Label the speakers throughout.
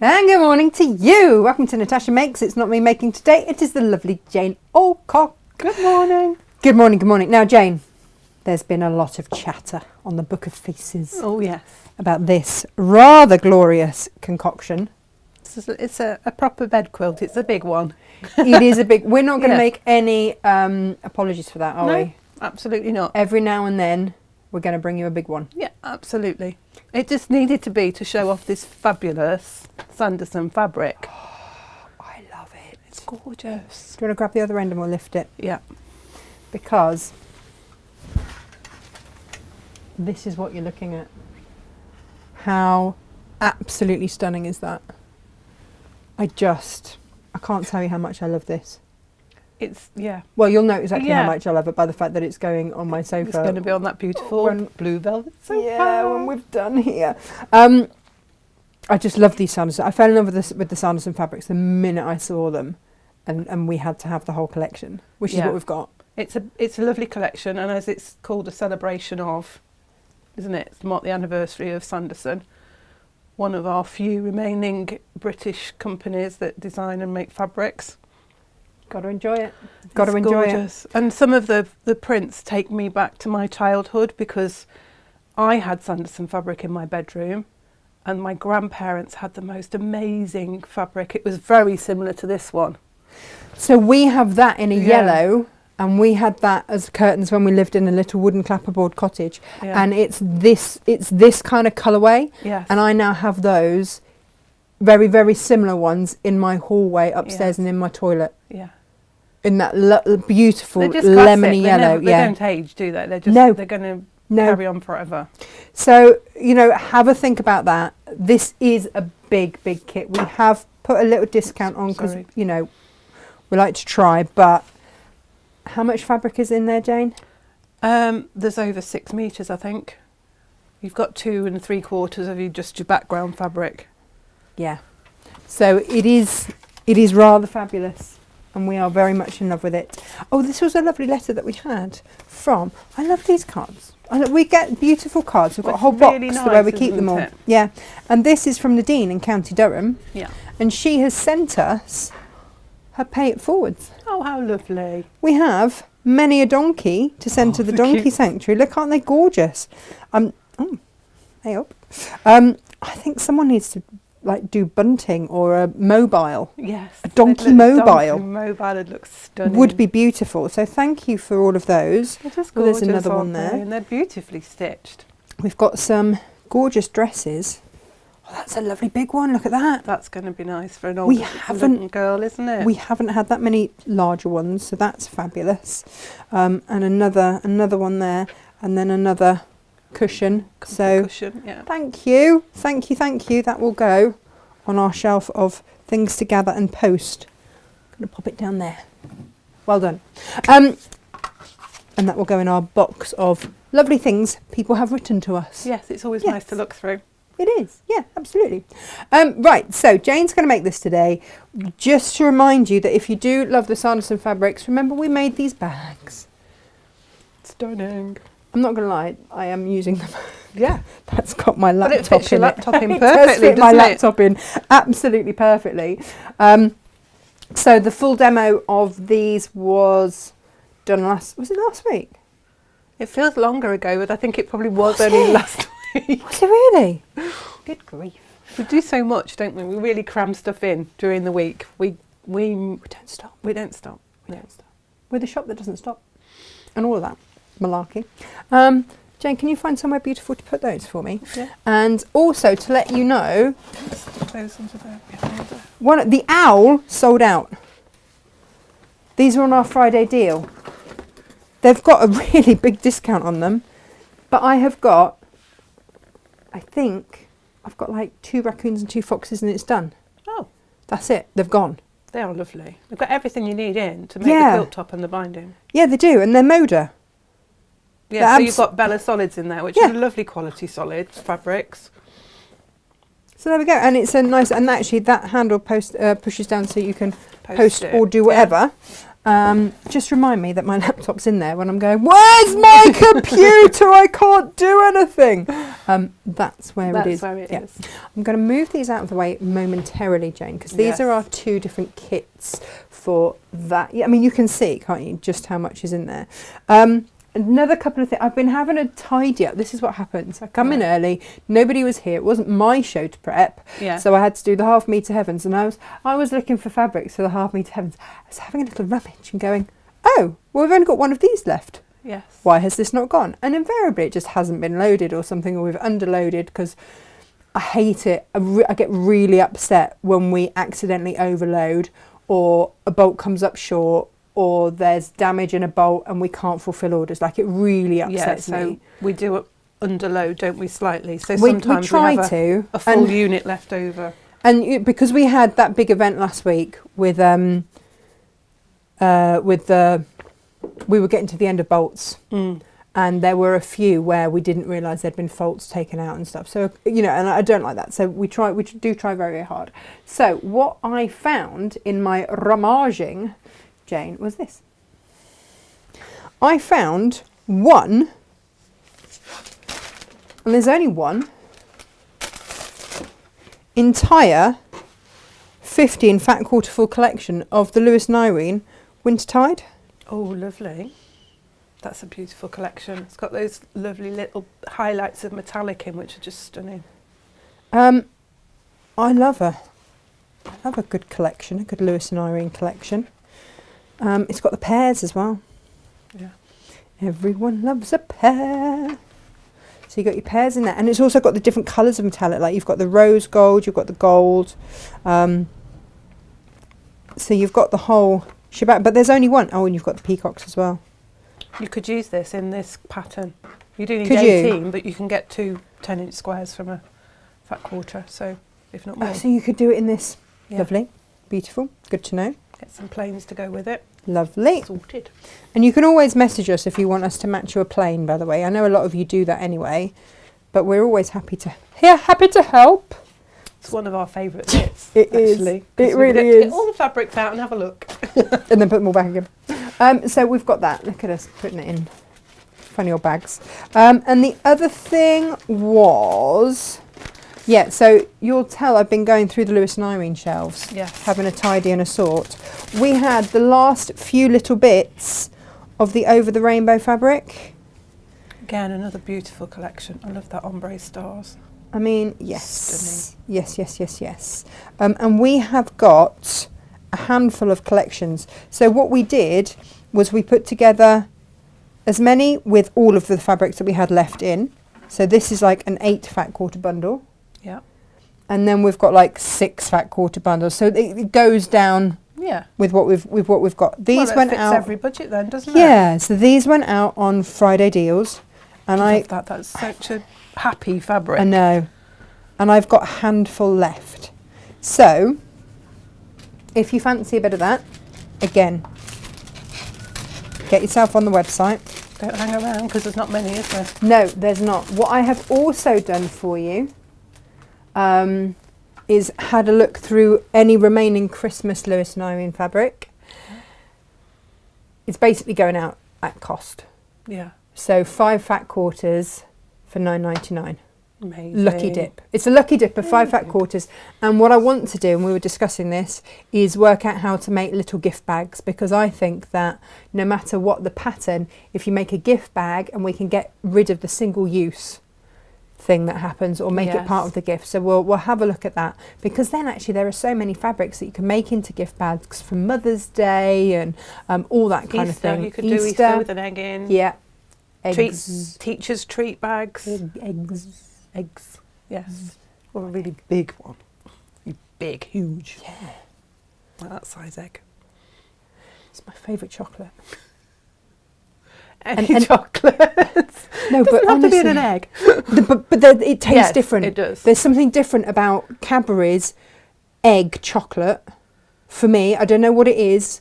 Speaker 1: And good morning to you. Welcome to Natasha Makes. It's not me making today. It is the lovely Jane Alcock.
Speaker 2: Good morning.
Speaker 1: Good morning, good morning. Now, Jane, there's been a lot of chatter on the Book of Faces.
Speaker 2: Oh, yes.
Speaker 1: About this rather glorious concoction.
Speaker 2: It's a proper bed quilt. It's a big one.
Speaker 1: It is a big... We're not going to make any apologies for that, are we?
Speaker 2: No, absolutely not.
Speaker 1: Every now and then, we're going to bring you a big one.
Speaker 2: Yeah, absolutely. It just needed to be to show off this fabulous Sanderson fabric.
Speaker 1: Oh, I love it.
Speaker 2: It's gorgeous.
Speaker 1: Do you want to grab the other end and we'll lift it?
Speaker 2: Yeah.
Speaker 1: Because this is what you're looking at. How absolutely stunning is that? I can't tell you how much I love this.
Speaker 2: It's, yeah.
Speaker 1: Well, you'll know exactly how much I love it by the fact that it's going on my sofa.
Speaker 2: It's going to be on that beautiful blue velvet sofa.
Speaker 1: Yeah, when we've done here. I just love these Sanderson. I fell in love with the Sanderson fabrics the minute I saw them, and we had to have the whole collection, which is what we've got.
Speaker 2: It's a lovely collection, and as it's called a celebration of, isn't it? To mark the anniversary of Sanderson, one of our few remaining British companies that design and make fabrics.
Speaker 1: Got to enjoy it. Got to enjoy
Speaker 2: gorgeous. And some of the prints take me back to my childhood because I had Sanderson fabric in my bedroom and my grandparents had the most amazing fabric. It was very similar to this one.
Speaker 1: So we have that in a yellow, and we had that as curtains when we lived in a little wooden clapperboard cottage. Yeah. And it's this kind of colourway. Yes. And I now have those very, very similar ones in my hallway upstairs and in my toilet. Yeah. In that beautiful lemony yellow.
Speaker 2: They don't age, do they? They're just they're going to carry on forever. So,
Speaker 1: have a think about that. This is a big, big kit. We have put a little discount on because, we like to try, but how much fabric is in there, Jane?
Speaker 2: There's over 6 metres, I think. You've got 2 3/4 of your background fabric.
Speaker 1: Yeah. So it is rather fabulous, and we are very much in love with it. Oh, this was a lovely letter that we had from... I love these cards. We get beautiful cards. We've got a whole box where we keep them all. Yeah. And this is from Nadine in County Durham. Yeah. And she has sent us her pay it forwards.
Speaker 2: Oh, how lovely.
Speaker 1: We have many a donkey to send to the donkey sanctuary. Look, aren't they gorgeous? Hey up. I think someone needs to do bunting or a mobile.
Speaker 2: Yes.
Speaker 1: A donkey mobile.
Speaker 2: Donkey mobile, it looks stunning.
Speaker 1: Would be beautiful. So thank you for all of those.
Speaker 2: It is gorgeous.
Speaker 1: Well, there's another one there.
Speaker 2: And they're beautifully stitched.
Speaker 1: We've got some gorgeous dresses. Oh, that's a lovely big one. Look at that.
Speaker 2: That's going to be nice for an older little girl, isn't it?
Speaker 1: We haven't had that many larger ones, so that's fabulous. And another one there, and then another cushion.
Speaker 2: Cushion, yeah.
Speaker 1: Thank you. That will go on our shelf of things to gather and post. I'm going to pop it down there. Well done. And that will go in our box of lovely things people have written to us.
Speaker 2: Yes, it's always nice to look through.
Speaker 1: It is, yeah, absolutely. Right, so Jane's going to make this today. Just to remind you that if you do love the Sanderson fabrics, remember we made these bags.
Speaker 2: Stunning.
Speaker 1: I'm not going to lie, I am using them.
Speaker 2: Yeah.
Speaker 1: That's got my laptop in it.
Speaker 2: But it fits your laptop in perfectly,
Speaker 1: does fit my laptop in absolutely perfectly. So the full demo of these was done last week?
Speaker 2: It feels longer ago, but I think it probably was only last week.
Speaker 1: Was it really? Good grief.
Speaker 2: We do so much, don't we? We really cram stuff in during the week. We don't stop. We don't stop.
Speaker 1: We're the shop that doesn't stop. And all of that malarkey. Jane, can you find somewhere beautiful to put those for me? Yeah. And also to let you know, the owl sold out. These are on our Friday deal. They've got a really big discount on them, but I've got 2 raccoons and 2 foxes and it's done. Oh. That's it. They've gone.
Speaker 2: They are lovely. They've got everything you need in to make the quilt top and the binding.
Speaker 1: Yeah, they do. And they're Moda.
Speaker 2: Yeah, so you've got Bella Solids in there, which are lovely quality solid fabrics.
Speaker 1: So there we go. And it's a nice, and actually that handle pushes down so you can post or do whatever. Just remind me that my laptop's in there when I'm going, where's my computer? I can't do anything. That's where
Speaker 2: That's
Speaker 1: it is.
Speaker 2: where it is.
Speaker 1: I'm going to move these out of the way momentarily, Jane, because these are our two different kits for that. Yeah, I mean, you can see, can't you, just how much is in there. Another couple of things. I've been having a tidy up. This is what happens. I come in early. Nobody was here. It wasn't my show to prep.
Speaker 2: Yeah.
Speaker 1: So I had to do the half metre heavens, and I was looking for fabrics for the half metre heavens. I was having a little rummage and going, oh, well, we've only got one of these left.
Speaker 2: Yes.
Speaker 1: Why has this not gone? And invariably it just hasn't been loaded or something, or we've underloaded, because I hate it. I get really upset when we accidentally overload, or a bolt comes up short, or there's damage in a bolt and we can't fulfill orders. Like, it really upsets me.
Speaker 2: So we do underload, don't we, slightly? So
Speaker 1: We
Speaker 2: sometimes
Speaker 1: try
Speaker 2: we have
Speaker 1: to.
Speaker 2: a full unit left over.
Speaker 1: And because we had that big event last week with we were getting to the end of bolts, and there were a few where we didn't realise there'd been faults taken out and stuff. So, you know, and I don't like that. So we do try very, very hard. So what I found in my rummaging, Jane, was this. I found one, and there's only one, entire 15 fat quarter full collection of the Lewis and Irene wintertide.
Speaker 2: Oh, lovely. That's a beautiful collection. It's got those lovely little highlights of metallic in, which are just stunning.
Speaker 1: I love a good collection, a good Lewis and Irene collection. It's got the pears as well.
Speaker 2: Yeah.
Speaker 1: Everyone loves a pear. So you got your pears in there, and it's also got the different colours of metallic. Like, you've got the rose gold, you've got the gold. So you've got the whole shebang, but there's only one. Oh, and you've got the peacocks as well.
Speaker 2: You could use this in this pattern. You do need
Speaker 1: Could
Speaker 2: 18, but you can get 2 10-inch squares from a fat quarter, so if not more.
Speaker 1: Oh, so you could do it in this.
Speaker 2: Yeah.
Speaker 1: Lovely, beautiful, good to know.
Speaker 2: Get some planes to go with it.
Speaker 1: Lovely.
Speaker 2: Sorted.
Speaker 1: And you can always message us if you want us to match you a plain, by the way. I know a lot of you do that anyway, but we're always happy to help.
Speaker 2: It's one of our favourite bits.
Speaker 1: It is.
Speaker 2: Actually,
Speaker 1: It
Speaker 2: we
Speaker 1: really
Speaker 2: get to
Speaker 1: is.
Speaker 2: Get all the fabrics out and have a look.
Speaker 1: And then put them all back again. So we've got that. Look at us putting it in funny old bags. And the other thing was, yeah, so you'll tell I've been going through the Lewis and Irene shelves,
Speaker 2: Yes.
Speaker 1: having a tidy and a sort. We had the last few little bits of the Over the Rainbow fabric.
Speaker 2: Again, another beautiful collection. I love that ombre stars.
Speaker 1: I mean, yes.
Speaker 2: Stunning.
Speaker 1: Yes. And we have got a handful of collections. So what we did was we put together as many with all of the fabrics that we had left in. So this is like an 8 fat quarter bundle.
Speaker 2: Yeah.
Speaker 1: And then we've got like 6 fat quarter bundles. So it goes down with what we've got. These
Speaker 2: well,
Speaker 1: went
Speaker 2: fits
Speaker 1: out
Speaker 2: every budget then, doesn't it?
Speaker 1: Yeah, so these went out on Friday deals. And
Speaker 2: I love that's such a happy fabric.
Speaker 1: I know. And I've got a handful left. So if you fancy a bit of that, again, get yourself on the website.
Speaker 2: Don't hang around because there's not many, is there?
Speaker 1: No, there's not. What I have also done for you is had a look through any remaining Christmas Lewis and Irene fabric. It's basically going out at cost.
Speaker 2: Yeah.
Speaker 1: So 5 fat quarters for $9.99.
Speaker 2: Amazing.
Speaker 1: Lucky dip. It's a lucky dip of 5 fat quarters. And what I want to do, and we were discussing this, is work out how to make little gift bags, because I think that no matter what the pattern, if you make a gift bag and we can get rid of the single use thing that happens, or make it part of the gift. So we'll have a look at that, because then actually there are so many fabrics that you can make into gift bags for Mother's Day and all that kind of thing.
Speaker 2: You could do Easter with an egg in.
Speaker 1: Yeah.
Speaker 2: Eggs. Teachers' treat bags.
Speaker 1: Eggs.
Speaker 2: Yes. Or a really big one. Big, huge.
Speaker 1: Yeah.
Speaker 2: Like that size egg.
Speaker 1: It's my favourite chocolate.
Speaker 2: Any chocolate.
Speaker 1: No, but
Speaker 2: doesn't have to be in an egg.
Speaker 1: But it tastes different.
Speaker 2: It does.
Speaker 1: There's something different about Cadbury's egg chocolate. For me, I don't know what it is,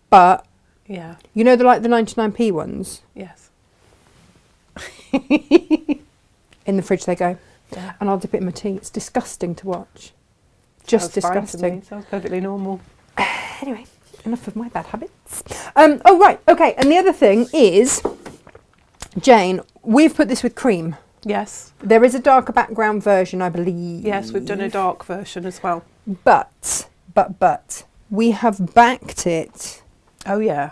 Speaker 1: but
Speaker 2: yeah,
Speaker 1: you know, the 99p ones.
Speaker 2: Yes.
Speaker 1: In the fridge they go, and I'll dip it in my tea. It's disgusting to watch. Just disgusting.
Speaker 2: Sounds perfectly normal.
Speaker 1: Anyway, enough of my bad habits. Oh right, okay. And the other thing is, Jane, we've put this with cream
Speaker 2: Yes.
Speaker 1: There is a darker background version, I believe.
Speaker 2: Yes, we've done a dark version as well.
Speaker 1: But, we have backed it.
Speaker 2: Oh, yeah.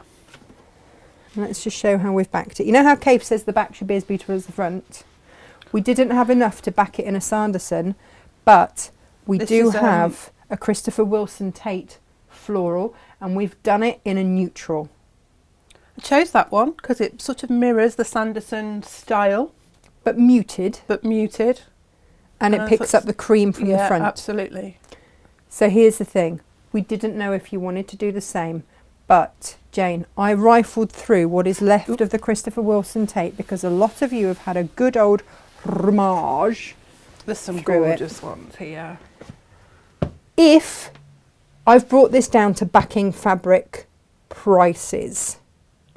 Speaker 1: Let's just show how we've backed it. You know how Kate says the back should be as beautiful as the front? We didn't have enough to back it in a Sanderson, but we do have a Christopher Wilson Tate floral, and we've done it in a neutral.
Speaker 2: I chose that one because it sort of mirrors the Sanderson style.
Speaker 1: But muted. And it picks up the cream from the front.
Speaker 2: Yeah, absolutely.
Speaker 1: So here's the thing. We didn't know if you wanted to do the same, but Jane, I rifled through what is left of the Christopher Wilson Tate because a lot of you have had a good old homage.
Speaker 2: There's some gorgeous ones here.
Speaker 1: If I've brought this down to backing fabric prices.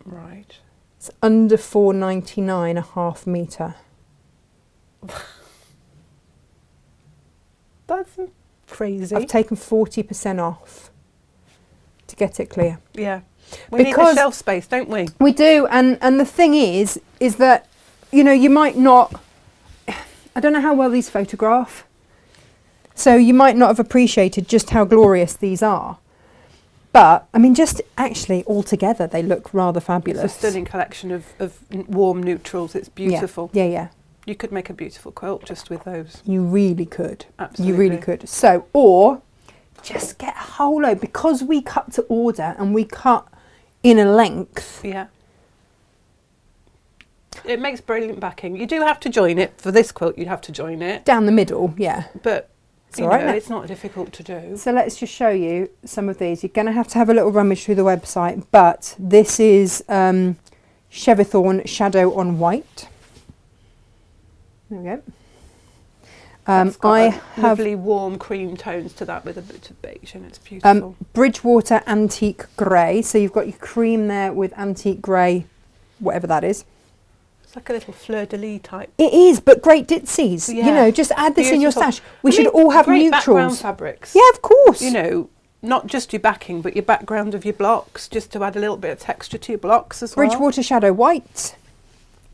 Speaker 2: Right.
Speaker 1: It's under £4.99 a half metre.
Speaker 2: That's crazy.
Speaker 1: I've taken 40% off to get it clear.
Speaker 2: Yeah. We need the shelf space, don't we?
Speaker 1: We do, and the thing is that, you know, you might not, I don't know how well these photograph, so you might not have appreciated just how glorious these are. But, I mean, just actually altogether, they look rather fabulous.
Speaker 2: It's a stunning collection of warm neutrals. It's beautiful.
Speaker 1: Yeah.
Speaker 2: You could make a beautiful quilt just with those.
Speaker 1: You really could.
Speaker 2: Absolutely.
Speaker 1: You really could. So, or just get a whole load, because we cut to order and we cut in a length.
Speaker 2: Yeah. It makes brilliant backing. You do have to join it. For this quilt, you'd have to join it.
Speaker 1: Down the middle, yeah.
Speaker 2: But,
Speaker 1: it's all right,
Speaker 2: it's not difficult to do.
Speaker 1: So let's just show you some of these. You're going to have a little rummage through the website, but this is Cheverthorne Shadow on White. There we go.
Speaker 2: It's got lovely warm cream tones to that with a bit of beige, and it's beautiful.
Speaker 1: Bridgewater Antique Grey. So you've got your cream there with antique grey, whatever that is.
Speaker 2: It's like a little fleur-de-lis type.
Speaker 1: It is, but great ditsies.
Speaker 2: Yeah.
Speaker 1: You know, just add this in your
Speaker 2: Beautiful.
Speaker 1: stash. We should all have
Speaker 2: great
Speaker 1: neutrals.
Speaker 2: Background fabrics.
Speaker 1: Yeah, of course.
Speaker 2: You know, not just your backing, but your background of your blocks, just to add a little bit of texture to your blocks as well.
Speaker 1: Bridgewater Shadow White.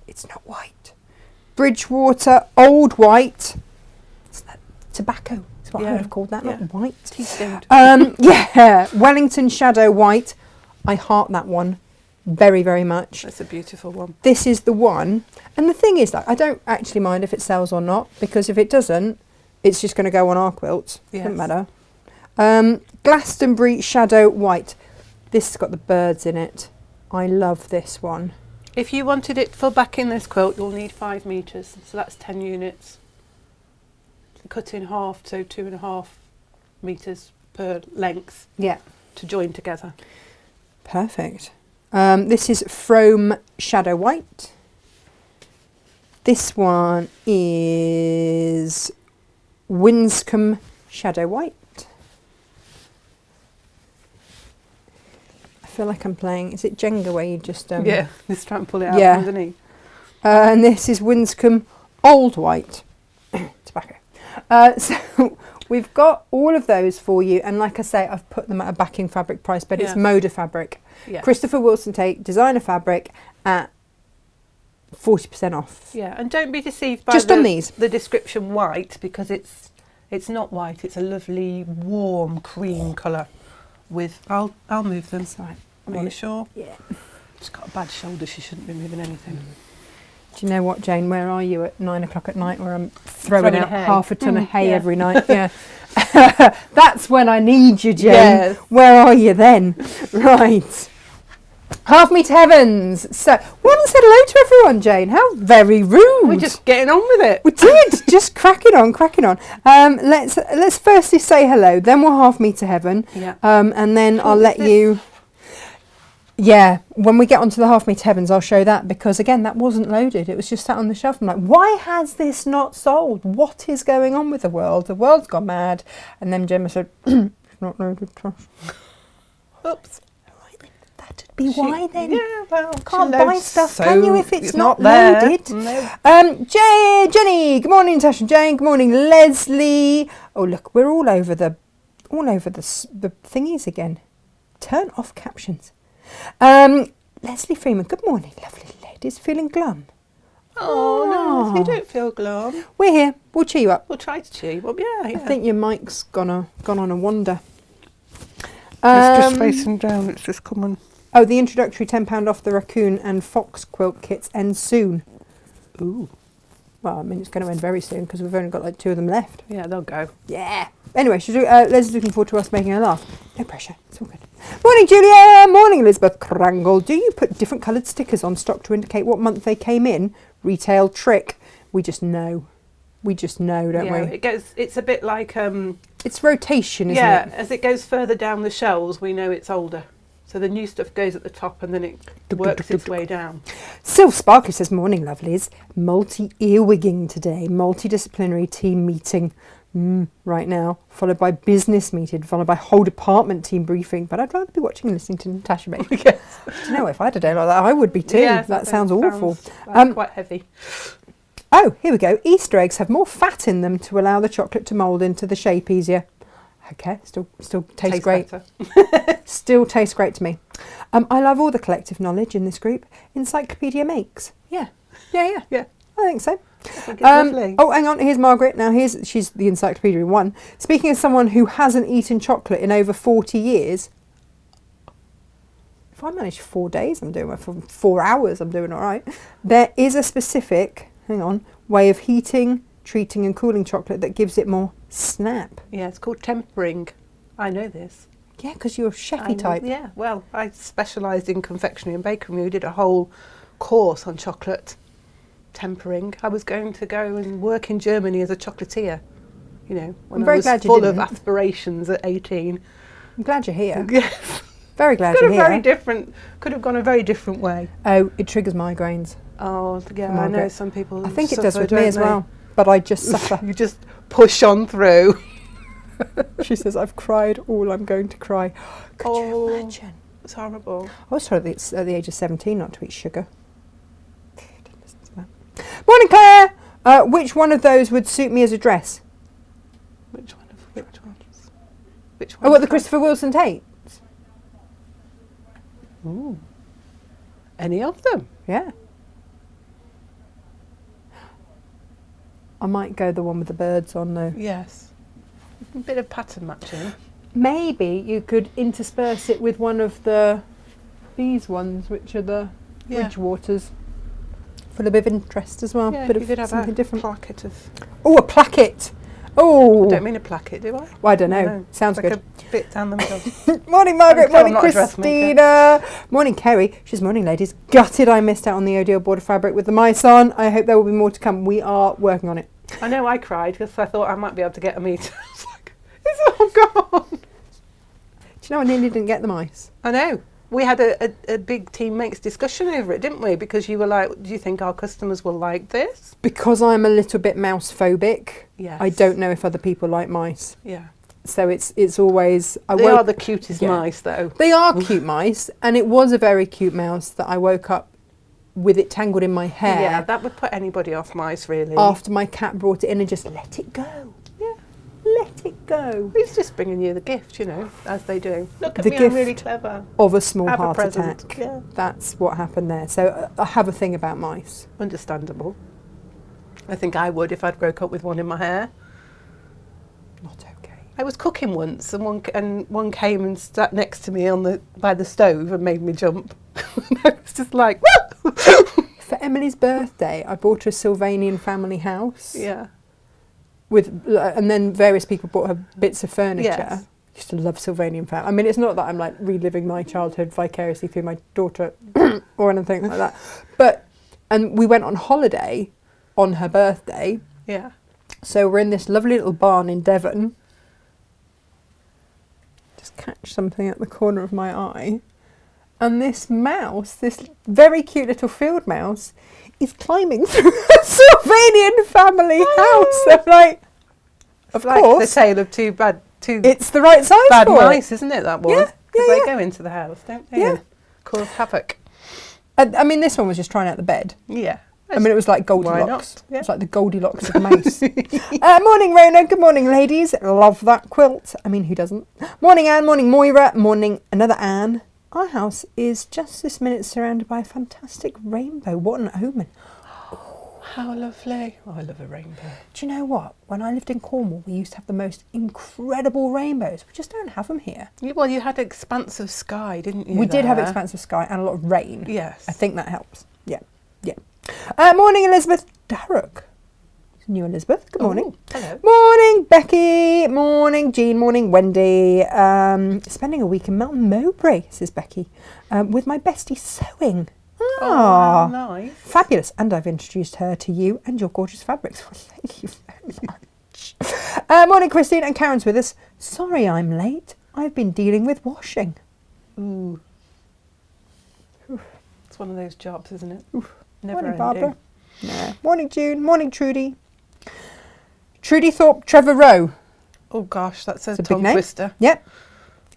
Speaker 1: It's not white. Bridgewater Old White. It's that tobacco. That's what I would have called that, not white.
Speaker 2: Tea-stained.
Speaker 1: Yeah, Wellington Shadow White. I heart that one very, very much.
Speaker 2: That's a beautiful one.
Speaker 1: This is the one. And the thing is that I don't actually mind if it sells or not, because if it doesn't, it's just going to go on our quilts.
Speaker 2: Yes.
Speaker 1: Doesn't matter. Glastonbury Shadow White. This has got the birds in it. I love this one.
Speaker 2: If you wanted it for backing this quilt, you'll need 5 metres, so that's 10 units. Cut in half, so 2.5 metres per length.
Speaker 1: Yeah.
Speaker 2: To join together.
Speaker 1: Perfect. This is Frome Shadow White. This one is Winscombe Shadow White. I feel like I'm playing, is it Jenga where you just...
Speaker 2: yeah, just try and pull it out from underneath.
Speaker 1: And this is Winscombe Old White. Tobacco. So we've got all of those for you, and like I say, I've put them at a backing fabric price, but it's Moda fabric.
Speaker 2: Yeah.
Speaker 1: Christopher Wilson Tate designer fabric at 40% off.
Speaker 2: Yeah, and don't be deceived by
Speaker 1: just on these.
Speaker 2: The description white, because it's not white. It's a lovely warm cream colour. With I'll move them.
Speaker 1: That's right.
Speaker 2: Are you sure?
Speaker 1: Yeah.
Speaker 2: She's got a bad shoulder. She shouldn't be moving anything.
Speaker 1: Do you know what, Jane? Where are you at 9 o'clock at night, where I'm throwing out half a tonne of hay every night? Yeah. That's when I need you, Jane.
Speaker 2: Yes.
Speaker 1: Where are you then? Right. Half meter heavens. So we haven't said hello to everyone, Jane. How very rude.
Speaker 2: We're just getting on with it.
Speaker 1: We did. Just cracking on. Let's firstly say hello. Then we'll half meter heaven.
Speaker 2: Yeah.
Speaker 1: And then I'll let you. Yeah, when we get onto the half meter heavens, I'll show that, because again, that wasn't loaded. It was just sat on the shelf. I'm like, why has this not sold? What is going on with the world? The world's gone mad. And then Gemma said, it's not loaded, Tosh.
Speaker 2: Oops.
Speaker 1: That'd be why then.
Speaker 2: Yeah, well,
Speaker 1: can't buy stuff, can you, if it's not
Speaker 2: there.
Speaker 1: loaded?
Speaker 2: No.
Speaker 1: Jenny, good morning, Natasha and Jane. Good morning, Leslie. Oh look, we're all over the thingies again. Turn off captions. Leslie Freeman, good morning, lovely ladies. Feeling glum?
Speaker 2: Oh, no, you don't feel glum.
Speaker 1: We're here. We'll cheer you up.
Speaker 2: We'll try to cheer you up. Yeah, yeah.
Speaker 1: I think your mic's gone on a wander.
Speaker 2: It's just facing down. It's just coming.
Speaker 1: Oh, the introductory £10 off the raccoon and fox quilt kits ends soon.
Speaker 2: Ooh.
Speaker 1: Well, I mean, it's going to end very soon because we've only got like 2 of them left.
Speaker 2: Yeah, they'll go.
Speaker 1: Yeah. Anyway, Leslie's looking forward to us making her laugh. No pressure. It's all good. Morning, Julia. Morning, Elizabeth Krangle. Do you put different coloured stickers on stock to indicate what month they came in? Retail trick. We just know. We just know, don't we?
Speaker 2: It goes. It's a bit like
Speaker 1: It's rotation, isn't it?
Speaker 2: yeah. As it goes further down the shelves, we know it's older. So the new stuff goes at the top, and then it works its way down.
Speaker 1: Sylph Sparkly says, morning, lovelies. Multi-earwigging today. Multidisciplinary team meeting right now, followed by business meeting, followed by whole department team briefing. But I'd rather be watching and listening to Natasha make.
Speaker 2: Yes.
Speaker 1: Do you know, if I had a day like that, I would be too.
Speaker 2: Yes,
Speaker 1: that sounds awful.
Speaker 2: Quite heavy.
Speaker 1: Oh, here we go. Easter eggs have more fat in them to allow the chocolate to mould into the shape easier. Okay, still tastes great.
Speaker 2: Better.
Speaker 1: Still tastes great to me. I love all the collective knowledge in this group. Encyclopedia makes. Yeah. I think so.
Speaker 2: I think it's lovely.
Speaker 1: Oh, hang on. Here's Margaret. Now, she's the encyclopedia in one. Speaking as someone who hasn't eaten chocolate in over 40 years, if I manage 4 days, I'm doing well. For 4 hours, I'm doing all right. There is a specific, way of heating, treating and cooling chocolate that gives it more snap.
Speaker 2: Yeah, it's called tempering. I know this.
Speaker 1: Yeah, because you're a chefy type.
Speaker 2: Yeah, well, I specialised in confectionery and bakery. We did a whole course on chocolate tempering. I was going to go and work in Germany as a chocolatier, when I was full of aspirations at 18.
Speaker 1: I'm glad you're here.
Speaker 2: Yes.
Speaker 1: Very glad you're here.
Speaker 2: Could have gone a very different way.
Speaker 1: Oh, it triggers migraines.
Speaker 2: Oh, yeah, I know some people
Speaker 1: I think it
Speaker 2: suffer,
Speaker 1: does with me as well, but I just suffer.
Speaker 2: You just push on through.
Speaker 1: She says, I've cried all I'm going to cry. Could you imagine?
Speaker 2: It's horrible.
Speaker 1: I was told at the age of 17 not to eat sugar. Didn't listen to that. Morning, Claire! Which one of those would suit me as a dress?
Speaker 2: Which ones?
Speaker 1: Oh, what, the Christopher Wilson Tates?
Speaker 2: Ooh. Any of them?
Speaker 1: Yeah. I might go the one with the birds on though.
Speaker 2: Yes. A bit of pattern matching.
Speaker 1: Maybe you could intersperse it with one of these ones, which are the Bridgewaters, for a bit of interest as well.
Speaker 2: Yeah,
Speaker 1: bit
Speaker 2: you
Speaker 1: of
Speaker 2: could have
Speaker 1: something
Speaker 2: a
Speaker 1: different.
Speaker 2: placket of...
Speaker 1: Oh, a placket! Oh!
Speaker 2: I don't mean a placket, do I?
Speaker 1: Well, I don't know. Sounds
Speaker 2: like
Speaker 1: good.
Speaker 2: A bit down the middle.
Speaker 1: Morning, Margaret.
Speaker 2: I'm
Speaker 1: Morning,
Speaker 2: not a
Speaker 1: Christina. Morning, Kerry. She's morning, ladies. Gutted I missed out on the Odile border fabric with the mice on. I hope there will be more to come. We are working on it.
Speaker 2: I know I cried because I thought I might be able to get a meter. I was like, it's all gone.
Speaker 1: Do you know I nearly didn't get the mice?
Speaker 2: I know. We had a big team makes discussion over it, didn't we? Because you were like, do you think our customers will like this?
Speaker 1: Because I'm a little bit mouse phobic.
Speaker 2: Yes.
Speaker 1: I don't know if other people like mice.
Speaker 2: Yeah.
Speaker 1: So it's always...
Speaker 2: They are the cutest mice, though.
Speaker 1: They are cute mice, and it was a very cute mouse that I woke up with it tangled in my hair.
Speaker 2: Yeah, that would put anybody off mice, really.
Speaker 1: After my cat brought it in and just let it go.
Speaker 2: Yeah.
Speaker 1: Let it go.
Speaker 2: He's just bringing you the gift, as they do. Look at
Speaker 1: The
Speaker 2: me,
Speaker 1: gift
Speaker 2: I'm really clever.
Speaker 1: Of a small
Speaker 2: Have a
Speaker 1: heart
Speaker 2: present.
Speaker 1: attack.
Speaker 2: Yeah.
Speaker 1: That's what happened there. So I have a thing about mice.
Speaker 2: Understandable. I think I would if I'd broke up with one in my hair.
Speaker 1: Not okay.
Speaker 2: I was cooking once, and one came and sat next to me by the stove and made me jump. I was just like,
Speaker 1: For Emily's birthday, I bought her a Sylvanian family house.
Speaker 2: Yeah.
Speaker 1: And then various people bought her bits of furniture.
Speaker 2: Yes.
Speaker 1: I used to love Sylvanian family. I mean, it's not that I'm like reliving my childhood vicariously through my daughter or anything like that. And we went on holiday on her birthday.
Speaker 2: Yeah.
Speaker 1: So we're in this lovely little barn in Devon. Just catch something at the corner of my eye. And this mouse, this very cute little field mouse, is climbing through a Sylvanian family house. I'm like, of
Speaker 2: like
Speaker 1: course.
Speaker 2: The tale of two
Speaker 1: It's the right size
Speaker 2: bad
Speaker 1: for
Speaker 2: mice,
Speaker 1: it.
Speaker 2: isn't it, that one?
Speaker 1: Yeah,
Speaker 2: Because
Speaker 1: yeah,
Speaker 2: they
Speaker 1: yeah.
Speaker 2: go into the house, don't they?
Speaker 1: Yeah.
Speaker 2: And cause havoc.
Speaker 1: I mean, this one was just trying out the bed.
Speaker 2: Yeah.
Speaker 1: I mean, it was like Goldilocks.
Speaker 2: Why not? Yeah.
Speaker 1: It's like the Goldilocks of the mice. Morning, Rona. Good morning, ladies. Love that quilt. I mean, who doesn't? Morning, Anne. Morning, Moira. Morning, another Anne. Our house is just this minute surrounded by a fantastic rainbow. What an omen.
Speaker 2: how lovely. Oh, I love a rainbow.
Speaker 1: Do you know what? When I lived in Cornwall, we used to have the most incredible rainbows. We just don't have them here.
Speaker 2: Well, you had expanse of sky, didn't you?
Speaker 1: We did have
Speaker 2: there?
Speaker 1: expansive sky and a lot of rain.
Speaker 2: Yes.
Speaker 1: I think that helps. Yeah, yeah. Morning, Elizabeth Darrock. New Elizabeth. Good morning.
Speaker 2: Ooh, hello.
Speaker 1: Morning, Becky. Morning, Jean. Morning, Wendy. Spending a week in Melton Mowbray, says Becky, with my bestie sewing.
Speaker 2: Oh, nice.
Speaker 1: Fabulous. And I've introduced her to you and your gorgeous fabrics. Well, thank you very much. Morning, Christine. And Karen's with us. Sorry I'm late. I've been dealing with washing.
Speaker 2: Ooh. It's one of those jobs, isn't it?
Speaker 1: Oof.
Speaker 2: Never
Speaker 1: Morning,
Speaker 2: ending.
Speaker 1: Barbara. Nah. Morning, June. Morning, Trudy. Trudy Thorpe, Trevor Rowe.
Speaker 2: Oh gosh, that's a
Speaker 1: It's a big
Speaker 2: tongue
Speaker 1: name.
Speaker 2: twister.
Speaker 1: Yep.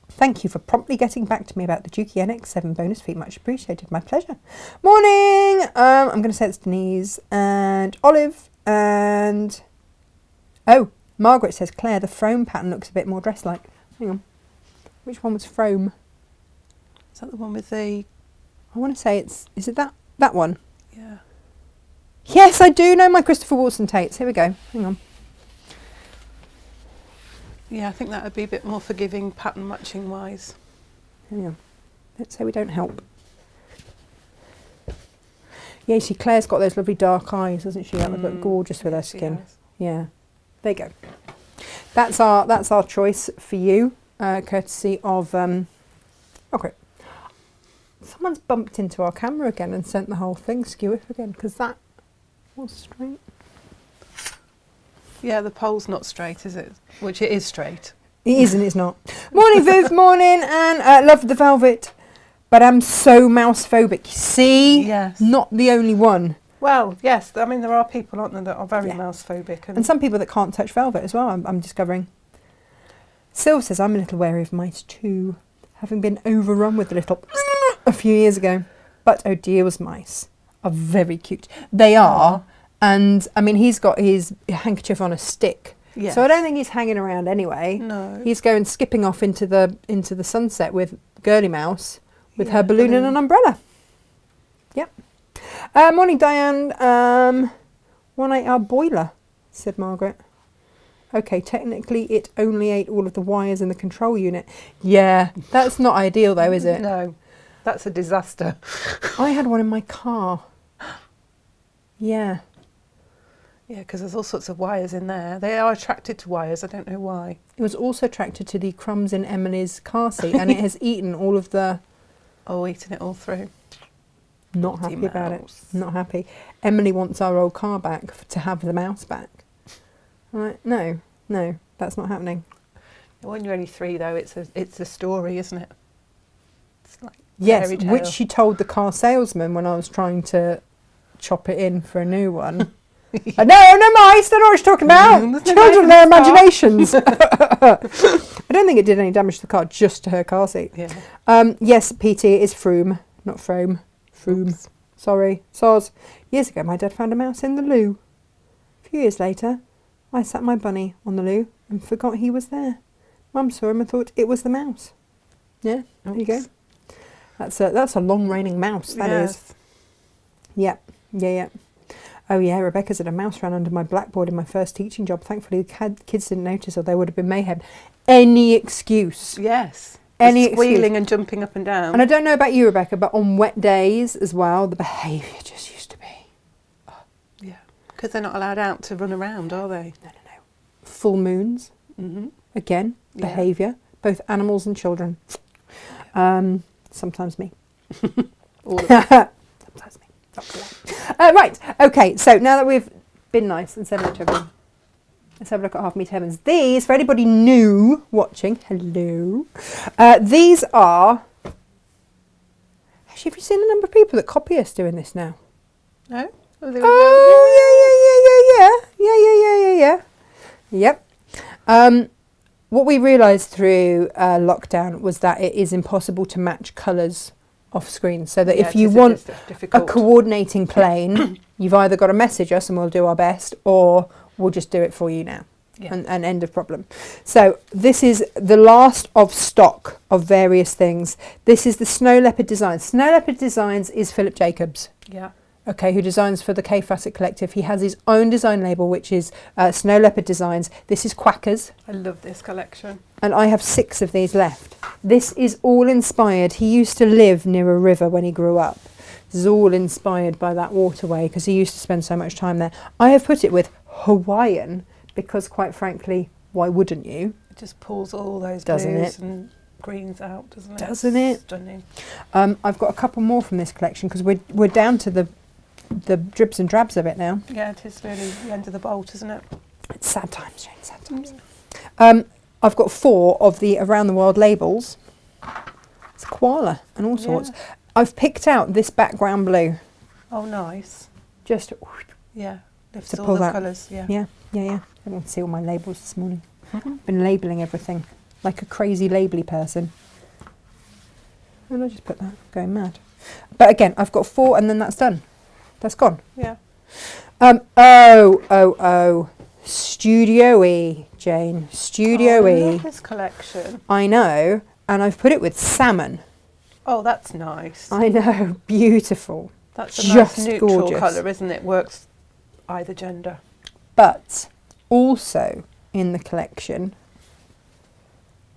Speaker 1: Thank you for promptly getting back to me about the Dukey NX7 bonus feet. Much appreciated. My pleasure. Morning. I'm going to say it's Denise and Olive and... Oh, Margaret says, Claire, the Frome pattern looks a bit more dress-like. Hang on. Which one was Frome?
Speaker 2: Is that the one with the...
Speaker 1: I want to say it's... Is it that one?
Speaker 2: Yeah.
Speaker 1: Yes, I do know my Christopher Wilson Tates. Here we go. Hang on.
Speaker 2: Yeah, I think that would be a bit more forgiving pattern matching wise.
Speaker 1: Hang on. Let's say we don't help. Yeah, you see, Claire's got those lovely dark eyes, doesn't she? That would look gorgeous with her
Speaker 2: She
Speaker 1: skin.
Speaker 2: has.
Speaker 1: Yeah. There you go. That's our choice for you, courtesy of... okay. Someone's bumped into our camera again and sent the whole thing skew again, because that was straight.
Speaker 2: Yeah, the pole's not straight, is it? Which it is straight.
Speaker 1: It is and it's not. Morning, Viv. Morning, and love the velvet, but I'm so mouse phobic. See?
Speaker 2: Yes.
Speaker 1: Not the only one.
Speaker 2: Well, yes. I mean, there are people, aren't there, that are very
Speaker 1: Yeah.
Speaker 2: mouse phobic.
Speaker 1: And some people that can't touch velvet as well, I'm discovering. Syl says, I'm a little wary of mice too, having been overrun with a little a few years ago. But oh dear, was mice are very cute. They are. And I mean, he's got his handkerchief on a stick.
Speaker 2: Yes.
Speaker 1: So I don't think he's hanging around anyway.
Speaker 2: No.
Speaker 1: He's going skipping off into the sunset with Girly Mouse with
Speaker 2: Yeah,
Speaker 1: her balloon and an umbrella. Yep. Morning, Diane. 1-8-hour boiler, said Margaret. Okay, technically it only ate all of the wires in the control unit. Yeah, that's not ideal though, is it?
Speaker 2: No, that's a disaster.
Speaker 1: I had one in my car. Yeah.
Speaker 2: Yeah, because there's all sorts of wires in there. They are attracted to wires. I don't know why.
Speaker 1: It was also attracted to the crumbs in Emily's car seat, and it has eaten all of the...
Speaker 2: Oh, eating it all through.
Speaker 1: Not
Speaker 2: Naughty
Speaker 1: happy about it.
Speaker 2: mouse.
Speaker 1: Not happy. Emily wants our old car back to have the mouse back. Right? No, that's not happening.
Speaker 2: When you're only 3, though, it's a story, isn't it? It's like
Speaker 1: Yes,
Speaker 2: fairy tale.
Speaker 1: which she told the car salesman when I was trying to chop it in for a new one. No mice, don't know what you're talking about.
Speaker 2: There's no
Speaker 1: Children,
Speaker 2: mice
Speaker 1: their
Speaker 2: in this car.
Speaker 1: imaginations. I don't think it did any damage to the car, just to her car seat.
Speaker 2: Yeah.
Speaker 1: Yes, PT, it is Froome, not Frome. Froome.
Speaker 2: Oops.
Speaker 1: Sorry, soz. Years ago, my dad found a mouse in the loo. A few years later, I sat my bunny on the loo and forgot he was there. Mum saw him and thought it was the mouse. Yeah, there you go.
Speaker 2: Oops.
Speaker 1: That's a long reigning mouse, that is.
Speaker 2: Yes.
Speaker 1: Yeah. Oh yeah, Rebecca said a mouse ran under my blackboard in my first teaching job. Thankfully the kids didn't notice or there would have been mayhem. Any excuse.
Speaker 2: Yes.
Speaker 1: Any
Speaker 2: The squealing
Speaker 1: excuse.
Speaker 2: and jumping up and down.
Speaker 1: And I don't know about you, Rebecca, but on wet days as well, the behaviour just used to be.
Speaker 2: Yeah. Because they're not allowed out to run around, are they?
Speaker 1: No. Full moons,
Speaker 2: Mm-hmm.
Speaker 1: again,
Speaker 2: Yeah.
Speaker 1: behaviour, both animals and children. Sometimes me.
Speaker 2: All of them.
Speaker 1: Sometimes me. Right, okay, so now that we've been nice and said hello to everyone, let's have a look at Half Meter Heavens. These, for anybody new watching, hello, these are... Actually, have you seen the number of people that copy us doing this now?
Speaker 2: No?
Speaker 1: Oh, yeah. Yep. What we realised through lockdown was that it is impossible to match colours off screen, so that if you want a coordinating plane, you've either got to message us and we'll do our best, or we'll just do it for you now.
Speaker 2: Yeah.
Speaker 1: And end of problem. So this is the last of stock of various things. This is the Snow Leopard Designs. Snow Leopard Designs is Philip Jacobs.
Speaker 2: Yeah.
Speaker 1: okay, who designs for the K Facet Collective. He has his own design label, which is Snow Leopard Designs. This is Quackers.
Speaker 2: I love this collection.
Speaker 1: And I have 6 of these left. This is all inspired. He used to live near a river when he grew up. This is all inspired by that waterway because he used to spend so much time there. I have put it with Hawaiian because, quite frankly, why wouldn't you?
Speaker 2: It just pulls all those
Speaker 1: Doesn't
Speaker 2: blues
Speaker 1: it?
Speaker 2: and greens out, doesn't it?
Speaker 1: Doesn't it?
Speaker 2: Stunning.
Speaker 1: I've got a couple more from this collection because we're down to the dribs and drabs of it now.
Speaker 2: Yeah, it is really the end of the bolt, isn't it?
Speaker 1: It's sad times, Jane, sad times. I've got 4 of the Around the World labels. It's koala and all sorts.
Speaker 2: Yeah.
Speaker 1: I've picked out this background blue.
Speaker 2: Oh, nice.
Speaker 1: Just
Speaker 2: Yeah, lifts
Speaker 1: to
Speaker 2: all
Speaker 1: pull
Speaker 2: the
Speaker 1: that.
Speaker 2: colours. Yeah.
Speaker 1: Yeah. I want to see all my labels this morning. Been labelling everything like a crazy labelly person. And I just put that, going mad. But again, I've got 4 and then that's done. That's gone.
Speaker 2: Yeah.
Speaker 1: Studio E, Jane. Studio
Speaker 2: I
Speaker 1: E.
Speaker 2: love this collection.
Speaker 1: I know, and I've put it with salmon.
Speaker 2: Oh, that's nice.
Speaker 1: I know, beautiful.
Speaker 2: That's a
Speaker 1: just
Speaker 2: nice neutral
Speaker 1: gorgeous.
Speaker 2: colour, isn't it? Works either gender.
Speaker 1: But also in the collection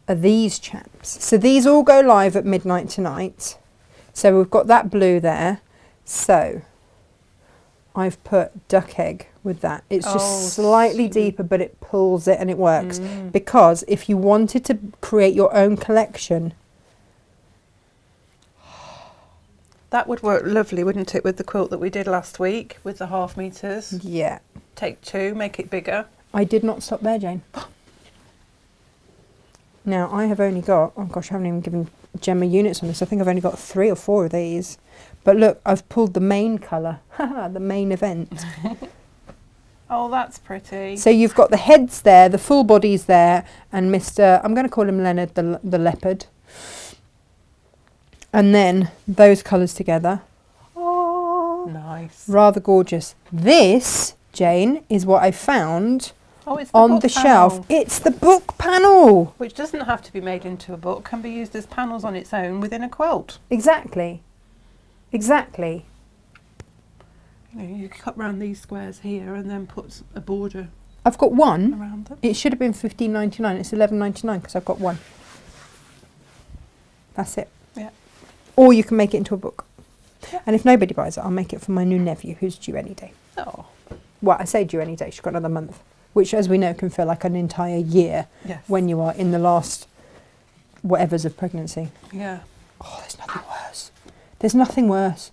Speaker 1: are these chaps. So these all go live at midnight tonight. So we've got that blue there. So I've put duck egg with that. It's just slightly deeper, but it pulls it and it works. Because if you wanted to create your own collection,
Speaker 2: That would work lovely, wouldn't it, with the quilt that we did last week with the 1/2 meters?
Speaker 1: yeah.
Speaker 2: Take 2, make it bigger.
Speaker 1: I did not stop there, Jane. Now, I have only got, oh gosh, I haven't even given Gemma units on this. I think I've only got 3 or 4 of these. But look, I've pulled the main colour, the main event.
Speaker 2: Oh, that's pretty.
Speaker 1: So you've got the heads there, the full bodies there, and Mr., I'm going to call him Leonard the leopard. And then those colours together. Oh,
Speaker 2: nice.
Speaker 1: rather gorgeous. This, Jane, is what I found
Speaker 2: Oh, it's the
Speaker 1: on
Speaker 2: book
Speaker 1: the
Speaker 2: panel,
Speaker 1: shelf. It's the book panel.
Speaker 2: which doesn't have to be made into a book, can be used as panels on its own within a quilt.
Speaker 1: Exactly. Exactly.
Speaker 2: You know, you cut round these squares here and then put a border
Speaker 1: I've got one.
Speaker 2: around them.
Speaker 1: It should have been $15.99. It's $11.99 because I've got one. That's it.
Speaker 2: Yeah.
Speaker 1: Or you can make it into a book.
Speaker 2: Yeah.
Speaker 1: And if nobody buys it, I'll make it for my new nephew who's due any day.
Speaker 2: Oh,
Speaker 1: Well, I say due any day. She's got another month, which, as we know, can feel like an entire year
Speaker 2: yes.
Speaker 1: when you are in the last whatevers of pregnancy.
Speaker 2: Yeah.
Speaker 1: Oh, there's nothing worse. There's nothing worse.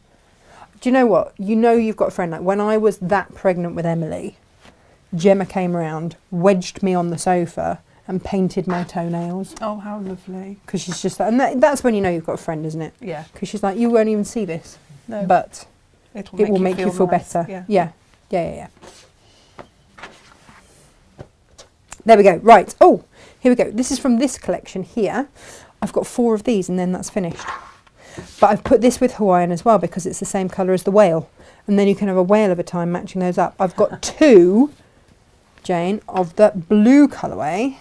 Speaker 1: Do you know what? You know you've got a friend. Like when I was that pregnant with Emily, Gemma came around, wedged me on the sofa and painted my toenails.
Speaker 2: Oh, how lovely.
Speaker 1: Because she's just like, and that's when you know you've got a friend, isn't it?
Speaker 2: Yeah.
Speaker 1: Because she's like, you won't even see this,
Speaker 2: No,
Speaker 1: but
Speaker 2: it
Speaker 1: it will make you feel
Speaker 2: nice.
Speaker 1: better.
Speaker 2: Yeah.
Speaker 1: Yeah. There we go. Right. Oh, here we go. This is from this collection here. I've got 4 of these and then that's finished. But I've put this with Hawaiian as well because it's the same colour as the whale. And then you can have a whale of a time matching those up. I've got 2, Jane, of the blue colourway.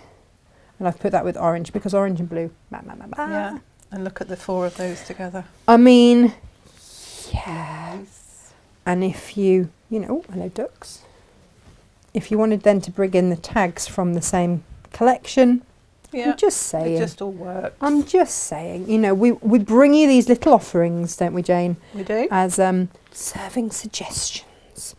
Speaker 1: And I've put that with orange because orange and blue.
Speaker 2: Yeah. And look at the 4 of those together.
Speaker 1: I mean, yeah.
Speaker 2: Nice.
Speaker 1: And if you know, oh, hello ducks. If you wanted then to bring in the tags from the same collection,
Speaker 2: Yeah.
Speaker 1: I'm just saying.
Speaker 2: It just all works.
Speaker 1: I'm just saying, you know, we bring you these little offerings, don't we, Jane?
Speaker 2: We do.
Speaker 1: As serving suggestions.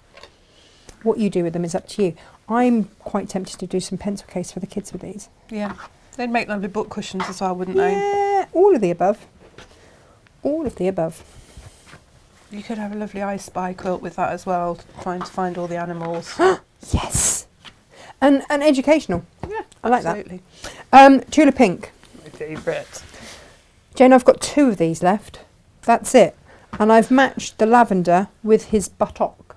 Speaker 1: What you do with them is up to you. I'm quite tempted to do some pencil case for the kids with these.
Speaker 2: Yeah. They'd make lovely book cushions as well, wouldn't they?
Speaker 1: Yeah, all of the above. All of the above.
Speaker 2: You could have a lovely I Spy quilt with that as well, trying to find all the animals.
Speaker 1: Yes. And educational.
Speaker 2: Yeah,
Speaker 1: I like
Speaker 2: absolutely.
Speaker 1: that. Tula Pink.
Speaker 2: My favourite.
Speaker 1: Jane, I've got 2 of these left. That's it. And I've matched the lavender with his buttock.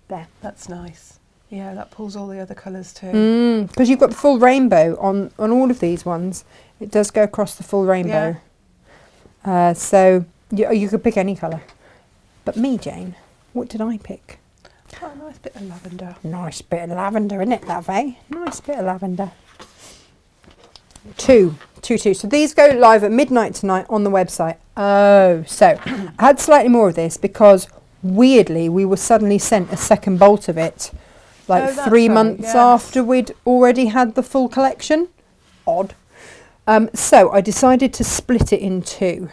Speaker 1: There.
Speaker 2: That's nice. Yeah, that pulls all the other colours too.
Speaker 1: Because you've got the full rainbow on all of these ones. It does go across the full rainbow. So you could pick any colour. But me, Jane, what did I pick?
Speaker 2: Oh, a nice bit of lavender.
Speaker 1: Nice bit of lavender, isn't it, that way? Nice bit of lavender. 2. So these go live at midnight tonight on the website. Oh, so I had slightly more of this because weirdly, we were suddenly sent a second bolt of it, like
Speaker 2: Oh, that's
Speaker 1: 3
Speaker 2: right,
Speaker 1: months
Speaker 2: yes.
Speaker 1: after we'd already had the full collection. Odd. So I decided to split it in two.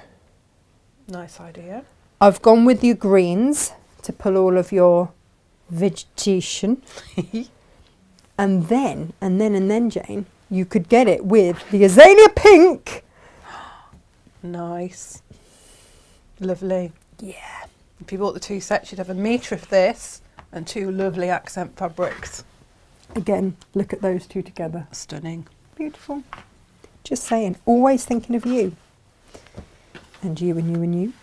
Speaker 2: Nice idea.
Speaker 1: I've gone with your greens to pull all of your vegetation. and then, Jane, you could get it with the azalea pink.
Speaker 2: Nice. Lovely.
Speaker 1: Yeah.
Speaker 2: If you bought the 2 sets, you'd have a metre of this and 2 lovely accent fabrics.
Speaker 1: Again, look at those two together.
Speaker 2: Stunning.
Speaker 1: Beautiful. Just saying, always thinking of you. And you and you and you.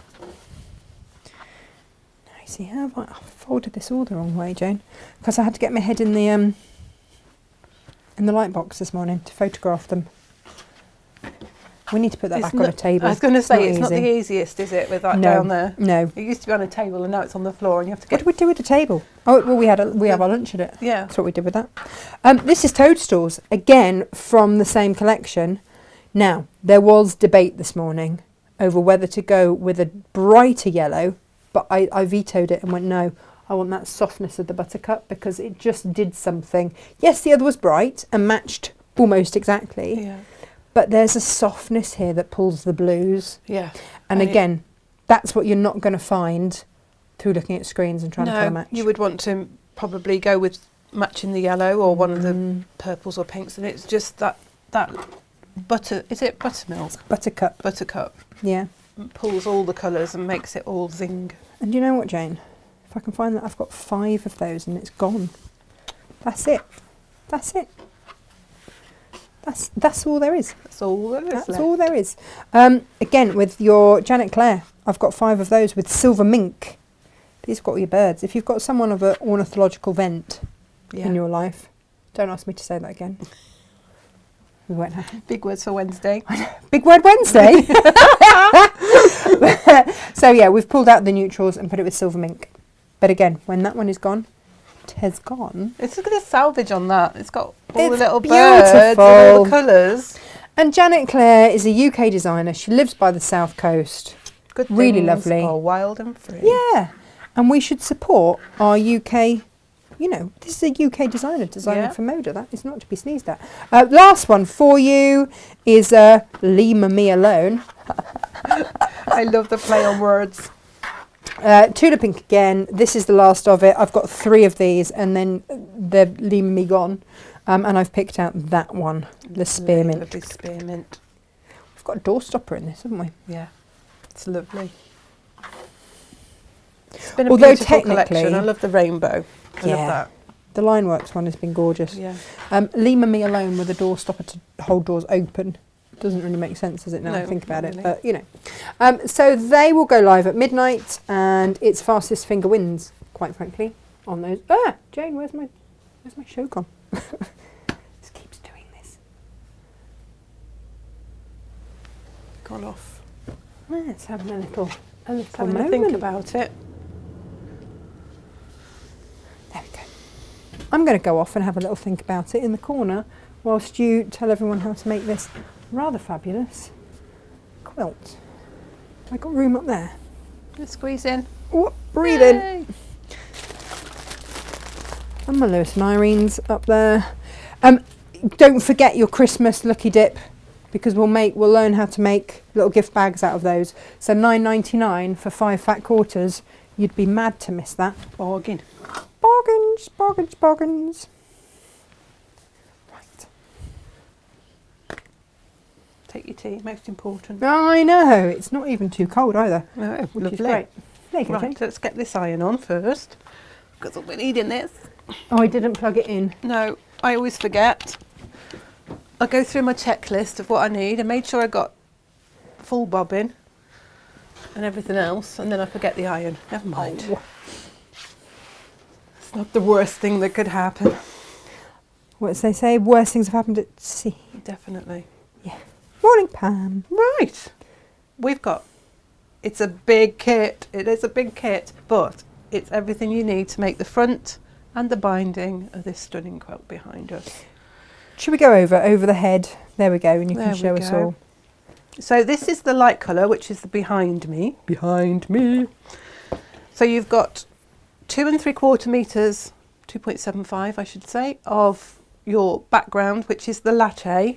Speaker 1: I see how I folded this all the wrong way, Jane, because I had to get my head in the light box this morning to photograph them. We need to put that back on a table.
Speaker 2: I was going to say, it's not
Speaker 1: easy.
Speaker 2: the easiest, is it, with that
Speaker 1: No,
Speaker 2: down there?
Speaker 1: No.
Speaker 2: It used to be on a table and now it's on the floor and you have to
Speaker 1: What
Speaker 2: get...
Speaker 1: did we do with the table? Oh, well, we have our lunch at it.
Speaker 2: Yeah.
Speaker 1: That's what we did with that. This is Toadstools, again from the same collection. Now, there was debate this morning over whether to go with a brighter yellow, but I vetoed it and went, no, I want that softness of the buttercup because it just did something. Yes, the other was bright and matched almost exactly,
Speaker 2: Yeah.
Speaker 1: but there's a softness here that pulls the blues.
Speaker 2: Yeah.
Speaker 1: And again, that's what you're not going to find through looking at screens and trying to colour match.
Speaker 2: You would want to probably go with matching the yellow or one of the purples or pinks, and it's just that butter. Is it buttermilk?
Speaker 1: Buttercup.
Speaker 2: Buttercup
Speaker 1: Yeah.
Speaker 2: pulls all the colours and makes it all zing.
Speaker 1: And you know what, Jane? If I can find that, I've got 5 of those and it's gone. That's it. That's it. That's all there is.
Speaker 2: That's all there is.
Speaker 1: That's
Speaker 2: left.
Speaker 1: all there is. Again, with your Janet Clare, I've got 5 of those with silver mink. These have got all your birds. If you've got someone of an ornithological vent in your life, don't ask me to say that again. We won't happen.
Speaker 2: Big words for Wednesday.
Speaker 1: Big Word Wednesday. So yeah, we've pulled out the neutrals and put it with silver mink. But again, when that one is gone, it has gone.
Speaker 2: It's look at the salvage on that. It's got all the
Speaker 1: It's
Speaker 2: little birds and all the colours.
Speaker 1: And Janet Clare is a UK designer. She lives by the south coast.
Speaker 2: Good
Speaker 1: Really
Speaker 2: things
Speaker 1: lovely.
Speaker 2: are wild and free.
Speaker 1: Yeah. And we should support our UK, this is a UK designer designing
Speaker 2: Yeah.
Speaker 1: for Moda. That is not to be sneezed at. Last one for you is Leave Me Alone.
Speaker 2: I love the play on words.
Speaker 1: Tula Pink again. This is the last of it. I've got 3 of these and then they're leaving me gone. And I've picked out that one, the spearmint.
Speaker 2: Lovely spearmint.
Speaker 1: We've got a doorstopper in this, haven't we?
Speaker 2: Yeah, it's lovely. It's been a
Speaker 1: Although
Speaker 2: beautiful
Speaker 1: technically-
Speaker 2: collection. I love the rainbow. I
Speaker 1: Yeah.
Speaker 2: love that.
Speaker 1: The Lineworks one has been gorgeous.
Speaker 2: Yeah.
Speaker 1: Leave Me Alone with a doorstopper to hold doors open. Doesn't really make sense, does it, now I
Speaker 2: No,
Speaker 1: think about
Speaker 2: not
Speaker 1: it?
Speaker 2: really.
Speaker 1: But, so they will go live at midnight and it's fastest finger wins, quite frankly, on those. Jane, where's my show gone? This keeps doing this.
Speaker 2: Gone off.
Speaker 1: Let's have a little
Speaker 2: Having
Speaker 1: moment.
Speaker 2: to think about it.
Speaker 1: There we go. I'm going to go off and have a little think about it in the corner whilst you tell everyone how to make this rather fabulous quilt. I got room up there.
Speaker 2: Let's squeeze in.
Speaker 1: Oh, breathing.
Speaker 2: Yay.
Speaker 1: And my Lewis and Irene's up there. Don't forget your Christmas lucky dip because we'll learn how to make little gift bags out of those. So $9.99 for 5 fat quarters. You'd be mad to miss that.
Speaker 2: Bargain.
Speaker 1: Bargains, bargains, bargains. Right.
Speaker 2: Take your tea, most important.
Speaker 1: I know, it's not even too cold either,
Speaker 2: No,
Speaker 1: which
Speaker 2: lovely.
Speaker 1: is great. There you go,
Speaker 2: Right,
Speaker 1: Jane.
Speaker 2: let's get this iron on first because we're needing this.
Speaker 1: Oh, I didn't plug it in.
Speaker 2: No, I always forget. I go through my checklist of what I need. I made sure I got full bobbin and everything else, and then I forget the iron. Never mind.
Speaker 1: Oh.
Speaker 2: It's not the worst thing that could happen.
Speaker 1: What they say, worse things have happened at sea.
Speaker 2: Definitely.
Speaker 1: Morning, Pam.
Speaker 2: Right. It's a big kit. It is a big kit, but it's everything you need to make the front and the binding of this stunning quilt behind us.
Speaker 1: Should we go over the head? There we go, and you
Speaker 2: There
Speaker 1: can
Speaker 2: we
Speaker 1: show us
Speaker 2: go.
Speaker 1: all.
Speaker 2: So this is the light colour, which is the behind me. Behind me. So you've got 2¾ meters, 2.75 I should say, of your background, which is the latte.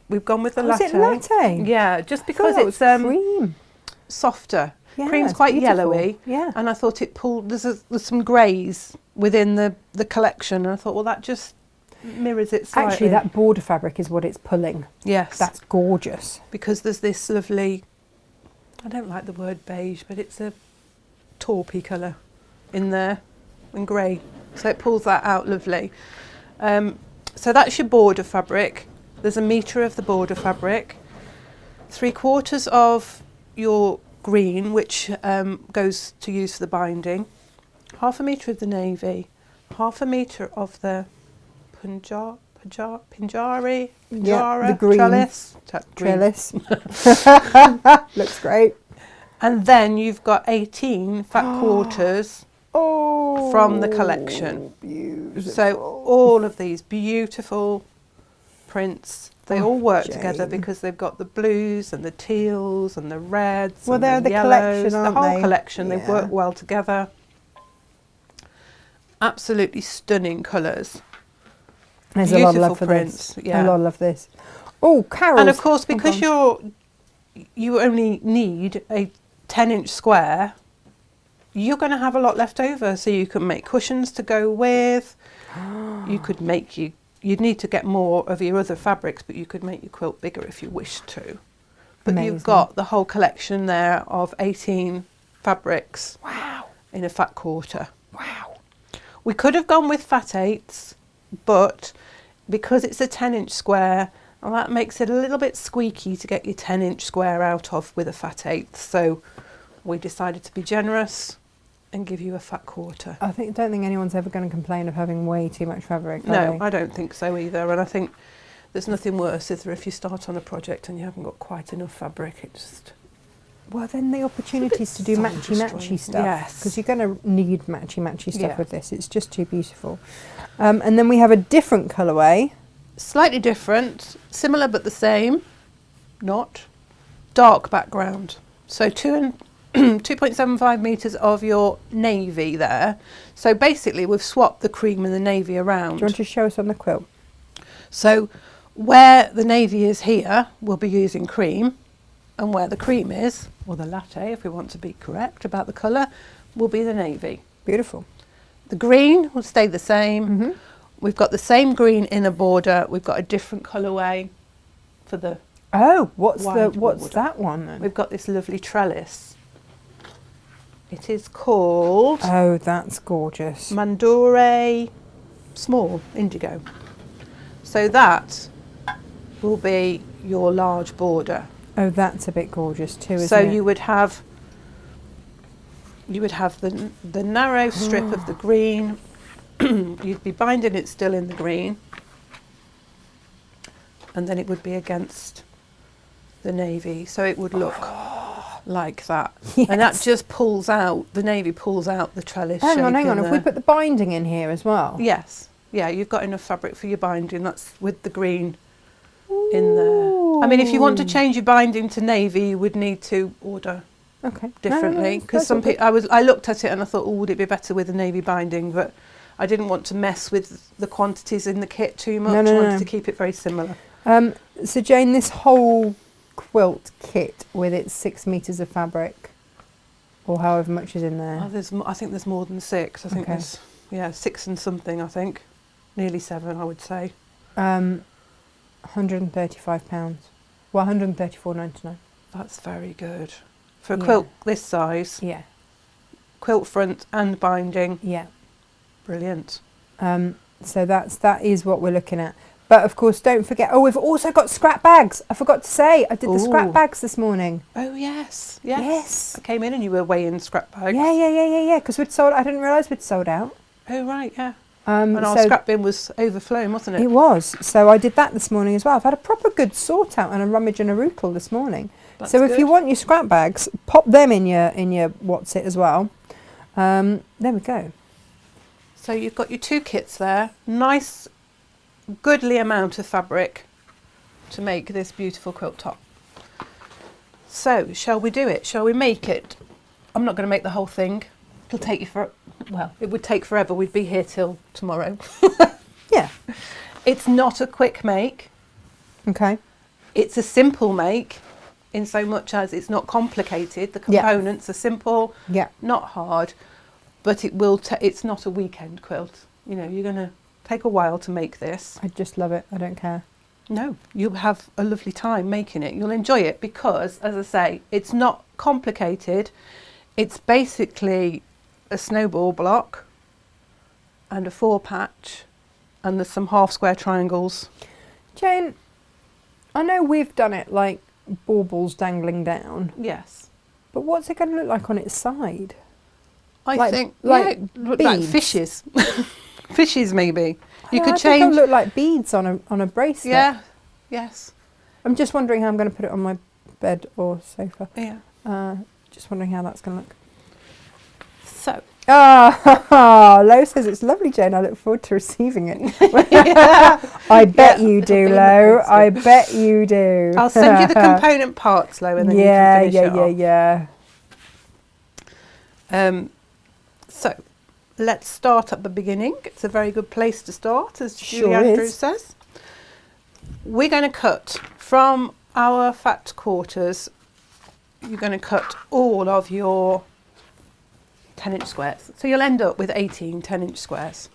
Speaker 2: We've gone with the latte.
Speaker 1: Is it latte?
Speaker 2: Yeah, just because
Speaker 1: Because
Speaker 2: it's
Speaker 1: cream.
Speaker 2: softer.
Speaker 1: Yeah,
Speaker 2: Cream's
Speaker 1: it's
Speaker 2: quite
Speaker 1: beautiful.
Speaker 2: yellowy.
Speaker 1: Yeah.
Speaker 2: And I thought it pulled, there's some greys within the collection. And I thought, well, that just mirrors it slightly.
Speaker 1: Actually, that border fabric is what it's pulling.
Speaker 2: Yes.
Speaker 1: That's gorgeous.
Speaker 2: Because there's this lovely, I don't like the word beige, but it's a taupey colour in there, in grey. So it pulls that out lovely. So that's your border fabric. There's 1 metre of the border fabric. 3/4 of your green, which goes to use for the binding. 1/2 metre of the navy. 1/2 metre of the Pinjari,
Speaker 1: The green.
Speaker 2: trellis.
Speaker 1: Looks great.
Speaker 2: And then you've got 18 fat quarters
Speaker 1: Oh,
Speaker 2: from the collection.
Speaker 1: Beautiful.
Speaker 2: So all of these beautiful prints, they all work together
Speaker 1: Jane.
Speaker 2: because they've got the blues and the teals and the reds
Speaker 1: Well,
Speaker 2: and
Speaker 1: they're
Speaker 2: the
Speaker 1: the
Speaker 2: yellows,
Speaker 1: collection, aren't
Speaker 2: the whole
Speaker 1: they?
Speaker 2: collection. They
Speaker 1: Yeah.
Speaker 2: work well together. Absolutely stunning colours.
Speaker 1: There's a lot of
Speaker 2: Beautiful
Speaker 1: love for
Speaker 2: prints,
Speaker 1: this.
Speaker 2: yeah.
Speaker 1: A lot of love for this. Oh, Carol.
Speaker 2: And of course, because you only need a 10-inch square, you're going to have a lot left over. So you can make cushions to go with. You could make you'd need to get more of your other fabrics, but you could make your quilt bigger if you wished to. But
Speaker 1: Amazing.
Speaker 2: you've got the whole collection there of 18 fabrics.
Speaker 1: Wow.
Speaker 2: In a fat quarter.
Speaker 1: Wow.
Speaker 2: We could have gone with fat 8s, but because it's a 10-inch square, well, that makes it a little bit squeaky to get your 10-inch square out of with a fat 8. So we decided to be generous and give you a fat quarter.
Speaker 1: Don't think anyone's ever going to complain of having way too much fabric.
Speaker 2: No, I don't think so either. And I think there's nothing worse, is there, if you start on a project and you haven't got quite enough fabric. It just...
Speaker 1: Well, then the opportunities to do matchy-matchy stuff.
Speaker 2: Yes.
Speaker 1: Because you're going to need matchy-matchy stuff
Speaker 2: Yeah.
Speaker 1: with this. It's just too beautiful. And then we have a different colourway.
Speaker 2: Slightly different, similar but the same, not. Dark background. So 2.75 metres of your navy there. So basically we've swapped the cream and the navy around.
Speaker 1: Do you want to show us on the quilt?
Speaker 2: So where the navy is here, we'll be using cream, and where the cream is, or the latte if we want to be correct about the colour, will be the navy.
Speaker 1: Beautiful.
Speaker 2: The green will stay the same.
Speaker 1: Mm-hmm.
Speaker 2: We've got the same green inner border. We've got a different colourway for the...
Speaker 1: Oh, what's
Speaker 2: Wide
Speaker 1: what's
Speaker 2: border.
Speaker 1: that one then?
Speaker 2: We've got this lovely trellis. It is called
Speaker 1: Oh, that's gorgeous.
Speaker 2: Mandore Small Indigo. So that will be your large border.
Speaker 1: Oh, that's a bit gorgeous too, isn't
Speaker 2: So
Speaker 1: it?
Speaker 2: you would have the narrow strip of the green. You'd be binding it still in the green, and then it would be against the navy, so it would look like that. And that
Speaker 1: Yes.
Speaker 2: just pulls out, the navy pulls out the trellis
Speaker 1: Hang
Speaker 2: shape
Speaker 1: on.
Speaker 2: in
Speaker 1: If we put the binding in here as well.
Speaker 2: Yes, yeah, you've got enough fabric for your binding. That's with the green in there. I mean, if you want to change your binding to navy, you would need to order
Speaker 1: Okay.
Speaker 2: differently, because
Speaker 1: that's
Speaker 2: some
Speaker 1: all good.
Speaker 2: people, I looked at it and I thought, oh, would it be better with a navy binding? But I didn't want to mess with the quantities in the kit too much.
Speaker 1: No,
Speaker 2: I wanted
Speaker 1: no.
Speaker 2: to keep it very similar.
Speaker 1: So Jane, this whole quilt kit with its 6 meters of fabric, or however much is in there.
Speaker 2: Oh, I think there's more than 6. I think
Speaker 1: Okay.
Speaker 2: there's 6 and something. I think nearly 7. I would say.
Speaker 1: £135. Well, £134.99.
Speaker 2: That's very good for a
Speaker 1: Yeah.
Speaker 2: quilt this size.
Speaker 1: Yeah.
Speaker 2: Quilt front and binding.
Speaker 1: Yeah.
Speaker 2: Brilliant.
Speaker 1: So that is what we're looking at. But of course, don't forget. Oh, we've also got scrap bags. I forgot to say, I did the scrap
Speaker 2: Ooh.
Speaker 1: bags this morning.
Speaker 2: Oh yes.
Speaker 1: Yes.
Speaker 2: I came in and you were weighing scrap bags.
Speaker 1: Yeah. Because we'd sold. I didn't realise we'd sold out.
Speaker 2: Oh right, yeah. And our
Speaker 1: So
Speaker 2: scrap bin was overflowing, wasn't it?
Speaker 1: it was. So I did that this morning as well. I've had a proper good sort out and a rummage and a rootle this morning.
Speaker 2: That's
Speaker 1: so if
Speaker 2: good.
Speaker 1: you want your scrap bags, pop them in your what's it as well. There we go.
Speaker 2: So you've got your 2 kits there. Nice, goodly amount of fabric to make this beautiful quilt top. So shall we do it? Shall we make it? I'm not going to make the whole thing. It'll take you it would take forever. We'd be here till tomorrow.
Speaker 1: Yeah.
Speaker 2: It's not a quick make.
Speaker 1: Okay.
Speaker 2: It's a simple make in so much as it's not complicated. The components are simple, not hard, but it's not a weekend quilt. You know, you're going to take a while to make this.
Speaker 1: I just love it. I don't care.
Speaker 2: No, you'll have a lovely time making it. You'll enjoy it because, as I say, it's not complicated. It's basically a snowball block and a 4-patch, and there's some half square triangles.
Speaker 1: Jane, I know we've done it like baubles dangling down.
Speaker 2: Yes.
Speaker 1: But what's it going to look like on its side?
Speaker 2: I think
Speaker 1: like
Speaker 2: fishes. Fishes maybe. You could
Speaker 1: I
Speaker 2: change.
Speaker 1: think it'll look like beads on a bracelet.
Speaker 2: Yeah. Yes.
Speaker 1: I'm just wondering how I'm going to put it on my bed or sofa.
Speaker 2: Yeah.
Speaker 1: Just wondering how that's going to look.
Speaker 2: So.
Speaker 1: Lo says it's lovely, Jane. I look forward to receiving it. I bet you do, Lo. I bet you do.
Speaker 2: I'll send you the component parts, Lo, and then you can finish it off. So let's start at the beginning. It's a very good place to start, as Julie Andrews says. We're going to cut from our fat quarters. You're going to cut all of your 10-inch squares. So you'll end up with 18 10-inch squares.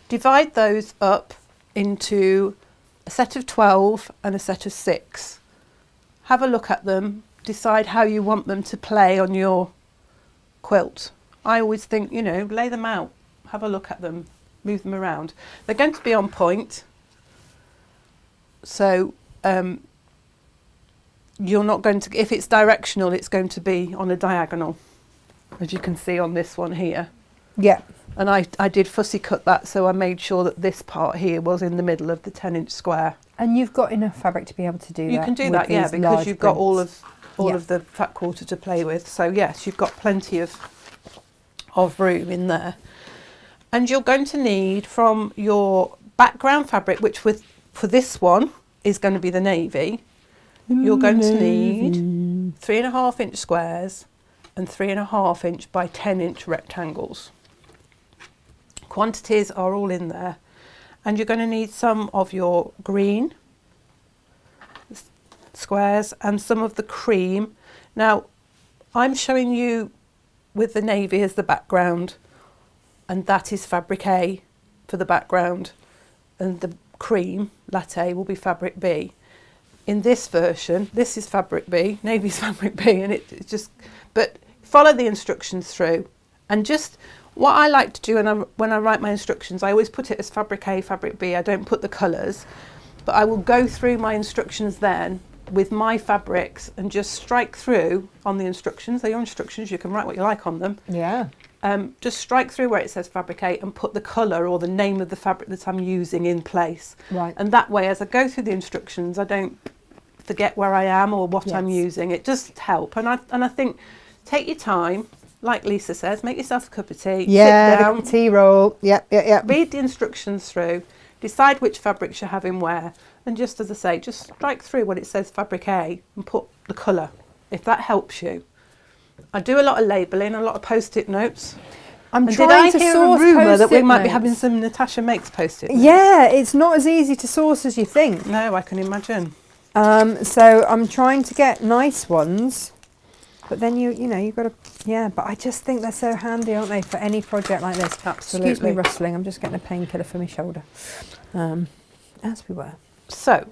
Speaker 2: Divide those up into a set of 12 and a set of 6. Have a look at them. Decide how you want them to play on your quilt. I always think, you know, lay them out. Have a look at them. Move them around. They're going to be on point. So you're not going to, if it's directional, it's going to be on a diagonal, as you can see on this one here. Yeah. And I did fussy cut that, so I made sure that this part here was in the middle of the 10-inch square.
Speaker 1: And you've got enough fabric to be able to do that.
Speaker 2: You can do that, yeah, because you've got all of the fat quarter to play with. So yes, you've got plenty of room in there. And you're going to need, from your background fabric, which for this one is going to be the navy, you're going to need 3.5-inch squares and 3.5-inch by 10-inch rectangles. Quantities are all in there. And you're going to need some of your green squares and some of the cream. Now, I'm showing you with the navy as the background, and that is fabric A for the background, and the cream latte will be fabric B. In this version, this is fabric B, navy's fabric B, and it just, but follow the instructions through. And just what I like to do when I write my instructions, I always put it as fabric A, fabric B. I don't put the colours, but I will go through my instructions then with my fabrics and just strike through on the instructions. They're your instructions, you can write what you like on them. Yeah. Just strike through where it says fabric A and put the colour or the name of the fabric that I'm using in place. Right. And that way, as I go through the instructions, I don't forget where I am or what I'm using. It just helps. And I think, take your time, like Lisa says, make yourself a cup of tea.
Speaker 1: Yeah,
Speaker 2: sit down,
Speaker 1: the tea roll. Yep.
Speaker 2: Read the instructions through, decide which fabrics you're having where, and just as I say, just strike through when it says fabric A and put the colour, if that helps you. I do a lot of labelling, a lot of post-it notes.
Speaker 1: I'm trying to source
Speaker 2: did I hear a rumour that we might be
Speaker 1: notes?
Speaker 2: having some Natasha Makes post-it notes?
Speaker 1: Yeah, it's not as easy to source as you think.
Speaker 2: No, I can imagine.
Speaker 1: So I'm trying to get nice ones, but then you've got to, but I just think they're so handy, aren't they, for any project like this.
Speaker 2: Absolutely.
Speaker 1: Excuse me rustling, I'm just getting a painkiller for my shoulder. As we were.
Speaker 2: So,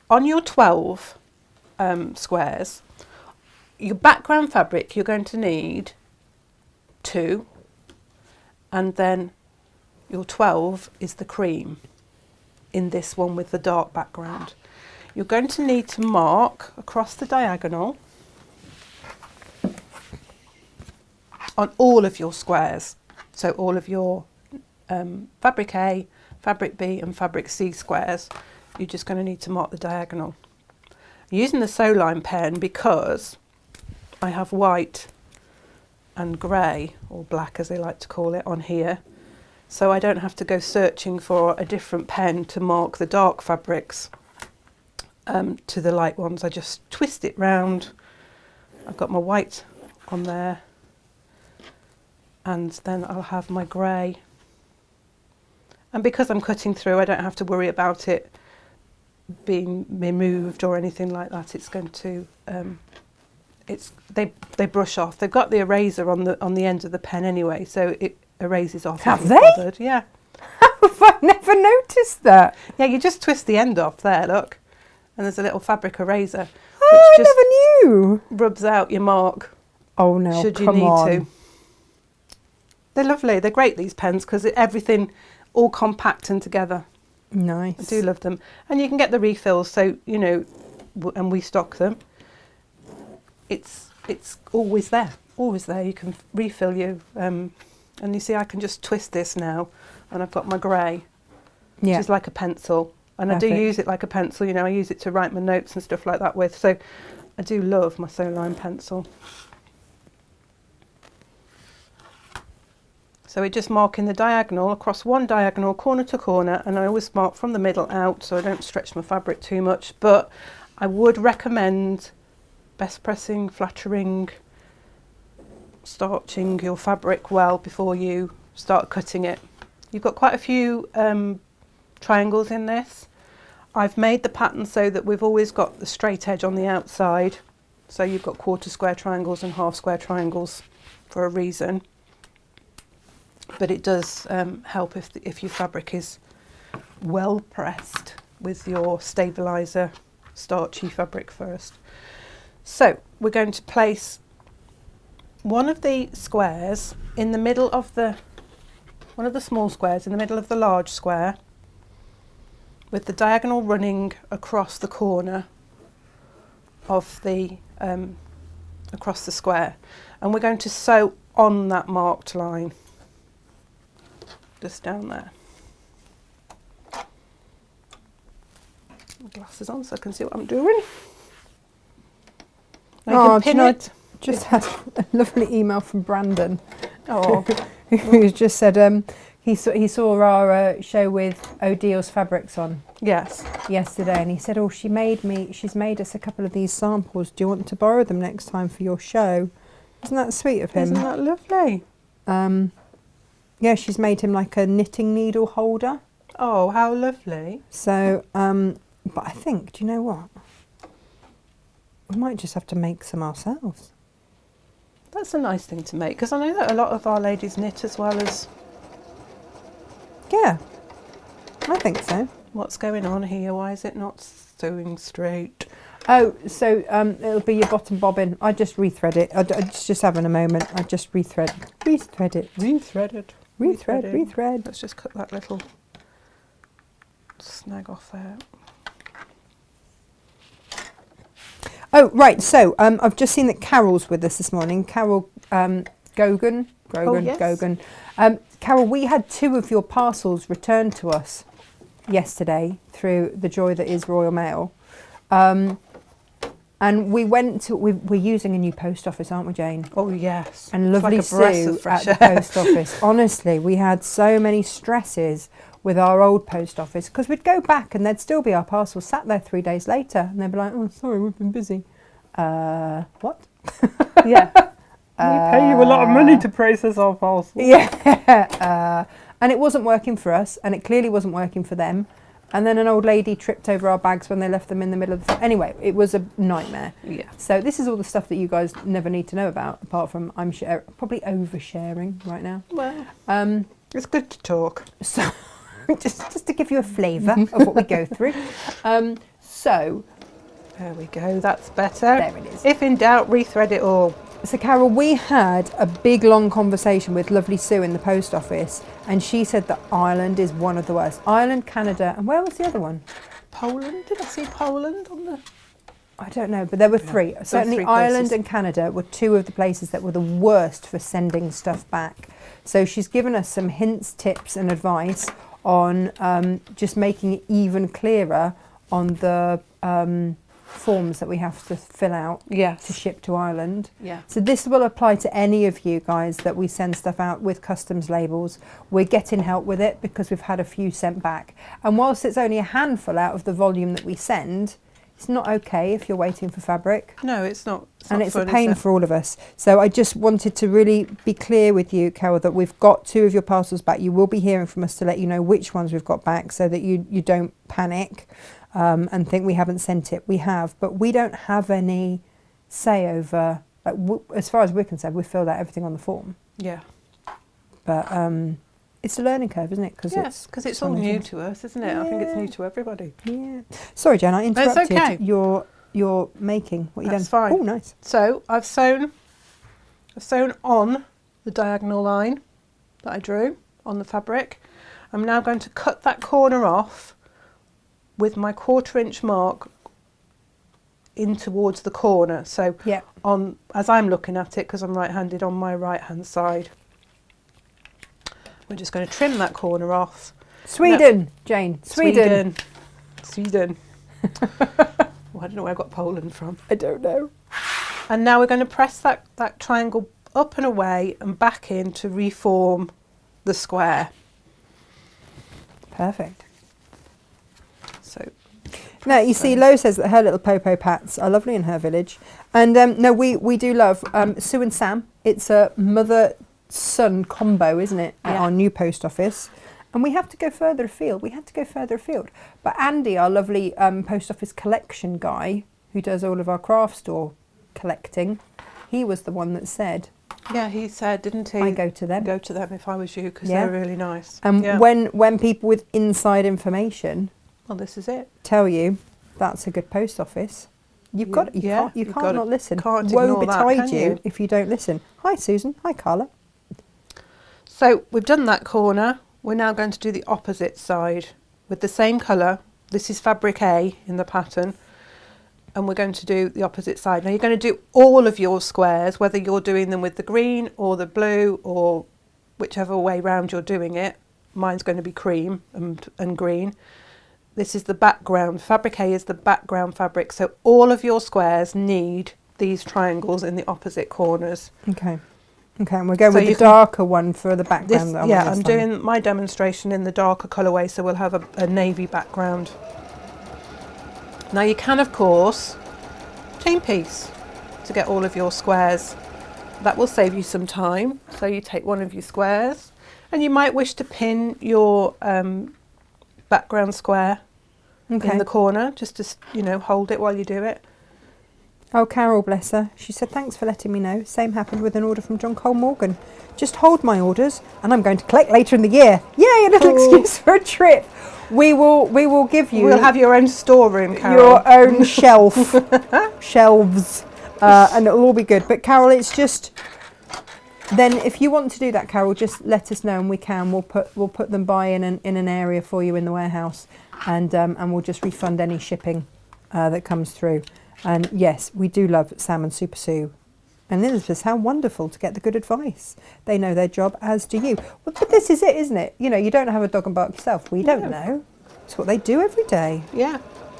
Speaker 2: on your 12 squares, your background fabric you're going to need 2, and then your 12 is the cream in this one with the dark background. You're going to need to mark across the diagonal on all of your squares. So all of your fabric A, fabric B and fabric C squares, you're just going to need to mark the diagonal. I'm using the sew line pen because I have white and grey, or black as they like to call it, on here. So I don't have to go searching for a different pen to mark the dark fabrics to the light ones. I just twist it round. I've got my white on there and then I'll have my grey. And because I'm cutting through, I don't have to worry about it being removed or anything like that. It's going to, they brush off. They've got the eraser on the end of the pen anyway, so it erases off.
Speaker 1: Have they?
Speaker 2: Bothered. Yeah.
Speaker 1: I've never noticed that.
Speaker 2: Yeah, you just twist the end off there, look. And there's a little fabric eraser.
Speaker 1: Oh,
Speaker 2: which just
Speaker 1: I never knew.
Speaker 2: rubs out your mark.
Speaker 1: Oh no,
Speaker 2: should you
Speaker 1: come
Speaker 2: need
Speaker 1: on.
Speaker 2: to. They're lovely. They're great, these pens, because everything all compact and together.
Speaker 1: Nice.
Speaker 2: I do love them. And you can get the refills, so, you know, and we stock them. It's always there. Always there. You can refill you. And you see, I can just twist this now, and I've got my grey, which is like a pencil. And
Speaker 1: Perfect.
Speaker 2: I do use it like a pencil, you know, I use it to write my notes and stuff like that with. So I do love my Soline pencil. So we're just marking the diagonal across one diagonal, corner to corner, and I always mark from the middle out so I don't stretch my fabric too much. But I would recommend best pressing, flattering, starching your fabric well before you start cutting it. You've got quite a few triangles in this. I've made the pattern so that we've always got the straight edge on the outside. So you've got quarter square triangles and half square triangles for a reason. But it does help if your fabric is well pressed with your stabiliser starchy fabric first. So we're going to place one of the squares in the middle of one of the small squares in the middle of the large square, with the diagonal running across the corner of the across the square, and we're going to sew on that marked line. Just down there. My glasses on so I can see what I'm doing.
Speaker 1: Oh, do you know, I just had a lovely email from Brandon.
Speaker 2: Oh,
Speaker 1: Who just said he saw our show with Odil's fabrics on
Speaker 2: yes.
Speaker 1: yesterday, and he said, "Oh, she's made us a couple of these samples. Do you want to borrow them next time for your show?" Isn't that sweet of him?
Speaker 2: Isn't that lovely?
Speaker 1: Yeah, she's made him like a knitting needle holder.
Speaker 2: Oh, how lovely.
Speaker 1: So, but I think, do you know what? We might just have to make some ourselves.
Speaker 2: That's a nice thing to make, because I know that a lot of our ladies knit as well as...
Speaker 1: Yeah, I think so.
Speaker 2: What's going on here? Why is it not sewing straight?
Speaker 1: Oh, so it'll be your bottom bobbin. I just rethread it. I just having a moment. I just rethread it. Rethread.
Speaker 2: Let's just cut that little snag off there.
Speaker 1: Oh, right. So I've just seen that Carol's with us this morning. Carol Gogan. Carol, we had 2 of your parcels returned to us yesterday through the joy that is Royal Mail. And we went to, we're using a new post office, aren't we, Jane?
Speaker 2: Oh, yes.
Speaker 1: And lovely
Speaker 2: It's like a breath
Speaker 1: Sue
Speaker 2: of fresh
Speaker 1: at the
Speaker 2: air.
Speaker 1: post office. Honestly, we had so many stresses with our old post office, because we'd go back and there'd still be our parcels sat there 3 days later, and they'd be like, "Oh, sorry, we've been busy." What?
Speaker 2: Yeah. We pay you a lot of money to process our parcels.
Speaker 1: Yeah. And it wasn't working for us, and it clearly wasn't working for them. And then an old lady tripped over our bags when they left them in the middle of the... Anyway, it was a nightmare.
Speaker 2: Yeah.
Speaker 1: So this is all the stuff that you guys never need to know about, apart from I'm probably oversharing right now.
Speaker 2: Well, it's good to talk.
Speaker 1: So just to give you a flavour of what we go through. So
Speaker 2: there we go. That's better.
Speaker 1: there it is.
Speaker 2: If in doubt, rethread it all.
Speaker 1: So Carol, we had a big long conversation with lovely Sue in the post office, and she said that Ireland is one of the worst. Ireland, Canada, and where was the other one?
Speaker 2: Poland? Did I see Poland on the...
Speaker 1: I don't know, but there were 3. Certainly
Speaker 2: 3
Speaker 1: Ireland
Speaker 2: places.
Speaker 1: and Canada were 2 of the places that were the worst for sending stuff back. So she's given us some hints, tips and advice on just making it even clearer on the forms that we have to fill out
Speaker 2: Yes.
Speaker 1: to ship to Ireland.
Speaker 2: Yeah.
Speaker 1: So this will apply to any of you guys that we send stuff out with customs labels. We're getting help with it because we've had a few sent back. And whilst it's only a handful out of the volume that we send, It's not okay if you're waiting for fabric.
Speaker 2: No, it's not.
Speaker 1: And
Speaker 2: not
Speaker 1: it's
Speaker 2: fun,
Speaker 1: a pain
Speaker 2: is it?
Speaker 1: for all of us. So I just wanted to really be clear with you, Carol, that we've got 2 of your parcels back. You will be hearing from us to let you know which ones we've got back, so that you don't panic and think we haven't sent it. We have, but we don't have any say over, like, as far as we're concerned, we filled out everything on the form.
Speaker 2: Yeah.
Speaker 1: But it's a learning curve, isn't it?
Speaker 2: Yes, because it's all new to us, isn't it? I think it's new to everybody.
Speaker 1: Yeah. Sorry, Jen, I interrupted
Speaker 2: okay.
Speaker 1: your making. What you done?
Speaker 2: That's fine.
Speaker 1: Oh, nice.
Speaker 2: So I've sewn on the diagonal line that I drew on the fabric. I'm now going to cut that corner off with my 1/4 inch mark in towards the corner. So
Speaker 1: Yeah.
Speaker 2: on, as I'm looking at it, because I'm right-handed, on my right-hand side, we're just going to trim that corner off.
Speaker 1: Sweden, Jane. Sweden.
Speaker 2: Well, I don't know where I got Poland from.
Speaker 1: I don't know.
Speaker 2: And now we're going to press that triangle up and away and back in to reform the square.
Speaker 1: Perfect.
Speaker 2: So
Speaker 1: No, you see, Lo says that her little popo pats are lovely in her village. And no, we do love Sue and Sam. It's a mother-son combo, isn't it, at our new post office. And we have to go further afield. But Andy, our lovely post office collection guy, who does all of our craft store collecting, he was the one that said,
Speaker 2: yeah, he said, didn't he?
Speaker 1: I go to them.
Speaker 2: Go to them if I was you, because
Speaker 1: Yeah.
Speaker 2: they're really nice.
Speaker 1: And
Speaker 2: Yeah.
Speaker 1: when people with inside information
Speaker 2: Well, this is it.
Speaker 1: tell you that's a good post office, you can't not listen.
Speaker 2: Can't
Speaker 1: Woe
Speaker 2: ignore that,
Speaker 1: betide
Speaker 2: can
Speaker 1: you
Speaker 2: you?
Speaker 1: if you don't listen. Hi Susan. Hi Carla.
Speaker 2: So we've done that corner. We're now going to do the opposite side with the same colour. This is fabric A in the pattern. And we're going to do the opposite side. Now you're going to do all of your squares, whether you're doing them with the green or the blue or whichever way round you're doing it. Mine's going to be cream and green. This is the background. Fabric A is the background fabric. So all of your squares need these triangles in the opposite corners.
Speaker 1: Okay, and we're going
Speaker 2: So
Speaker 1: with
Speaker 2: you
Speaker 1: the darker one for the background.
Speaker 2: This,
Speaker 1: that
Speaker 2: yeah,
Speaker 1: this
Speaker 2: I'm
Speaker 1: time.
Speaker 2: doing my demonstration in the darker colourway, so we'll have a navy background. Now you can, of course, chain piece to get all of your squares. That will save you some time. So you take one of your squares, and you might wish to pin your background square in the corner, just to hold it while you do it.
Speaker 1: Oh, Carol, bless her. She said, thanks for letting me know. Same happened with an order from John Cole Morgan. Just hold my orders and I'm going to collect later in the year. Yay, a little excuse for a trip. We will give you...
Speaker 2: We'll have your own storeroom, Carol.
Speaker 1: Your own shelves, and it'll all be good. But Carol, it's just... Then if you want to do that, Carol, just let us know and we can. We'll put them by in an area for you in the warehouse, and we'll just refund any shipping that comes through. And yes, we do love Sam and Super Sue. And Elizabeth, how wonderful to get the good advice. They know their job, as do you. Well, but this is it, isn't it? You don't have a dog and bark yourself. We don't know. It's what they do every day.
Speaker 2: Yeah.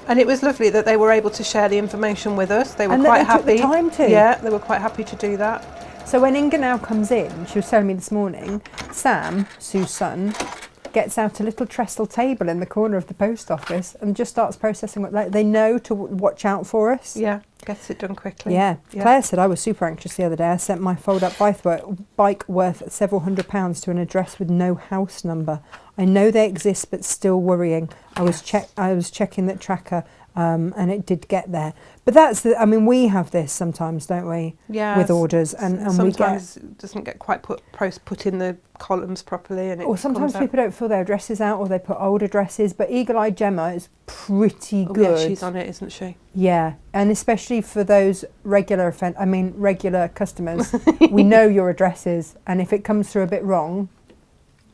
Speaker 2: And it was lovely that they were able to share the information with us. They were
Speaker 1: And
Speaker 2: quite
Speaker 1: that they
Speaker 2: happy.
Speaker 1: took the time to.
Speaker 2: Yeah, they were quite happy to do that.
Speaker 1: So when Inga now comes in, she was telling me this morning, Sam, Sue's son, gets out a little trestle table in the corner of the post office and just starts processing what they know to watch out for us.
Speaker 2: Yeah, gets it done quickly.
Speaker 1: Yeah. Claire said, I was super anxious the other day. I sent my fold-up bike worth several £100s to an address with no house number. I know they exist, but still worrying. I was checking that tracker, and it did get there. But we have this sometimes, don't we?
Speaker 2: Yeah.
Speaker 1: With orders, and
Speaker 2: sometimes it doesn't get quite put in the columns properly, and
Speaker 1: or sometimes people don't fill their addresses out, or they put old addresses. But Eagle Eye Gemma is pretty good.
Speaker 2: Yeah, she's on it, isn't she?
Speaker 1: Yeah, and especially for those regular customers, we know your addresses, and if it comes through a bit wrong,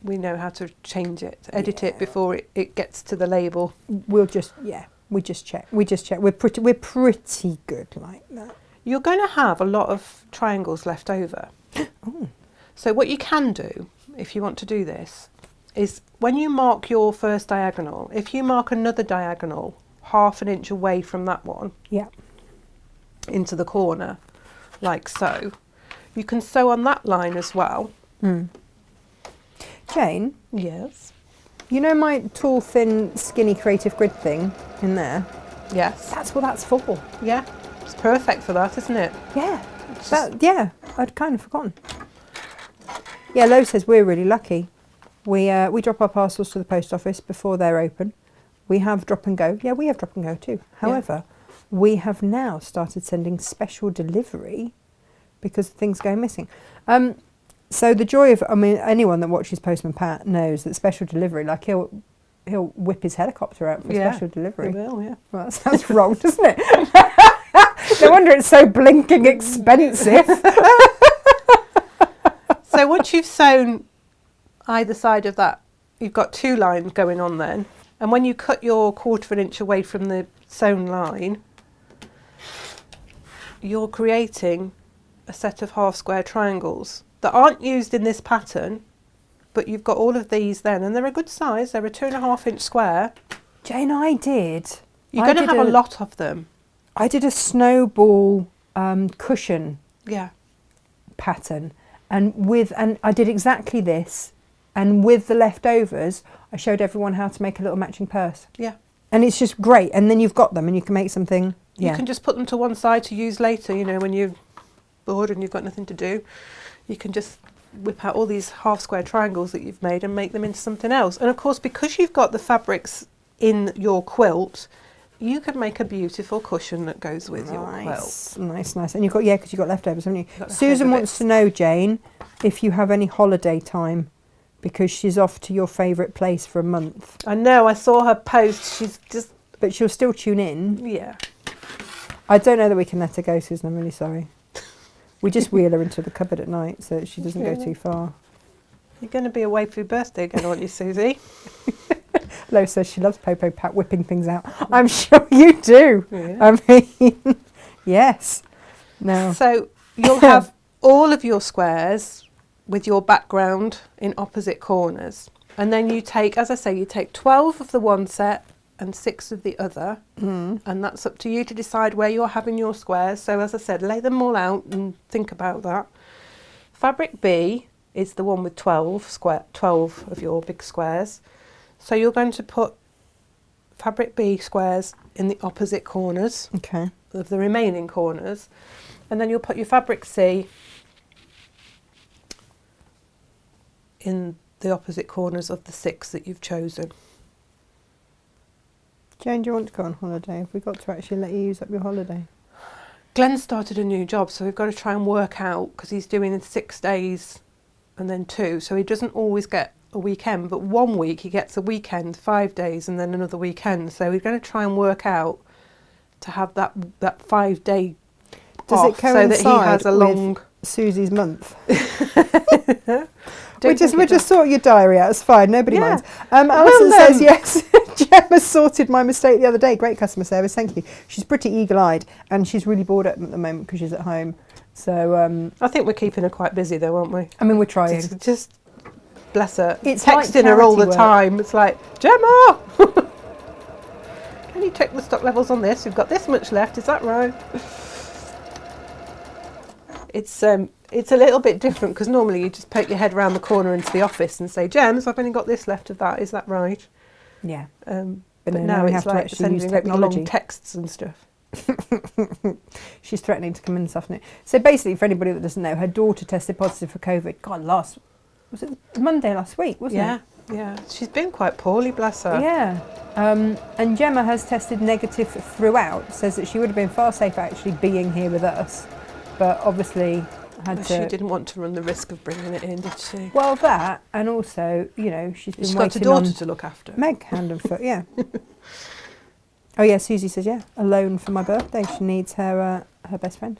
Speaker 2: we know how to change it, edit it before it gets to the label.
Speaker 1: We just check. We're pretty good like that.
Speaker 2: You're going to have a lot of triangles left over.
Speaker 1: Oh.
Speaker 2: So what you can do, if you want to do this, is when you mark your first diagonal, if you mark another diagonal 1/2 inch away from that one,
Speaker 1: Yeah.
Speaker 2: into the corner, like so, you can sew on that line as well.
Speaker 1: Jane,
Speaker 2: Yes.
Speaker 1: you know my tall, thin, skinny creative grid thing in there?
Speaker 2: Yes.
Speaker 1: That's what that's for.
Speaker 2: Yeah. It's perfect for that, isn't it?
Speaker 1: Yeah. Yeah, I'd kind of forgotten. Yeah, Lo says we're really lucky. We drop our parcels to the post office before they're open. We have drop and go. Yeah, we have drop and go too. However, we have now started sending special delivery because things go missing. So the joy of, I mean, anyone that watches Postman Pat knows that special delivery, like he'll whip his helicopter out for special delivery.
Speaker 2: He will, yeah.
Speaker 1: Well, that sounds wrong, doesn't it? No wonder it's so blinking expensive.
Speaker 2: So once you've sewn either side of that, you've got 2 lines going on then. And when you cut your 1/4 of an inch away from the sewn line, you're creating a set of half square triangles that aren't used in this pattern, but you've got all of these then, and they're a good size. They're a 2.5 inch square.
Speaker 1: Jane, I did.
Speaker 2: You're going to have a lot of them.
Speaker 1: I did a snowball cushion pattern, and I did exactly this, and with the leftovers, I showed everyone how to make a little matching purse.
Speaker 2: Yeah.
Speaker 1: And it's just great, and then you've got them, and you can make something.
Speaker 2: You can just put them to one side to use later, you know, when you're bored and you've got nothing to do. You can just whip out all these half square triangles that you've made and make them into something else. And of course, because you've got the fabrics in your quilt, you can make a beautiful cushion that goes with your quilt.
Speaker 1: Nice. And you've got, because you've got leftovers, haven't you? Susan wants to know, Jane, if you have any holiday time, because she's off to your favourite place for a month.
Speaker 2: I know, I saw her post. She's just...
Speaker 1: But she'll still tune in.
Speaker 2: Yeah.
Speaker 1: I don't know that we can let her go, Susan. I'm really sorry. We just wheel her into the cupboard at night so that she doesn't go too far.
Speaker 2: You're going to be away for your birthday again, aren't you, Susie?
Speaker 1: Lo says she loves Popo Pat whipping things out. I'm sure you do.
Speaker 2: Yeah.
Speaker 1: I mean, yes. No.
Speaker 2: So you'll have all of your squares with your background in opposite corners. And then you take, as I say, you take 12 of the one set and 6 of the other. And that's up to you to decide where you're having your squares. So as I said, lay them all out and think about that. Fabric B is the one with 12 of your big squares. So you're going to put fabric B squares in the opposite corners of the remaining corners. And then you'll put your fabric C in the opposite corners of the 6 that you've chosen.
Speaker 1: Jane, do you want to go on holiday? Have we got to actually let you use up your holiday?
Speaker 2: Glenn started a new job, so we've got to try and work out, because he's doing 6 days and then 2, so he doesn't always get a weekend, but 1 week he gets a weekend, 5 days, and then another weekend. So we're going to try and work out to have that 5 day
Speaker 1: Does it coincide
Speaker 2: so that he has a long
Speaker 1: Susie's month? We just sort your diary out. It's fine. Nobody minds. Alison says yes. Gemma sorted my mistake the other day. Great customer service. Thank you. She's pretty eagle-eyed and she's really bored at the moment because she's at home. So
Speaker 2: I think we're keeping her quite busy though, aren't we?
Speaker 1: I mean, we're trying.
Speaker 2: Just bless her.
Speaker 1: It's
Speaker 2: texting
Speaker 1: like
Speaker 2: her all the
Speaker 1: work.
Speaker 2: time. It's like, Gemma, can you check the stock levels on this? We've got this much left. Is that right? It's a little bit different because normally you just poke your head around the corner into the office and say, Gems, I've only got this left of that. Is that right?
Speaker 1: Yeah.
Speaker 2: But now
Speaker 1: we
Speaker 2: it's
Speaker 1: have to
Speaker 2: like
Speaker 1: actually use
Speaker 2: sending
Speaker 1: technology.
Speaker 2: long texts and stuff.
Speaker 1: She's threatening to come in this afternoon. So basically, for anybody that doesn't know, her daughter tested positive for COVID. God, was it Monday last week, wasn't it?
Speaker 2: Yeah. She's been quite poorly, bless her.
Speaker 1: Yeah. And Gemma has tested negative throughout. Says that she would have been far safer actually being here with us, but obviously
Speaker 2: She didn't want to run the risk of bringing it in, did she?
Speaker 1: Well, that, and also, you know, she's
Speaker 2: She's
Speaker 1: been
Speaker 2: got a
Speaker 1: waiting
Speaker 2: daughter
Speaker 1: on
Speaker 2: to look after.
Speaker 1: Meg, hand and foot, yeah. Oh yeah, Susie says, yeah, alone for my birthday. She needs her best friend.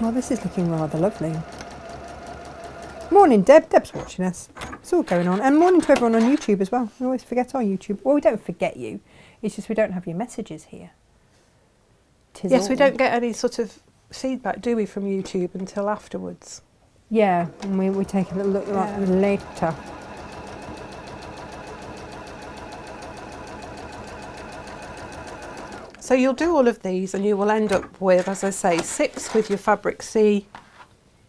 Speaker 1: Well, this is looking rather lovely. Morning, Deb. Deb's watching us. It's all going on. And morning to everyone on YouTube as well. We always forget our YouTube. Well, we don't forget you. It's just we don't have your messages here.
Speaker 2: Yes, we don't get any sort of feedback, do we, from YouTube until afterwards?
Speaker 1: Yeah, and we take a little look later.
Speaker 2: So you'll do all of these and you will end up with, as I say, 6 with your fabric C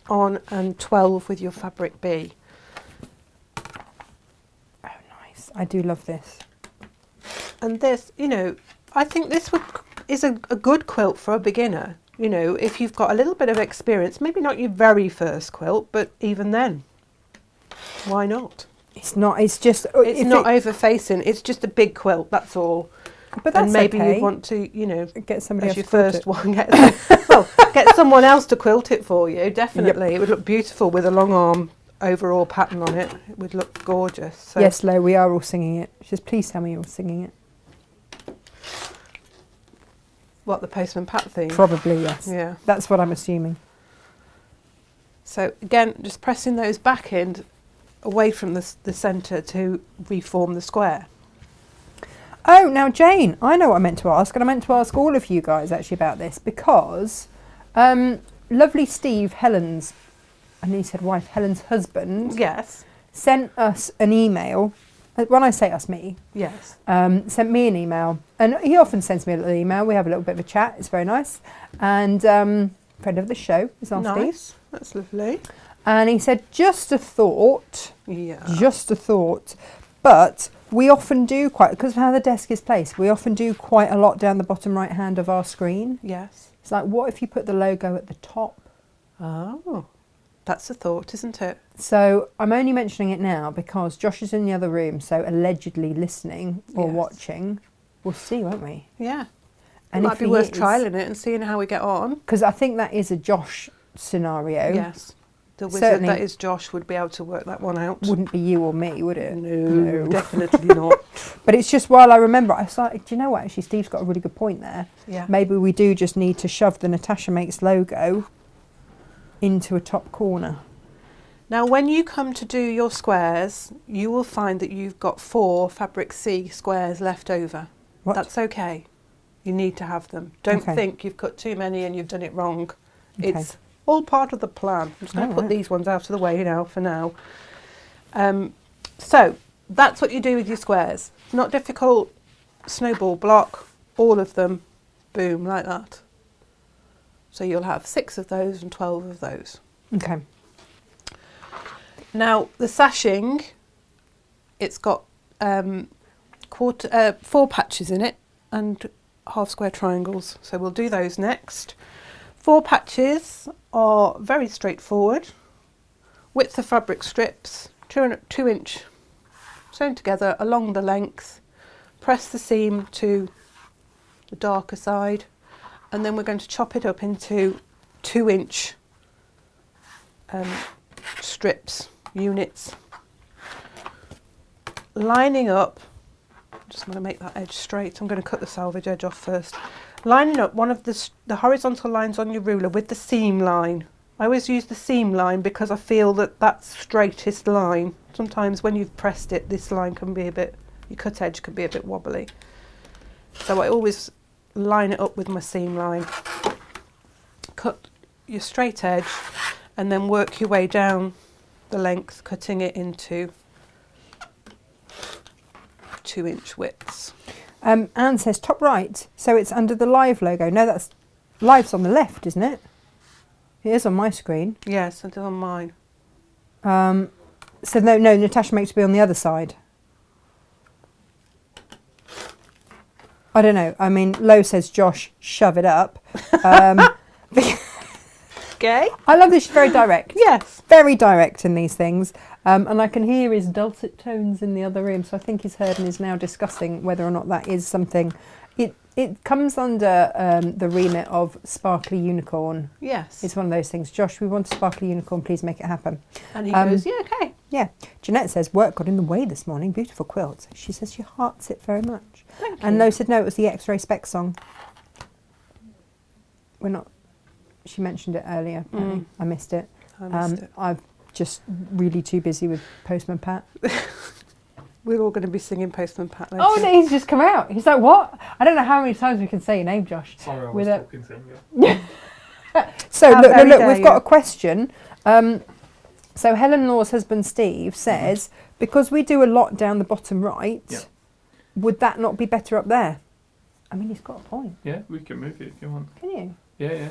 Speaker 2: on and 12 with your fabric B.
Speaker 1: I do love this.
Speaker 2: And this, you know, I think this is a good quilt for a beginner. You know, if you've got a little bit of experience, maybe not your very first quilt, but even then, why not?
Speaker 1: It's not. It's just.
Speaker 2: It's not over facing. It's just a big quilt. That's all.
Speaker 1: But that's
Speaker 2: and maybe
Speaker 1: okay.
Speaker 2: you want to, you know,
Speaker 1: Get somebody
Speaker 2: as
Speaker 1: else
Speaker 2: your
Speaker 1: to quilt
Speaker 2: first
Speaker 1: it.
Speaker 2: one. Get someone else to quilt it for you. Definitely,
Speaker 1: Yep.
Speaker 2: it would look beautiful with a long arm overall pattern on it. It would look gorgeous. So.
Speaker 1: Yes, Lo, we are all singing it. She says, please tell me you're all singing it.
Speaker 2: What, the Postman Pat theme?
Speaker 1: Probably, yes.
Speaker 2: Yeah.
Speaker 1: That's what I'm assuming.
Speaker 2: So again, just pressing those back end away from the centre to reform the square.
Speaker 1: Oh, now Jane, I know what I meant to ask, and I meant to ask all of you guys actually about this because lovely Steve, Helen's, and he said wife, Helen's husband,
Speaker 2: Yes.
Speaker 1: sent us an email. When I say us, me,
Speaker 2: Yes.
Speaker 1: sent me an email, and he often sends me a little email. We have a little bit of a chat. It's very nice, and friend of the show is our Steve.
Speaker 2: Nice. That's lovely.
Speaker 1: And he said, just a thought,
Speaker 2: Yeah.
Speaker 1: just a thought, but we often do quite, because of how the desk is placed, we often do quite a lot down the bottom right hand of our screen.
Speaker 2: Yes.
Speaker 1: It's like, what if you put the logo at the top?
Speaker 2: Oh, that's a thought, isn't it?
Speaker 1: So I'm only mentioning it now because Josh is in the other room, so allegedly listening or
Speaker 2: Yes.
Speaker 1: watching. We'll see, won't we?
Speaker 2: Yeah.
Speaker 1: And
Speaker 2: It might be worth trialling it and seeing how we get on.
Speaker 1: Because I think that is a Josh scenario.
Speaker 2: Yes. The wizard
Speaker 1: Certainly
Speaker 2: that is Josh would be able to work that one out.
Speaker 1: wouldn't be you or me, would it?
Speaker 2: No, definitely not.
Speaker 1: But it's just while I remember, I was like, do you know what? Actually, Steve's got a really good point there.
Speaker 2: Yeah.
Speaker 1: Maybe we do just need to shove the Natasha Makes logo into a top corner.
Speaker 2: Now, when you come to do your squares, you will find that you've got 4 Fabric C squares left over.
Speaker 1: What?
Speaker 2: That's okay. You need to have them. Don't
Speaker 1: Okay.
Speaker 2: think you've cut too many and you've done it wrong.
Speaker 1: Okay.
Speaker 2: It's all part of the plan. I'm just going to
Speaker 1: All
Speaker 2: put
Speaker 1: right.
Speaker 2: these ones out of the way now for now. So that's what you do with your squares. Not difficult. Snowball block, all of them, boom, like that. So you'll have 6 of those and 12 of those.
Speaker 1: Okay.
Speaker 2: Now the sashing, it's got 4 patches in it and half square triangles. So we'll do those next. 4 patches are very straightforward. Width of fabric strips, 2 inch sewn together along the length. Press the seam to the darker side, and then we're going to chop it up into 2 inch strips, units. Lining up, just want to make that edge straight. I'm going to cut the salvage edge off first. Lining up one of the horizontal lines on your ruler with the seam line. I always use the seam line because I feel that that's straightest line. Sometimes when you've pressed it, this line can be a bit, your cut edge can be a bit wobbly. So I always line it up with my seam line. Cut your straight edge and then work your way down the length, cutting it into 2 inch widths.
Speaker 1: Anne says top right, so it's under the live logo. No, that's live's on the left, isn't it? It is on my screen.
Speaker 2: Yes, it's on mine.
Speaker 1: So no, Natasha Makes to be on the other side. I don't know. I mean, Lo says, Josh, shove it up.
Speaker 2: Okay.
Speaker 1: I love this. She's very direct.
Speaker 2: Yes.
Speaker 1: Very direct in these things. And I can hear his dulcet tones in the other room. So I think he's heard and is now discussing whether or not that is something. It comes under the remit of Sparkly Unicorn.
Speaker 2: Yes.
Speaker 1: It's one of those things. Josh, we want a Sparkly Unicorn. Please make it happen.
Speaker 2: And he goes, yeah, okay.
Speaker 1: Yeah. Jeanette says, work got in the way this morning. Beautiful quilt. She says she hearts it very much.
Speaker 2: Thank
Speaker 1: And
Speaker 2: you.
Speaker 1: Lo said, no, it was the X-Ray Spec song. We're not... She mentioned it earlier. Apparently. I missed it.
Speaker 2: I missed it.
Speaker 1: I'm just really too busy with Postman Pat.
Speaker 2: We're all going to be singing Postman Pat later.
Speaker 1: Oh, no, he's just come out. He's like, what? I don't know how many times we can say your name, Josh.
Speaker 3: Sorry, I was
Speaker 1: Without-
Speaker 3: talking to him.
Speaker 1: So,
Speaker 2: How
Speaker 1: look,
Speaker 2: very dare
Speaker 1: we've
Speaker 2: you.
Speaker 1: got a question. So Helen Law's husband, Steve, says, because we do a lot down the bottom right,
Speaker 3: Yeah.
Speaker 1: would that not be better up there? I mean, he's got a point.
Speaker 3: Yeah, we can move it if you want.
Speaker 1: Can you?
Speaker 3: Yeah.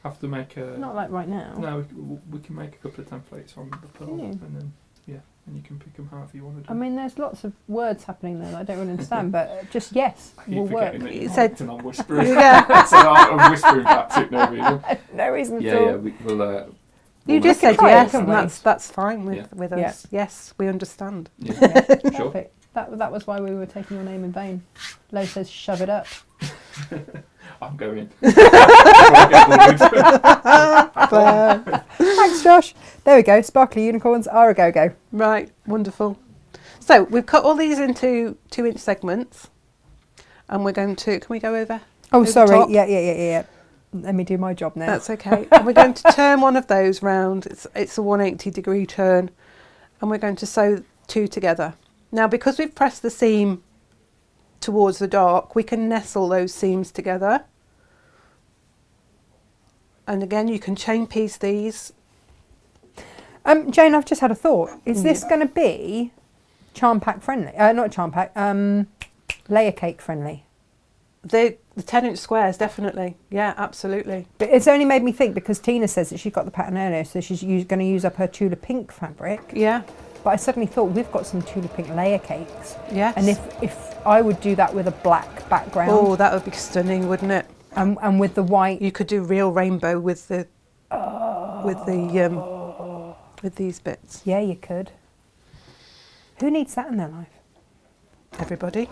Speaker 3: Have to make a...
Speaker 1: Not like right now.
Speaker 3: No, we can make a couple of templates on the pearl,
Speaker 1: Yeah.
Speaker 3: and then Yeah, and you can pick them however you want to do.
Speaker 1: I mean, there's lots of words happening there that I don't really understand, but just yes
Speaker 3: I keep
Speaker 1: will work.
Speaker 3: forgetting that
Speaker 2: You
Speaker 3: you're
Speaker 2: said-
Speaker 3: mic'd and I'm whispering.
Speaker 2: Yeah.
Speaker 3: So I'm whispering back to it, no reason.
Speaker 1: No reason at
Speaker 3: Yeah,
Speaker 1: all.
Speaker 3: yeah, we'll
Speaker 2: You just
Speaker 1: can
Speaker 2: said
Speaker 1: try it,
Speaker 2: yes,
Speaker 1: can't
Speaker 2: and
Speaker 1: we?
Speaker 2: that's fine with,
Speaker 3: Yeah.
Speaker 2: with
Speaker 1: Yeah.
Speaker 2: us. Yes, we understand.
Speaker 3: yeah. Sure.
Speaker 1: Perfect. That was why we were taking your name in vain. Lo says, shove it up.
Speaker 3: I'm going. Before I get bored.
Speaker 1: Thanks, Josh. There we go. Sparkly unicorns are a go-go.
Speaker 2: Right, wonderful. So we've cut all these into 2-inch segments, and we're going to. Can we go over?
Speaker 1: Oh,
Speaker 2: Over
Speaker 1: sorry.
Speaker 2: top?
Speaker 1: Yeah. Let me do my job now.
Speaker 2: That's okay. And we're going to turn one of those round. It's a 180-degree turn, and we're going to sew 2 together. Now, because we've pressed the seam towards the dark, we can nestle those seams together. And again, you can chain piece these.
Speaker 1: Jane, I've just had a thought. Is this going to be charm pack friendly? Not charm pack. Layer cake friendly.
Speaker 2: The 10-inch squares, definitely. Yeah, absolutely.
Speaker 1: But it's only made me think because Tina says that she got the pattern earlier, so she's going to use up her Tula Pink fabric.
Speaker 2: Yeah.
Speaker 1: But I suddenly thought we've got some Tula Pink layer cakes.
Speaker 2: Yes.
Speaker 1: And if I would do that with a black background.
Speaker 2: Oh, that would be stunning, wouldn't it?
Speaker 1: And with the white.
Speaker 2: You could do real rainbow with the with these bits.
Speaker 1: Yeah, you could. Who needs that in their life?
Speaker 2: Everybody.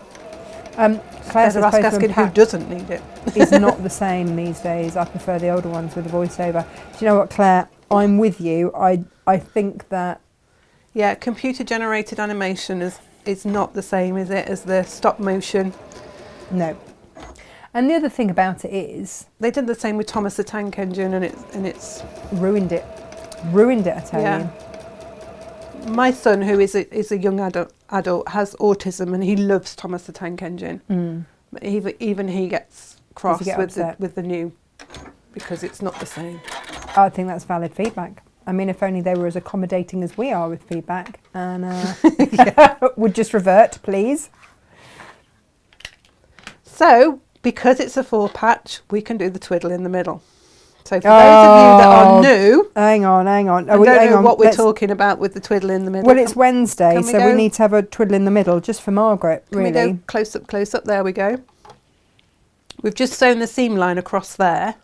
Speaker 1: Claire
Speaker 2: Better
Speaker 1: says
Speaker 2: ask
Speaker 1: Postman
Speaker 2: asking who
Speaker 1: Pat
Speaker 2: doesn't need it.
Speaker 1: is not the same these days. I prefer the older ones with the voiceover. Do you know what, Claire? I'm with you. I think that
Speaker 2: Yeah, computer generated animation is not the same, is it, as the stop motion.
Speaker 1: no. And the other thing about it is
Speaker 2: They did the same with Thomas the Tank Engine, and it's
Speaker 1: ruined it. Ruined it, I tell
Speaker 2: Yeah.
Speaker 1: you.
Speaker 2: my son, who is a young adult, has autism, and he loves Thomas the Tank Engine. But even he gets cross
Speaker 1: get upset?
Speaker 2: with the new, because it's not the same.
Speaker 1: I think that's valid feedback. I mean, if only they were as accommodating as we are with feedback, and would just revert, please.
Speaker 2: So, because it's a 4-patch, we can do the twiddle in the middle. So for those of you that are new,
Speaker 1: Hang on.
Speaker 2: I
Speaker 1: hang
Speaker 2: don't know
Speaker 1: on.
Speaker 2: what we're talking about with the twiddle in the middle.
Speaker 1: Well, it's Wednesday,
Speaker 2: can we
Speaker 1: so
Speaker 2: go-
Speaker 1: we need to have a twiddle in the middle, just for Margaret,
Speaker 2: Can
Speaker 1: really.
Speaker 2: we go close up? There we go. We've just sewn the seam line across there.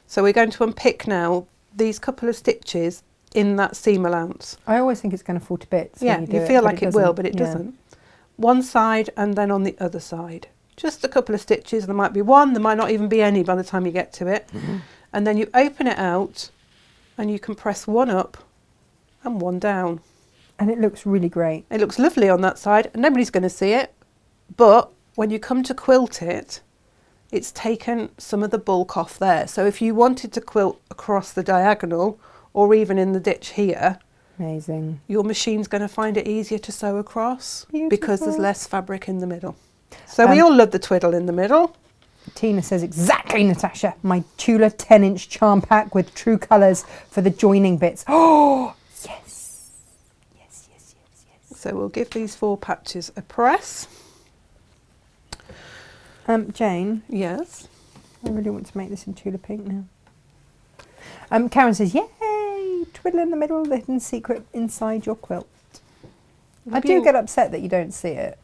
Speaker 2: So we're going to unpick now these couple of stitches in that seam allowance.
Speaker 1: I always think it's going to fall to bits.
Speaker 2: Yeah,
Speaker 1: when you, do
Speaker 2: you feel
Speaker 1: but
Speaker 2: like it will,
Speaker 1: doesn't.
Speaker 2: but it
Speaker 1: Yeah.
Speaker 2: doesn't. One side and then on the other side. Just a couple of stitches. There might be one, there might not even be any by the time you get to it. And then you open it out and you can press one up and one down.
Speaker 1: And it looks really great.
Speaker 2: It looks lovely on that side. Nobody's going to see it. But when you come to quilt it, it's taken some of the bulk off there. So if you wanted to quilt across the diagonal or even in the ditch here,
Speaker 1: Amazing.
Speaker 2: your machine's going to find it easier to sew across because there's
Speaker 1: Beautiful.
Speaker 2: less fabric in the middle. So we all love the twiddle in the middle.
Speaker 1: Tina says, exactly, Natasha. My Tula 10-inch charm pack with true colours for the joining bits. Oh, yes. Yes.
Speaker 2: So we'll give these 4 patches a press.
Speaker 1: Jane,
Speaker 2: Yes.
Speaker 1: I really want to make this in Tula Pink now. Karen says, yay, twiddle in the middle, the hidden secret inside your quilt. I do get upset that you don't see it.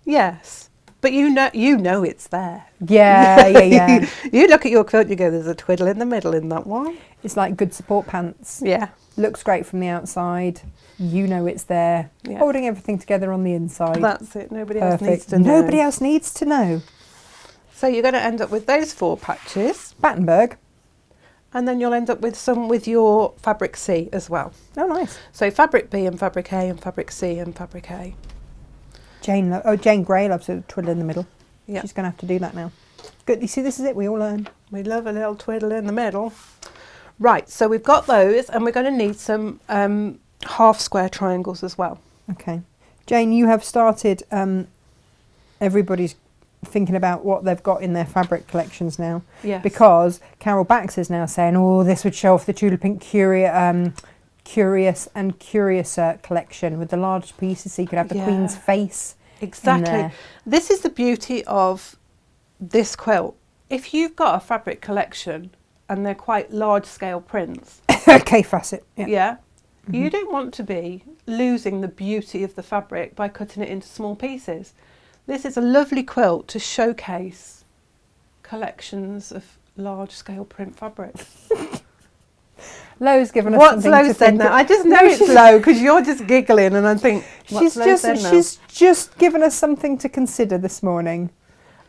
Speaker 2: Yes. But you know it's there.
Speaker 1: Yeah.
Speaker 2: You look at your quilt, you go, there's a twiddle in the middle in that one.
Speaker 1: It's like good support pants.
Speaker 2: Yeah.
Speaker 1: Looks great from the outside. You know it's there.
Speaker 2: Yeah.
Speaker 1: Holding everything together on the inside.
Speaker 2: That's it. Nobody else
Speaker 1: Perfect.
Speaker 2: needs to know.
Speaker 1: Nobody else needs to know.
Speaker 2: So you're going to end up with those 4 patches,
Speaker 1: Battenberg.
Speaker 2: and then you'll end up with some with your fabric C as well.
Speaker 1: Oh, nice.
Speaker 2: So fabric B and fabric A and fabric C and fabric A.
Speaker 1: Jane Grey loves a twiddle in the middle.
Speaker 2: Yeah.
Speaker 1: She's going to have to do that now. Good. You see, this is it. We all learn.
Speaker 2: We love a little twiddle in the middle. Right, so we've got those, and we're going to need some half square triangles as well.
Speaker 1: Okay. Jane, you have started, everybody's thinking about what they've got in their fabric collections now.
Speaker 2: Yes.
Speaker 1: Because Carol Bax is now saying, oh, this would show off the Tula Pink Curious and Curiouser collection with the large pieces, so you could have the
Speaker 2: Yeah.
Speaker 1: Queen's face.
Speaker 2: Exactly.
Speaker 1: there.
Speaker 2: This is the beauty of this quilt. If you've got a fabric collection and they're quite large scale prints,
Speaker 1: Okay, facet. Yeah.
Speaker 2: yeah, You don't want to be losing the beauty of the fabric by cutting it into small pieces. This is a lovely quilt to showcase collections of large-scale print fabric.
Speaker 1: Lo's given us
Speaker 2: What's
Speaker 1: something
Speaker 2: Lo
Speaker 1: to
Speaker 2: said
Speaker 1: think
Speaker 2: now?
Speaker 1: of.
Speaker 2: I just know it's Lo because you're just giggling, and I think what's Lo said now?
Speaker 1: She's just given us something to consider this morning,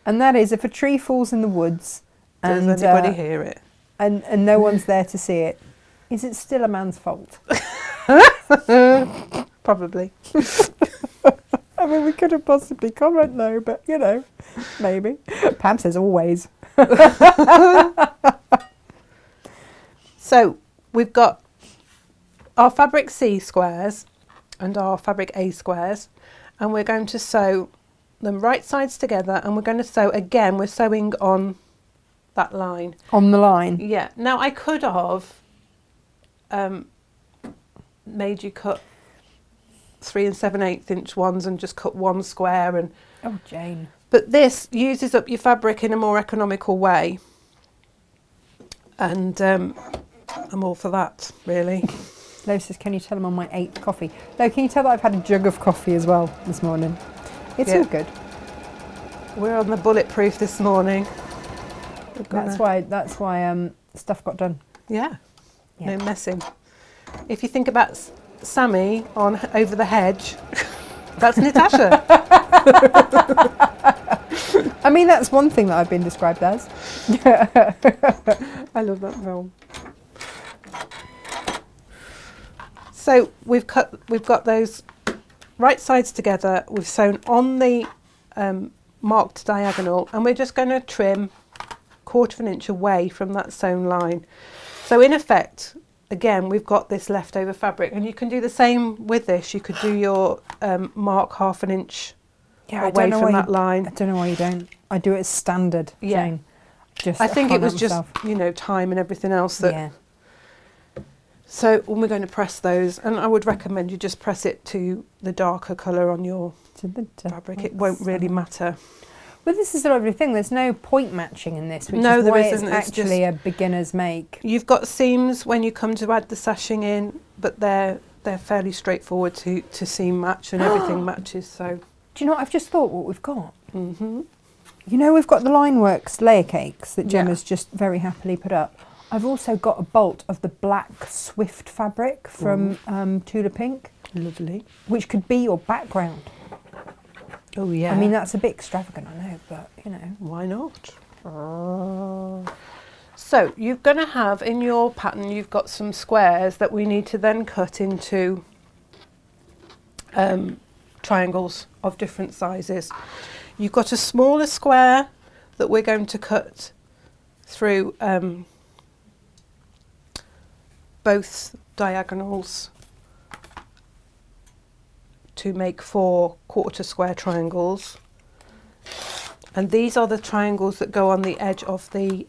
Speaker 1: and that is if a tree falls in the woods,
Speaker 2: Does
Speaker 1: and
Speaker 2: anybody hear it?
Speaker 1: and no one's there to see it, is it still a man's fault?
Speaker 2: Probably.
Speaker 1: I mean, we could have possibly comment though, but you know, maybe. Pam says always.
Speaker 2: So we've got our fabric C squares and our fabric A squares, and we're going to sew them right sides together, and we're going to sew again. We're sewing on that line.
Speaker 1: On the line.
Speaker 2: Yeah. Now I could have made you cut 3 7/8 inch ones and just cut one square, and
Speaker 1: Oh, Jane.
Speaker 2: but this uses up your fabric in a more economical way, and I'm all for that, really.
Speaker 1: Lo says, can you tell I'm on my 8th coffee? Lo, can you tell that I've had a jug of coffee as well this morning? It's
Speaker 2: Yeah.
Speaker 1: all good.
Speaker 2: We're on the bulletproof this morning.
Speaker 1: That's why stuff got done.
Speaker 2: Yeah,
Speaker 1: Yeah.
Speaker 2: no messing. If you think about Sammy on Over the Hedge, that's Natasha.
Speaker 1: I mean, that's one thing that I've been described as.
Speaker 2: I love that film. So we've got those right sides together. We've sewn on the marked diagonal, and we're just going to trim 1/4 inch away from that sewn line. So in effect, again, we've got this leftover fabric, and you can do the same with this. You could do your mark 1/2 inch away from that line.
Speaker 1: I don't know why you don't. I do it as standard,
Speaker 2: Yeah.
Speaker 1: Jane.
Speaker 2: I think it
Speaker 1: can't
Speaker 2: was
Speaker 1: help
Speaker 2: just,
Speaker 1: myself.
Speaker 2: you know, time and everything else that.
Speaker 1: Yeah.
Speaker 2: So when we're going to press those, and I would recommend you just press it to the darker colour on your fabric. It won't really matter.
Speaker 1: Well, this is the lovely thing. There's no point matching in this, which
Speaker 2: No,
Speaker 1: is
Speaker 2: there
Speaker 1: why
Speaker 2: isn't.
Speaker 1: it's
Speaker 2: It's
Speaker 1: actually a beginner's make.
Speaker 2: You've got seams when you come to add the sashing in, but they're fairly straightforward to seam match, and everything matches. So.
Speaker 1: Do you know what I've just thought? What we've got?
Speaker 2: Mm-hmm.
Speaker 1: You know, we've got the Lineworks layer cakes that
Speaker 2: Yeah.
Speaker 1: Gemma's just very happily put up. I've also got a bolt of the black Swift fabric from Tula Pink,
Speaker 2: Lovely.
Speaker 1: which could be your background.
Speaker 2: Oh yeah.
Speaker 1: I mean, that's a bit extravagant, I know, but you know.
Speaker 2: Why not? So you're going to have in your pattern, you've got some squares that we need to then cut into triangles of different sizes. You've got a smaller square that we're going to cut through both diagonals to make 4 1/4 square triangles, and these are the triangles that go on the edge of the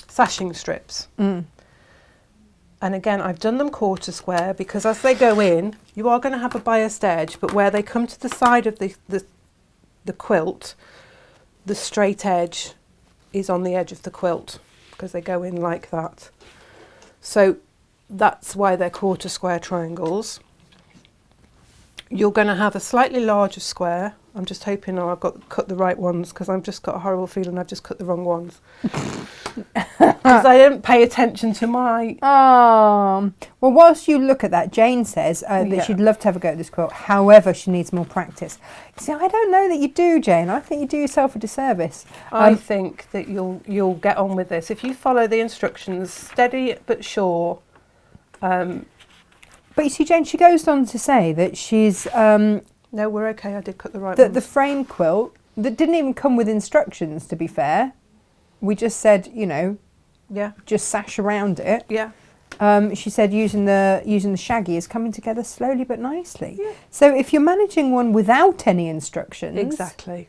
Speaker 2: sashing strips. And again, I've done them 1/4 square because as they go in, you are going to have a biased edge, but where they come to the side of the quilt, the straight edge is on the edge of the quilt because they go in like that. So that's why they're 1/4 square triangles. You're going to have a slightly larger square. I'm just hoping I've cut the right ones because I've just got a horrible feeling I've just cut the wrong ones. Because I didn't pay attention to my...
Speaker 1: Well, whilst you look at that, Jane says that
Speaker 2: Yeah.
Speaker 1: she'd love to have a go at this quilt. However, she needs more practice. See, I don't know that you do, Jane. I think you do yourself a disservice.
Speaker 2: I think that you'll get on with this. If you follow the instructions, steady but sure.
Speaker 1: But you see, Jane, she goes on to say that she's...
Speaker 2: No, we're okay. I did cut the right
Speaker 1: the
Speaker 2: ones.
Speaker 1: frame quilt, that didn't even come with instructions, to be fair. We just said, you know,
Speaker 2: Yeah,
Speaker 1: just sash around it.
Speaker 2: yeah.
Speaker 1: She said using the shaggy is coming together slowly but nicely.
Speaker 2: Yeah.
Speaker 1: So if you're managing one without any instructions,
Speaker 2: Exactly.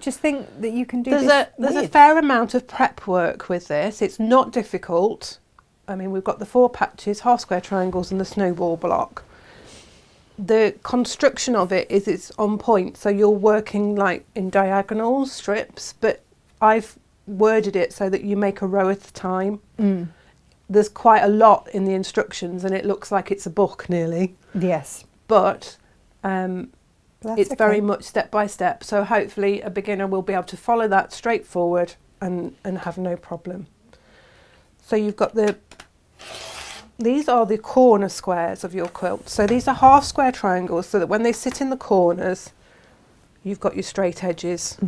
Speaker 1: just think that you can do
Speaker 2: There's
Speaker 1: this.
Speaker 2: a
Speaker 1: with.
Speaker 2: fair amount of prep work with this. It's not difficult. I mean, we've got the 4 patches, half square triangles and the snowball block. The construction of it's on point. So you're working like in diagonal strips, but I've worded it so that you make a row at a time. there's quite a lot in the instructions and it looks like it's a book nearly,
Speaker 1: Yes.
Speaker 2: but
Speaker 1: That's
Speaker 2: it's very
Speaker 1: okay.
Speaker 2: much step by step. So hopefully a beginner will be able to follow that straightforward and have no problem. So you've got these are the corner squares of your quilt. So these are half square triangles so that when they sit in the corners, you've got your straight edges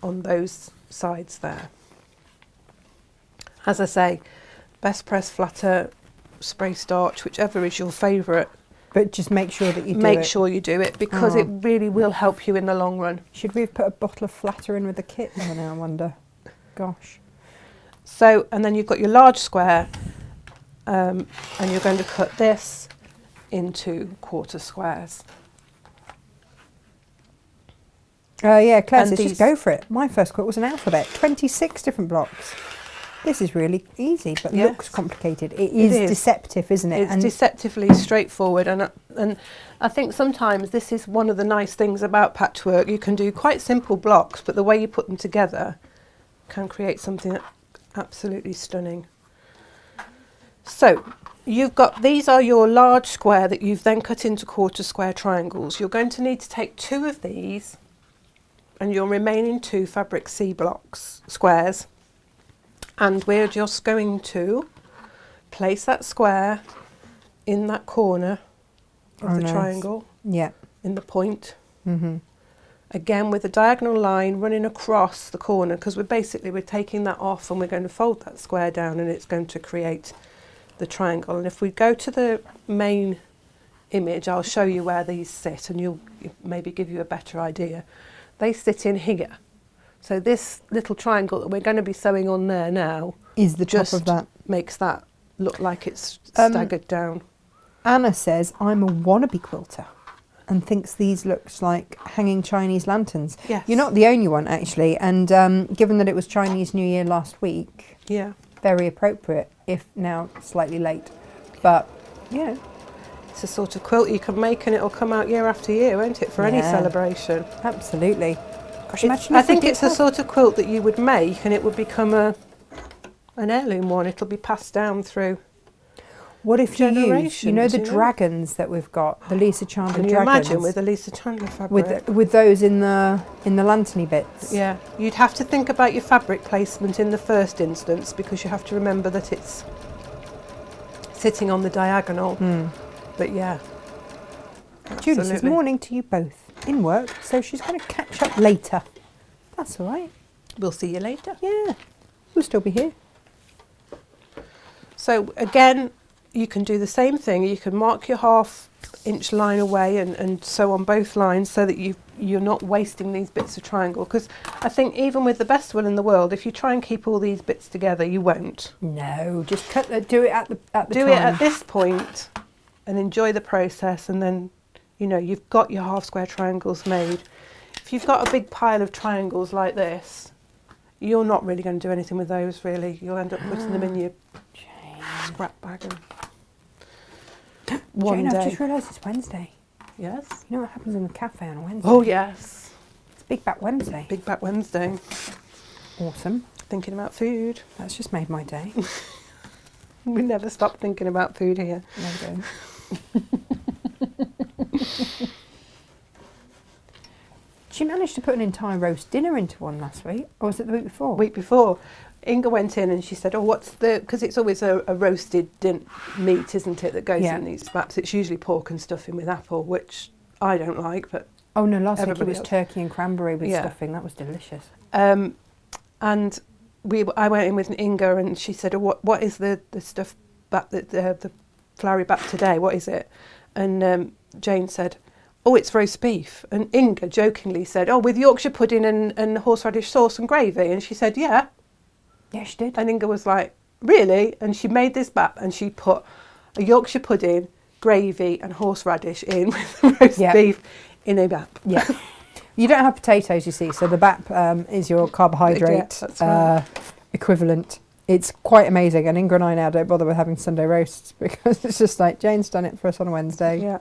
Speaker 2: on those sides there. As I say, best press, flatter, spray starch, whichever is your favourite.
Speaker 1: But just make sure that you do
Speaker 2: Make
Speaker 1: it.
Speaker 2: sure you do it because it really will help you in the long run.
Speaker 1: Should we have put a bottle of flatter in with the kit though now, I wonder? Gosh.
Speaker 2: So, and then you've got your large square and you're going to cut this into quarter squares.
Speaker 1: Yeah, Claire
Speaker 2: And
Speaker 1: says,
Speaker 2: these-
Speaker 1: just go for it. My first quilt was an alphabet, 26 different blocks. This is really easy, but
Speaker 2: Yes.
Speaker 1: looks complicated. It is deceptive, isn't it?
Speaker 2: It's deceptively straightforward, and I think sometimes this is one of the nice things about patchwork. You can do quite simple blocks, but the way you put them together can create something absolutely stunning. So you've got, these are your large square that you've then cut into quarter square triangles. You're going to need to take 2 of these and your remaining 2 fabric C blocks, squares, and we're just going to place that square in that corner of the
Speaker 1: nice.
Speaker 2: triangle,
Speaker 1: Yeah.
Speaker 2: in the point. Again with a diagonal line running across the corner, because we're taking that off and we're going to fold that square down and it's going to create the triangle. And if we go to the main image, I'll show you where these sit and you'll maybe give you a better idea. They sit in here. So this little triangle that we're going to be sewing on there now
Speaker 1: Is the top
Speaker 2: just
Speaker 1: of that.
Speaker 2: makes that look like it's staggered down.
Speaker 1: Anna says, I'm a wannabe quilter and thinks these looks like hanging Chinese lanterns.
Speaker 2: Yes.
Speaker 1: You're not the only one, actually. And given that it was Chinese New Year last week,
Speaker 2: Yeah.
Speaker 1: very appropriate, if now slightly late. But, yeah.
Speaker 2: It's a sort of quilt you can make and it'll come out year after year, won't it, for any
Speaker 1: Yeah.
Speaker 2: celebration.
Speaker 1: Absolutely. Gosh,
Speaker 2: It's-
Speaker 1: imagine
Speaker 2: I
Speaker 1: if we
Speaker 2: think
Speaker 1: did
Speaker 2: it's the
Speaker 1: have-
Speaker 2: sort of quilt that you would make and it would become an heirloom one. It'll be passed down through.
Speaker 1: What if you use, you know,
Speaker 2: generations,
Speaker 1: the
Speaker 2: you know?
Speaker 1: dragons that we've got, the Lisa Chandler
Speaker 2: Can you
Speaker 1: dragons,
Speaker 2: imagine with a Lisa Chandler fabric?
Speaker 1: with those in the lanterny bits?
Speaker 2: Yeah, you'd have to think about your fabric placement in the first instance because you have to remember that it's sitting on the diagonal. But yeah,
Speaker 1: Julie says,
Speaker 2: absolutely.
Speaker 1: morning to you both. In work, so she's going to catch up later. That's all right.
Speaker 2: We'll see you later.
Speaker 1: Yeah, we'll still be here.
Speaker 2: So again, you can do the same thing. You can mark your half-inch line away and sew on both lines so that you're not wasting these bits of triangle. Because I think even with the best will in the world, if you try and keep all these bits together, you won't.
Speaker 1: No, just do it at the
Speaker 2: Do
Speaker 1: time.
Speaker 2: it at this point and enjoy the process, and then you've got your half square triangles made. If you've got a big pile of triangles like this, you're not really going to do anything with those, really. You'll end up putting them in your scrap bag and one
Speaker 1: Jane, I've
Speaker 2: day.
Speaker 1: just realised it's Wednesday.
Speaker 2: Yes.
Speaker 1: You know what happens in the cafe on a Wednesday?
Speaker 2: Oh yes.
Speaker 1: It's Big Back Wednesday.
Speaker 2: Big Back Wednesday.
Speaker 1: Awesome.
Speaker 2: Thinking about food.
Speaker 1: That's just made my day.
Speaker 2: We never stop thinking about food here.
Speaker 1: No, we don't. She managed to put an entire roast dinner into one last week, or was it the week before?
Speaker 2: Week before, Inga went in and she said, "Oh, what's the?" Because it's always a roasted meat, isn't it, that goes
Speaker 1: Yeah.
Speaker 2: in these wraps? It's usually pork and stuffing with apple, which I don't like, but
Speaker 1: Oh no, last week it
Speaker 2: everybody
Speaker 1: was
Speaker 2: else.
Speaker 1: turkey and cranberry with
Speaker 2: Yeah.
Speaker 1: stuffing. That was delicious.
Speaker 2: and I went in with Inga and she said, "Oh, what is the stuff back the floury back today? What is it?" And Jane said, "Oh, it's roast beef." And Inga jokingly said, "Oh, with Yorkshire pudding and horseradish sauce and gravy." And she said, "Yeah."
Speaker 1: Yeah, she did.
Speaker 2: And Inga was like, "Really?" And she made this bap and she put a Yorkshire pudding, gravy and horseradish in with the roast
Speaker 1: Yeah.
Speaker 2: beef in a bap.
Speaker 1: Yeah. You don't have potatoes, you see, so the BAP is your carbohydrate
Speaker 2: Yeah, that's right.
Speaker 1: equivalent. It's quite amazing, and Inga and I now don't bother with having Sunday roasts because it's just like, Jane's done it for us on a Wednesday.
Speaker 2: Yeah.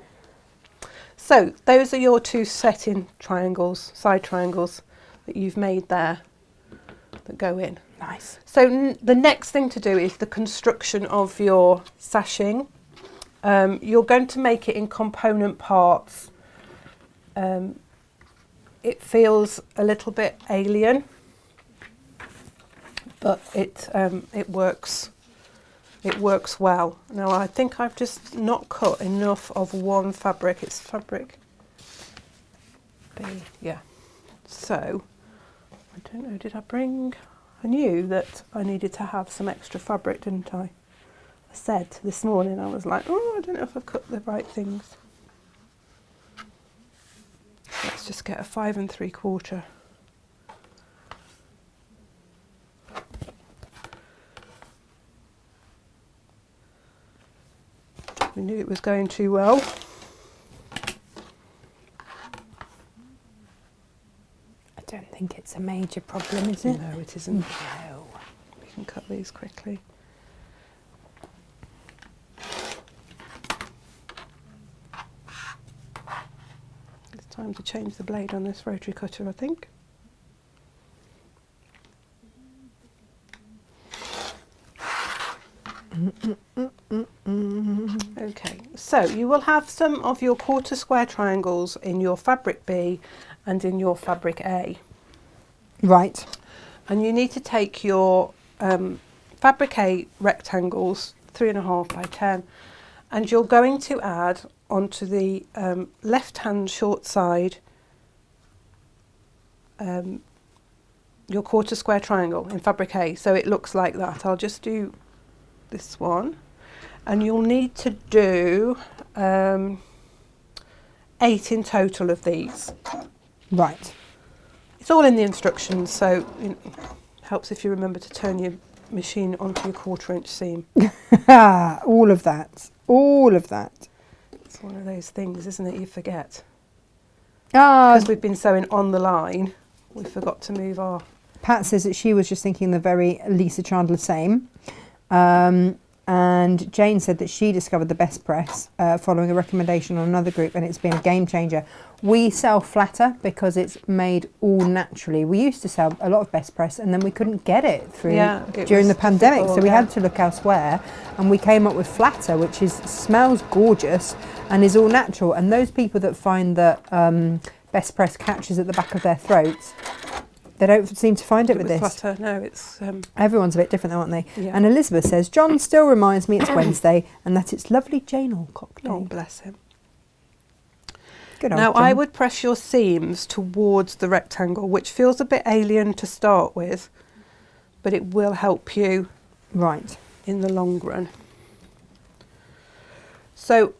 Speaker 2: So those are your 2 set-in triangles, side triangles that you've made there that go in.
Speaker 1: Nice.
Speaker 2: So the next thing to do is the construction of your sashing. You're going to make it in component parts. It feels a little bit alien, but it works. It works well. Now I think I've just not cut enough of one fabric. It's fabric B, yeah. So I don't know. Did I bring? I knew that I needed to have some extra fabric, didn't I? I said this morning. I was like, oh, I don't know if I've cut the right things. Let's just get a 5 3/4. We knew it was going too well.
Speaker 1: I don't think it's a major problem, is it?
Speaker 2: No, it isn't.
Speaker 1: No.
Speaker 2: We can cut these quickly. It's time to change the blade on this rotary cutter, I think. Okay, so you will have some of your quarter square triangles in your fabric B and in your fabric A.
Speaker 1: Right.
Speaker 2: And you need to take your fabric A rectangles, 3.5 by 10, and you're going to add onto the left-hand short side your quarter square triangle in fabric A. So it looks like that. I'll just do this one. And you'll need to do 8 in total of these.
Speaker 1: Right.
Speaker 2: It's all in the instructions, so it helps if you remember to turn your machine onto your 1/4 inch seam.
Speaker 1: All of that. All of that.
Speaker 2: It's one of those things, isn't it? You forget.
Speaker 1: Ah,
Speaker 2: Because we've been sewing on the line, we forgot to move our...
Speaker 1: Pat says that she was just thinking the very Lisa Chandler same. And Jane said that she discovered the best press following a recommendation on another group, and it's been a game changer. We sell flatter because it's made all naturally. We used to sell a lot of best press, and then we couldn't get it through during the pandemic, so we had to look elsewhere, and we came up with flatter, which smells gorgeous and is all natural. And those people that find that best press catches at the back of their throats, they don't seem to find it with this.
Speaker 2: Flatter. No, it's...
Speaker 1: Everyone's a bit different though, aren't they?
Speaker 2: Yeah.
Speaker 1: And Elizabeth says, John still reminds me it's Wednesday and that it's lovely Jane Alcock Day.
Speaker 2: Oh, bless him.
Speaker 1: Good old
Speaker 2: Now,
Speaker 1: John.
Speaker 2: I would press your seams towards the rectangle, which feels a bit alien to start with, but it will help you
Speaker 1: Right.
Speaker 2: in the long run. So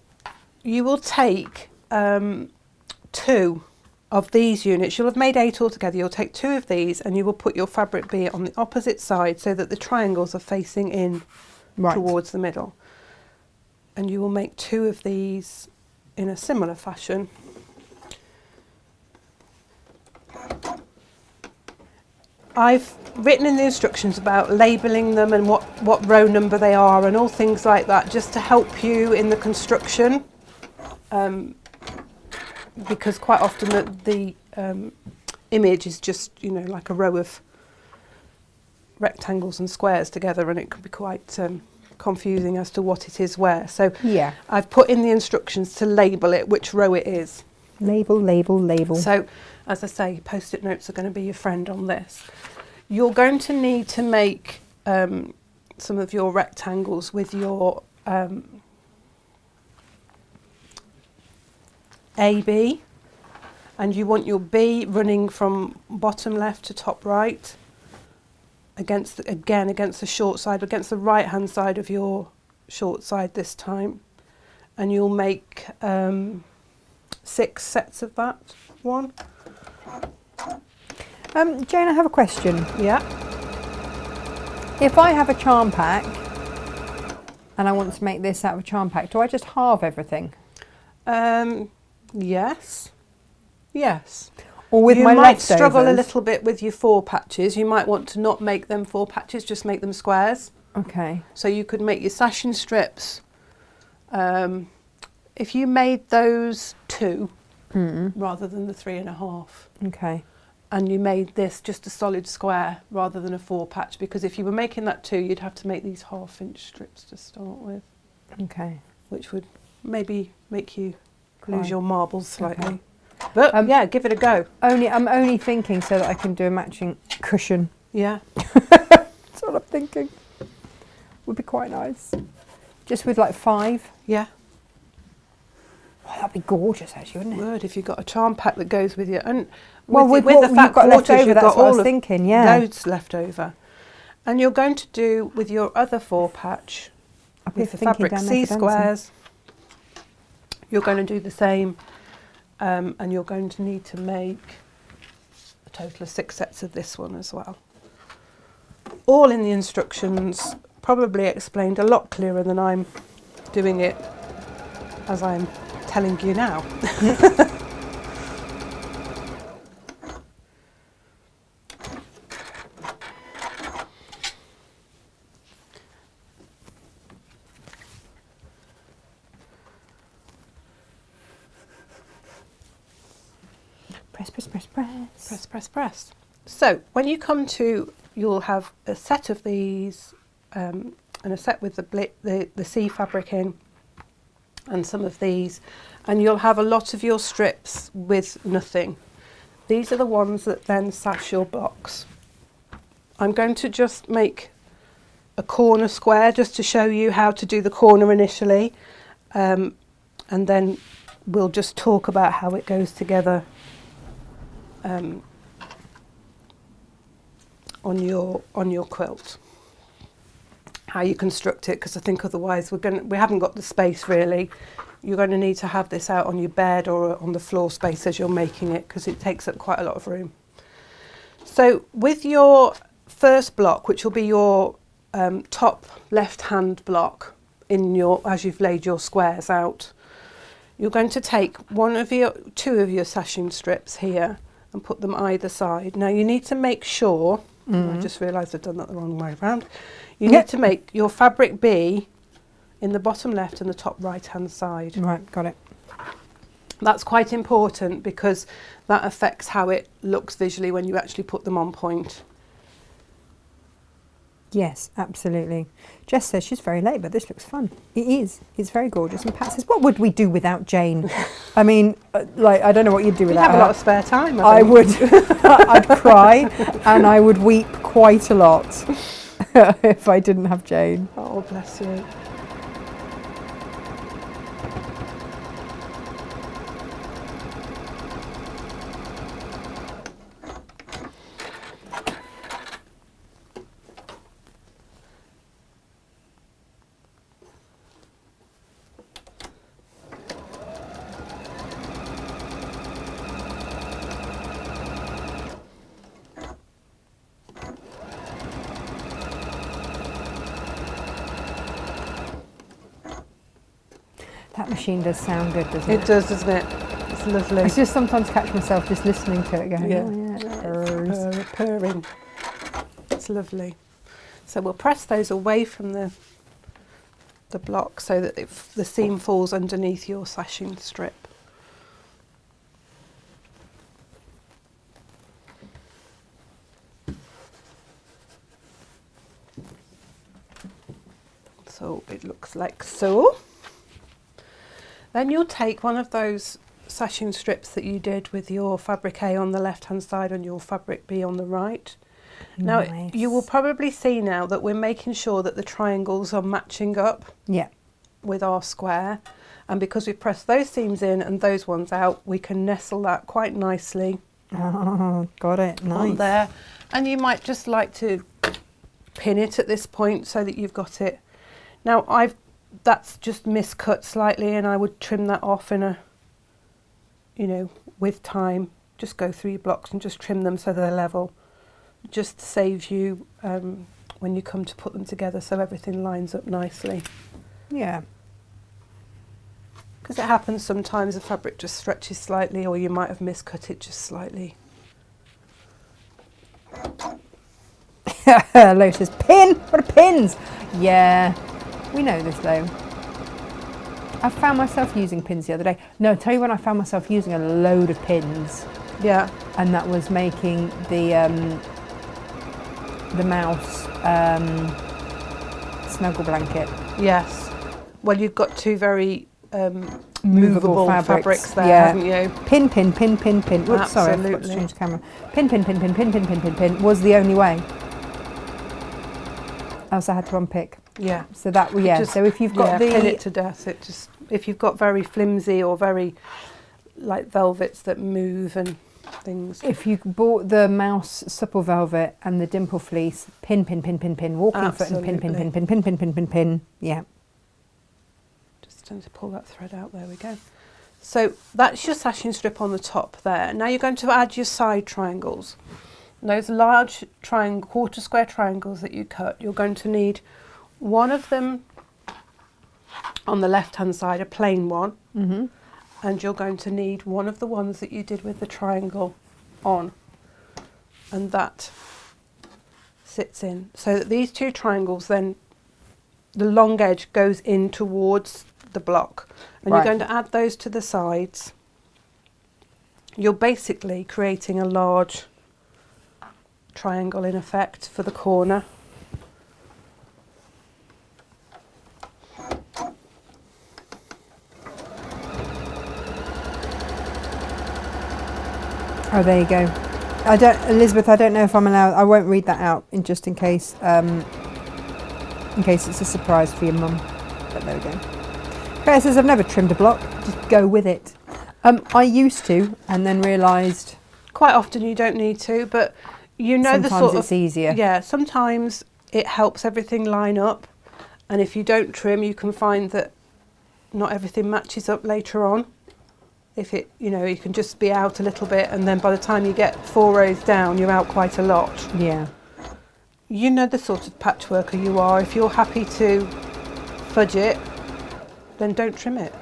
Speaker 2: you will take 2 of these units. You'll have made 8 altogether. You'll take 2 of these and you will put your fabric B on the opposite side so that the triangles are facing in towards the middle. And you will make 2 of these in a similar fashion. I've written in the instructions about labelling them and what row number they are and all things like that, just to help you in the construction. Because quite often the image is just, like a row of rectangles and squares together, and it can be quite confusing as to what it is where. So
Speaker 1: Yeah.
Speaker 2: I've put in the instructions to label it, which row it is.
Speaker 1: Label, label, label.
Speaker 2: So, as I say, post-it notes are going to be your friend on this. You're going to need to make some of your rectangles with your AB, and you want your B running from bottom left to top right against the short side, against the right hand side of your short side this time, and you'll make 6 sets of that one.
Speaker 1: Jane, I have a question.
Speaker 2: Yeah.
Speaker 1: If I have a charm pack and I want to make this out of a charm pack, do I just halve everything?
Speaker 2: Yes. Yes.
Speaker 1: Or with
Speaker 2: you
Speaker 1: my
Speaker 2: might
Speaker 1: leftovers?
Speaker 2: struggle a little bit with your 4 patches. You might want to not make them 4 patches, just make them squares.
Speaker 1: Okay.
Speaker 2: So you could make your sashing strips. If you made those 2 rather than the 3.5.
Speaker 1: Okay.
Speaker 2: and you made this just a solid square rather than a 4 patch, because if you were making that 2, you'd have to make these 1/2-inch strips to start with,
Speaker 1: Okay.
Speaker 2: which would maybe make you
Speaker 1: Cry.
Speaker 2: lose your marbles slightly.
Speaker 1: Okay.
Speaker 2: But yeah, give it a go.
Speaker 1: I'm only thinking so that I can do a matching cushion.
Speaker 2: Yeah.
Speaker 1: That's what I'm thinking. Would be quite nice. Just with like 5.
Speaker 2: Yeah.
Speaker 1: Oh, that'd be gorgeous, actually, wouldn't it?
Speaker 2: Would, if you've got a charm pack that goes with you. And
Speaker 1: Well, with
Speaker 2: the
Speaker 1: what
Speaker 2: fat
Speaker 1: you've got left
Speaker 2: quarters,
Speaker 1: over,
Speaker 2: you've
Speaker 1: that's
Speaker 2: got
Speaker 1: what I was
Speaker 2: all of
Speaker 1: thinking, yeah.
Speaker 2: loads left over. And you're going to do with your other 4 patch,
Speaker 1: I'll be
Speaker 2: with the
Speaker 1: thinking
Speaker 2: fabric
Speaker 1: down there
Speaker 2: C
Speaker 1: for dancing.
Speaker 2: squares, you're going to do the same, and you're going to need to make a total of 6 sets of this one as well. All in the instructions, probably explained a lot clearer than I'm doing it as I'm telling you now.
Speaker 1: Press, press, press, press.
Speaker 2: Press, press, press. So when you come to, you'll have a set of these, and a set with the C fabric in, and some of these, and you'll have a lot of your strips with nothing. These are the ones that then sash your blocks. I'm going to just make a corner square just to show you how to do the corner initially, and then we'll just talk about how it goes together on your quilt, how you construct it, because I think otherwise we haven't got the space really. You're going to need to have this out on your bed or on the floor space as you're making it, because it takes up quite a lot of room. So with your first block, which will be your top left hand block as you've laid your squares out, you're going to take two of your sashing strips here and put them either side. Now you need to make sure, I just realised I've done that the wrong way around, you need to make your fabric be in the bottom left and the top right hand side.
Speaker 1: Right, got it.
Speaker 2: That's quite important because that affects how it looks visually when you actually put them on point.
Speaker 1: Yes, absolutely. Jess says she's very late, but this looks fun. It is. It's very gorgeous. And Pat says, what would we do without Jane? I mean, I don't know what you'd do
Speaker 2: You
Speaker 1: without
Speaker 2: have
Speaker 1: her.
Speaker 2: a lot of spare time,
Speaker 1: I
Speaker 2: think.
Speaker 1: would. I'd cry and I would weep quite a lot if I didn't have Jane.
Speaker 2: Oh, bless you.
Speaker 1: That machine does sound good, doesn't it?
Speaker 2: It does, doesn't it? It's lovely.
Speaker 1: I just sometimes catch myself just listening to it going,
Speaker 2: Yeah.
Speaker 1: oh yeah, it purrs.
Speaker 2: Purring. It's lovely. So we'll press those away from the block so that the seam falls underneath your sashing strip. So it looks like so. Then you'll take one of those sashing strips that you did with your fabric A on the left hand side and your fabric B on the right. Now
Speaker 1: Nice.
Speaker 2: you will probably see now that we're making sure that the triangles are matching up
Speaker 1: Yeah.
Speaker 2: with our square, and because we've pressed those seams in and those ones out, we can nestle that quite nicely
Speaker 1: Oh, got it. Nice.
Speaker 2: on there. And you might just like to pin it at this point so that you've got it. Now that's just miscut slightly, and I would trim that off with time. Just go through your blocks and just trim them so they're level. Just saves you when you come to put them together, so everything lines up nicely.
Speaker 1: Yeah.
Speaker 2: Because it happens sometimes the fabric just stretches slightly, or you might have miscut it just slightly.
Speaker 1: Lo says, pin! What are pins? Yeah, we know this though. I found myself using pins the other day. No, I'll tell you when I found myself using a load of pins.
Speaker 2: Yeah.
Speaker 1: and that was making the mouse snuggle blanket.
Speaker 2: Yes. Well, you've got two very movable fabrics there,
Speaker 1: yeah.
Speaker 2: haven't you?
Speaker 1: Pin, pin, pin, pin, pin. Oops, sorry, I forgot to
Speaker 2: Absolutely.
Speaker 1: change the camera. Pin, pin, pin, pin, pin, pin, pin, pin, pin was the only way. Else I had to unpick.
Speaker 2: Yeah.
Speaker 1: So that, yeah.
Speaker 2: Just,
Speaker 1: so if you've got
Speaker 2: pin it to death. It just, if you've got very flimsy or very like velvets that move and things.
Speaker 1: if you bought the mouse supple velvet and the dimple fleece, pin, pin, pin, pin, pin, walking foot and pin, pin, pin, pin, pin, pin, pin, pin, pin. Yeah.
Speaker 2: Just tend to pull that thread out. There we go. So that's your sashing strip on the top there. Now you're going to add your side triangles. Those large quarter square triangles that you cut, you're going to need one of them on the left hand side, a plain one, and you're going to need one of the ones that you did with the triangle on, and that sits in. So that these two triangles, then the long edge goes in towards the block, and you're going to add those to the sides. You're basically creating a large triangle in effect for the corner.
Speaker 1: Oh, there you go. I don't, Elizabeth, I don't know if I'm allowed, I won't read that out in case it's a surprise for your mum. But there we go. Claire says, I've never trimmed a block, just go with it. I used to, and then realised
Speaker 2: Quite often you don't need to, but you know the
Speaker 1: sometimes
Speaker 2: sort
Speaker 1: it's
Speaker 2: of,
Speaker 1: easier.
Speaker 2: yeah, sometimes it helps everything line up, and if you don't trim, you can find that not everything matches up later on. If it, you know, you can just be out a little bit, and then by the time you get 4 rows down, you're out quite a lot.
Speaker 1: Yeah.
Speaker 2: You know the sort of patchworker you are. If you're happy to fudge it, then don't trim it.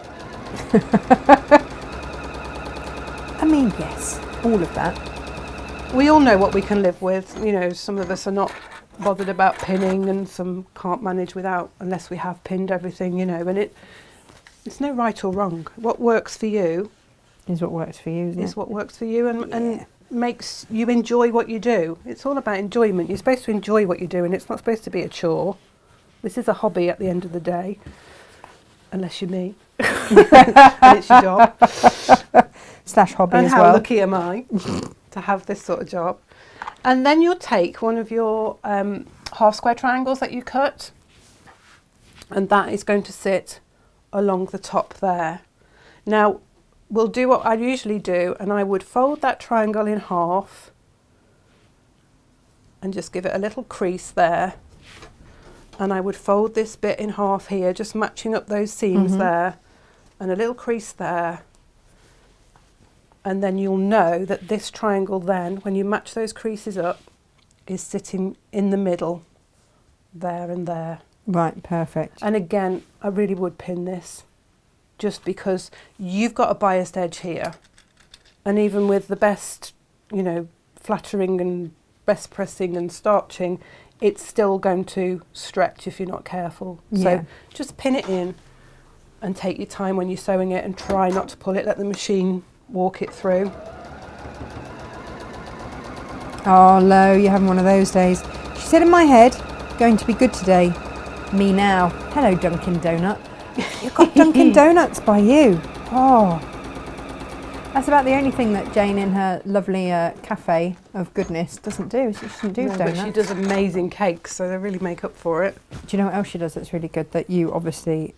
Speaker 1: I mean, yes, all of that.
Speaker 2: We all know what we can live with. You know, some of us are not bothered about pinning, and some can't manage without, unless we have pinned everything, you know, and it's no right or wrong. What works for you
Speaker 1: Is what works for you, isn't
Speaker 2: is
Speaker 1: it?
Speaker 2: what works for you, and makes you enjoy what you do. It's all about enjoyment. You're supposed to enjoy what you do, and it's not supposed to be a chore. This is a hobby at the end of the day, unless you're me, and it's your job.
Speaker 1: Slash hobby
Speaker 2: And
Speaker 1: as
Speaker 2: how
Speaker 1: well.
Speaker 2: lucky am I to have this sort of job? And then you'll take one of your half square triangles that you cut, and that is going to sit along the top there. Now, we'll do what I usually do, and I would fold that triangle in half and just give it a little crease there. And I would fold this bit in half here, just matching up those seams there, and a little crease there. And then you'll know that this triangle then, when you match those creases up, is sitting in the middle, there and there.
Speaker 1: Right, perfect.
Speaker 2: And again, I really would pin this, just because you've got a biased edge here. And even with the best, you know, flattering and best pressing and starching, it's still going to stretch if you're not careful.
Speaker 1: Yeah.
Speaker 2: So just pin it in and take your time when you're sewing it, and try not to pull it, let the machine walk it through.
Speaker 1: Oh, Lo, you're having one of those days. She said in my head, going to be good today. Me now. Hello, Dunkin' Donut. You've got Dunkin' Donuts by you. Oh. That's about the only thing that Jane in her lovely cafe of goodness doesn't do. She doesn't do
Speaker 2: No,
Speaker 1: donuts.
Speaker 2: but she does amazing cakes, so they really make up for it.
Speaker 1: Do you know what else she does that's really good that you obviously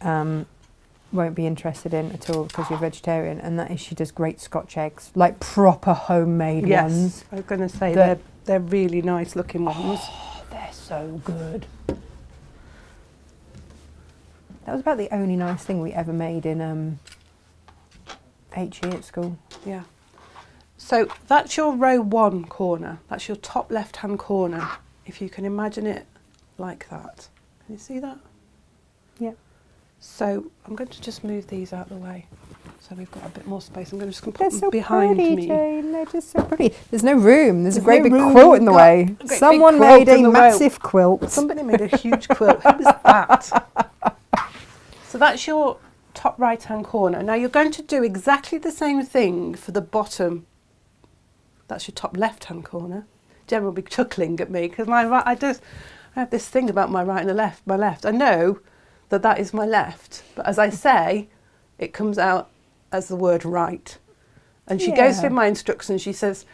Speaker 1: won't be interested in at all because you're vegetarian? And that is she does great Scotch eggs, like proper homemade ones.
Speaker 2: I was going to say
Speaker 1: that-
Speaker 2: they're really nice looking ones.
Speaker 1: Oh, they're so good. That was about the only nice thing we ever made in HE at school.
Speaker 2: Yeah. So that's your row 1 corner. That's your top left hand corner. If you can imagine it like that. Can you see that?
Speaker 1: Yeah.
Speaker 2: So I'm going to just move these out of the way, so we've got a bit more space. I'm going to just put
Speaker 1: They're
Speaker 2: them
Speaker 1: so
Speaker 2: behind
Speaker 1: pretty,
Speaker 2: me.
Speaker 1: Jane. They're just so pretty. There's no room. There's a
Speaker 2: There's
Speaker 1: great
Speaker 2: no
Speaker 1: big
Speaker 2: room.
Speaker 1: quilt in the
Speaker 2: We've got
Speaker 1: way.
Speaker 2: a great big
Speaker 1: Someone
Speaker 2: quilt
Speaker 1: made
Speaker 2: in
Speaker 1: a
Speaker 2: the way.
Speaker 1: massive quilt.
Speaker 2: Somebody made a huge quilt. Who was that? So that's your top right hand corner. Now you're going to do exactly the same thing for the bottom That's your top left-hand corner. Gemma will be chuckling at me because I have this thing about my right and my left. I know that is my left, but as I say, it comes out as the word right. And she goes through my instructions. She says,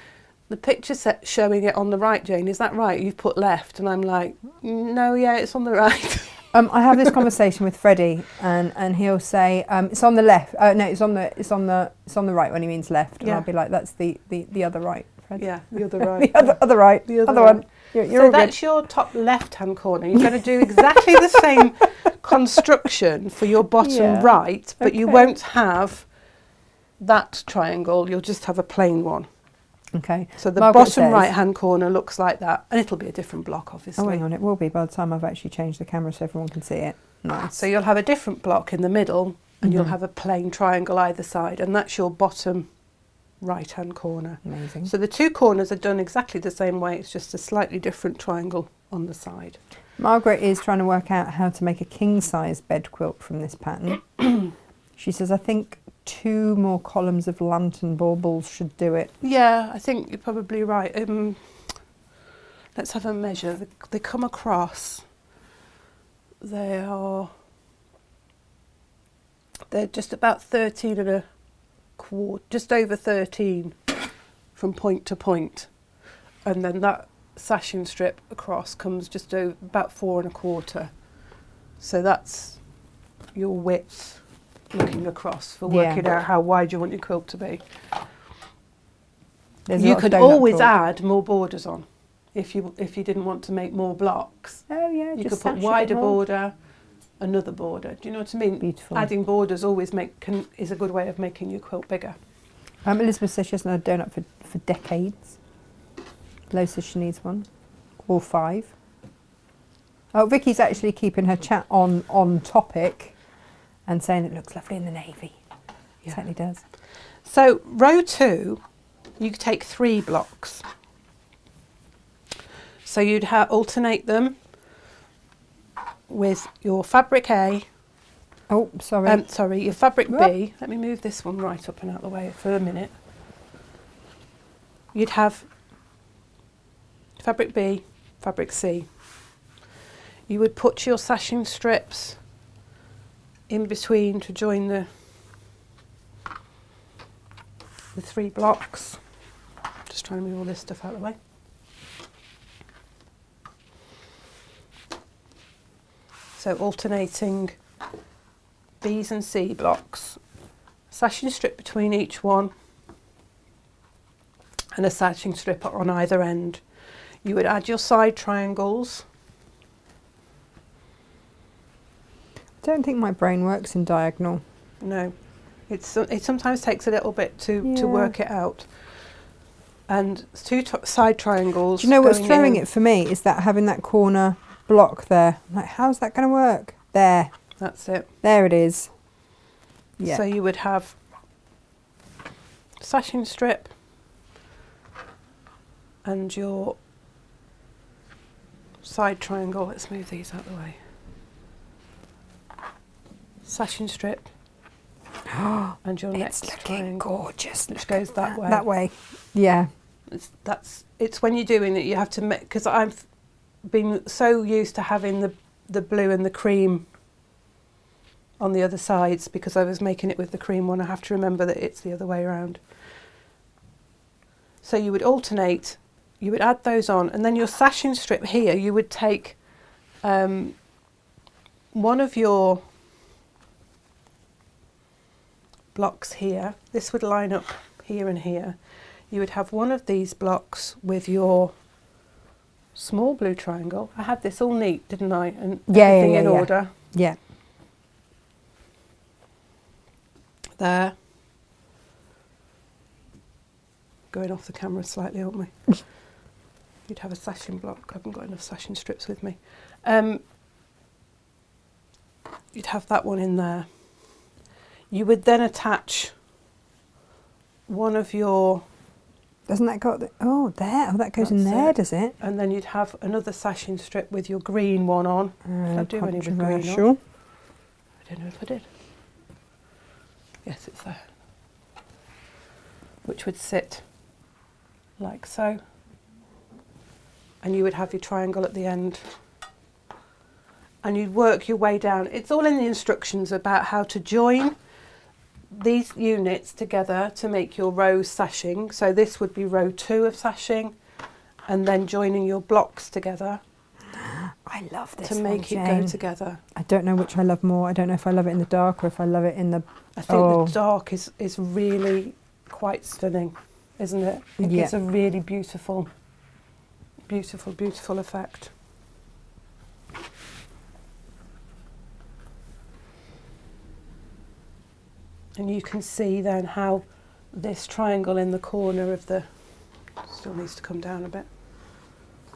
Speaker 2: the picture set showing it on the right, Jane, is that right? You've put left. And I'm like, no, yeah, it's on the right.
Speaker 1: I have this conversation with Freddie, and he'll say it's on the left. No, it's on the right when he means left, and I'll be like, that's the other right, Fred.
Speaker 2: Yeah, the other right.
Speaker 1: the other right, the other one. You're
Speaker 2: so
Speaker 1: all
Speaker 2: that's
Speaker 1: good.
Speaker 2: your top left-hand corner. You're going to do exactly the same construction for your bottom right, but you won't have that triangle. You'll just have a plain one.
Speaker 1: Okay.
Speaker 2: So the
Speaker 1: Margaret
Speaker 2: bottom
Speaker 1: says,
Speaker 2: right-hand corner looks like that, and it'll be a different block, obviously.
Speaker 1: Oh, hang on, it will be by the time I've actually changed the camera so everyone can see it. Nice.
Speaker 2: So you'll have a different block in the middle, and you'll have a plain triangle either side, and that's your bottom right-hand corner.
Speaker 1: Amazing.
Speaker 2: So the two corners are done exactly the same way. It's just a slightly different triangle on the side.
Speaker 1: Margaret is trying to work out how to make a king-size bed quilt from this pattern. She says, I think 2 more columns of lantern baubles should do it.
Speaker 2: Yeah, I think you're probably right. Let's have a measure. They come across. They're just about 13 and a quarter, just over 13 from point to point. And then that sashing strip across comes just over about 4 and a quarter. So that's your width looking across for working out how wide you want your quilt to be. You could always add more borders on if you didn't want to make more blocks.
Speaker 1: Oh yeah,
Speaker 2: you could put wider border, another border. Do you know what I mean?
Speaker 1: Beautiful.
Speaker 2: Adding borders always is a good way of making your quilt bigger.
Speaker 1: Elizabeth says she hasn't had a donut for decades. Lo says she needs one, or 5. Oh, Vicky's actually keeping her chat on topic and saying it looks lovely in the navy. It certainly does.
Speaker 2: So row 2, you could take 3 blocks. So you'd alternate them with your fabric A.
Speaker 1: Oh, sorry.
Speaker 2: Sorry, your fabric B. Let me move this one right up and out of the way for a minute. You'd have fabric B, fabric C. You would put your sashing strips in between to join the 3 blocks. Just trying to move all this stuff out of the way. So alternating B's and C blocks, sashing strip between each one and a sashing strip on either end. You would add your side triangles.
Speaker 1: I don't think my brain works in diagonal.
Speaker 2: No, it sometimes takes a little bit to work it out. And 2 side triangles.
Speaker 1: Do you know what's throwing it for me is that having that corner block there. I'm like, how's that going to work? There.
Speaker 2: That's it.
Speaker 1: There it is. Yeah.
Speaker 2: So you would have sashing strip and your side triangle. Let's move these out of the way. Sashing strip and your next triangle,
Speaker 1: gorgeous.
Speaker 2: which goes that way.
Speaker 1: That way, yeah.
Speaker 2: It's when you're doing it, you have to make, because I've been so used to having the blue and the cream on the other sides because I was making it with the cream one. I have to remember that it's the other way around. So you would alternate. You would add those on, and then your sashing strip here. You would take one of your blocks here. This would line up here and here. You would have one of these blocks with your small blue triangle. I had this all neat, didn't I? And everything in order.
Speaker 1: Yeah.
Speaker 2: There. Going off the camera slightly, aren't we? You'd have a sashing block. I haven't got enough sashing strips with me. You'd have that one in there. You would then attach one of your...
Speaker 1: Doesn't that go... there? Oh, that goes in there, does it?
Speaker 2: And then you'd have another sashing strip with your green one on. Did I do any with green on?
Speaker 1: Controversial.
Speaker 2: I don't know if I did. Yes, it's there. Which would sit like so. And you would have your triangle at the end. And you'd work your way down. It's all in the instructions about how to join these units together to make your rows sashing. So this would be row 2 of sashing, and then joining your blocks together.
Speaker 1: I love this
Speaker 2: to make it go together.
Speaker 1: I don't know which I love more. I don't know if I love it in the dark or if I love it in the...
Speaker 2: I think the dark is really quite stunning, isn't it? It gives a really beautiful, beautiful, beautiful effect. And you can see then how this triangle in the corner of the, still needs to come down a bit,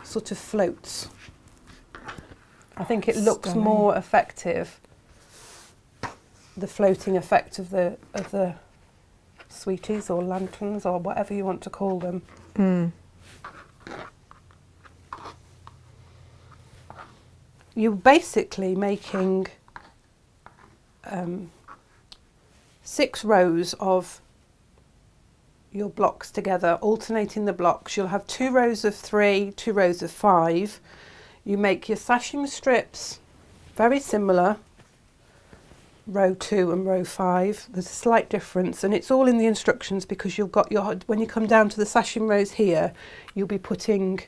Speaker 2: sort of floats. I think it looks more effective, the floating effect of the sweeties or lanterns or whatever you want to call them.
Speaker 1: Mm.
Speaker 2: You're basically making 6 rows of your blocks together, alternating the blocks. You'll have 2 rows of 3, 2 rows of 5. You make your sashing strips very similar, row 2 and row 5. There's a slight difference, and it's all in the instructions because you've got your, when you come down to the sashing rows here, you'll be putting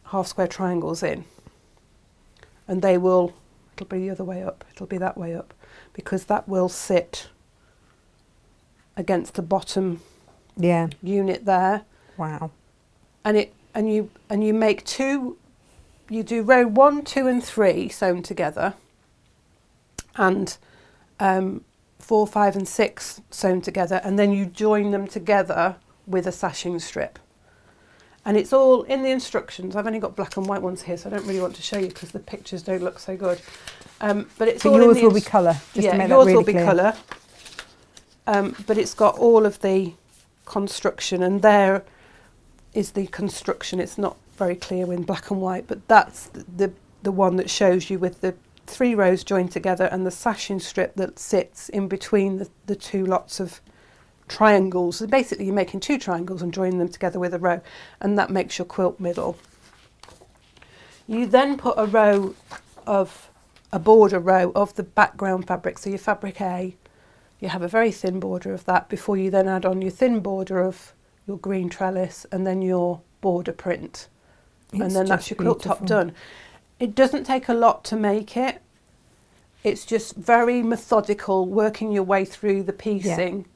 Speaker 2: half square triangles in, and they will, it'll be the other way up, it'll be that way up, because that will sit against the bottom unit there.
Speaker 1: Wow.
Speaker 2: And you make 2, you do row 1, 2 and 3 sewn together, and 4, 5 and 6 sewn together, and then you join them together with a sashing strip. And it's all in the instructions. I've only got black and white ones here, so I don't really want to show you because the pictures don't look so good. But it's all
Speaker 1: yours
Speaker 2: in the
Speaker 1: will be colour. Just to make that
Speaker 2: yours
Speaker 1: really
Speaker 2: will be
Speaker 1: clear.
Speaker 2: colour. But it's got all of the construction, and there is the construction. It's not very clear in black and white, but that's the one that shows you with the 3 rows joined together and the sashing strip that sits in between the 2 lots of triangles. So basically you're making 2 triangles and joining them together with a row, and that makes your quilt middle. You then put a border row of the background fabric, so your fabric A, you have a very thin border of that before you then add on your thin border of your green trellis and then your border print. And then that's your quilt top done. It doesn't take a lot to make it. It's just very methodical, working your way through the piecing.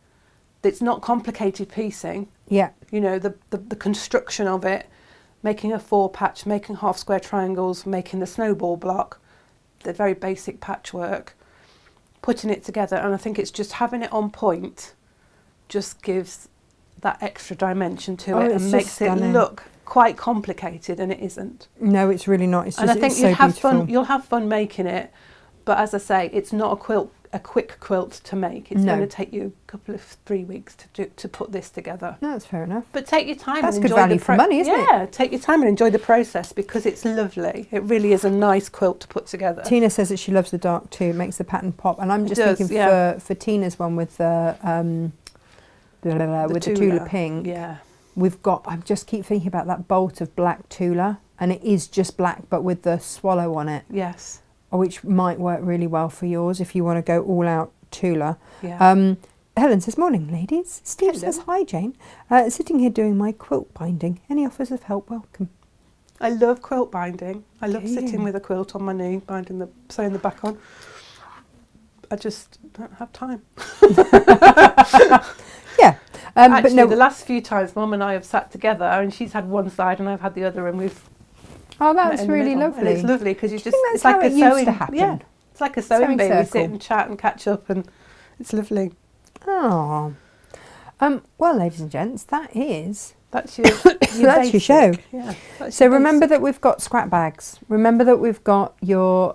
Speaker 2: It's not complicated piecing.
Speaker 1: Yeah.
Speaker 2: You know, the construction of it, making a 4 patch, making half square triangles, making the snowball block, the very basic patchwork, putting it together. And I think it's just having it on point just gives that extra dimension to it and makes it look quite complicated, and it isn't.
Speaker 1: No, it's really not. It's just,
Speaker 2: and I think
Speaker 1: it's so
Speaker 2: you'll have
Speaker 1: beautiful.
Speaker 2: fun. You'll have fun making it, but as I say, it's not a quick quilt to make. It's going to take you a couple of 3 weeks to put this together.
Speaker 1: No, that's fair enough.
Speaker 2: But take your time.
Speaker 1: That's
Speaker 2: and
Speaker 1: good
Speaker 2: enjoy
Speaker 1: value for money, isn't it?
Speaker 2: Yeah, take your time and enjoy the process because it's lovely. It really is a nice quilt to put together.
Speaker 1: Tina says that she loves the dark too. It makes the pattern pop. And I'm just thinking for Tina's one with the Tula Pink.
Speaker 2: Yeah.
Speaker 1: I just keep thinking about that bolt of black Tula, and it is just black but with the swallow on it.
Speaker 2: Yes.
Speaker 1: Which might work really well for yours if you want to go all out Tula.
Speaker 2: Yeah.
Speaker 1: Helen says, morning ladies. Steve says, hi Jane. Sitting here doing my quilt binding. Any offers of help? Welcome.
Speaker 2: I love quilt binding. I love sitting with a quilt on my knee, sewing the back on. I just don't have time.
Speaker 1: Yeah.
Speaker 2: Actually,
Speaker 1: but no,
Speaker 2: the last few times Mum and I have sat together, and she's had one side and I've had the other, and we've.
Speaker 1: Oh, that's really lovely.
Speaker 2: And it's lovely because you just.
Speaker 1: It's
Speaker 2: like a sewing.
Speaker 1: To happen.
Speaker 2: Yeah, it's like a sewing bee. We
Speaker 1: circle.
Speaker 2: sit and chat and catch up, and it's lovely.
Speaker 1: Oh. Well, ladies and gents, that's
Speaker 2: That's your
Speaker 1: that's your show.
Speaker 2: Yeah.
Speaker 1: So remember that we've got scrap bags. Remember that we've got your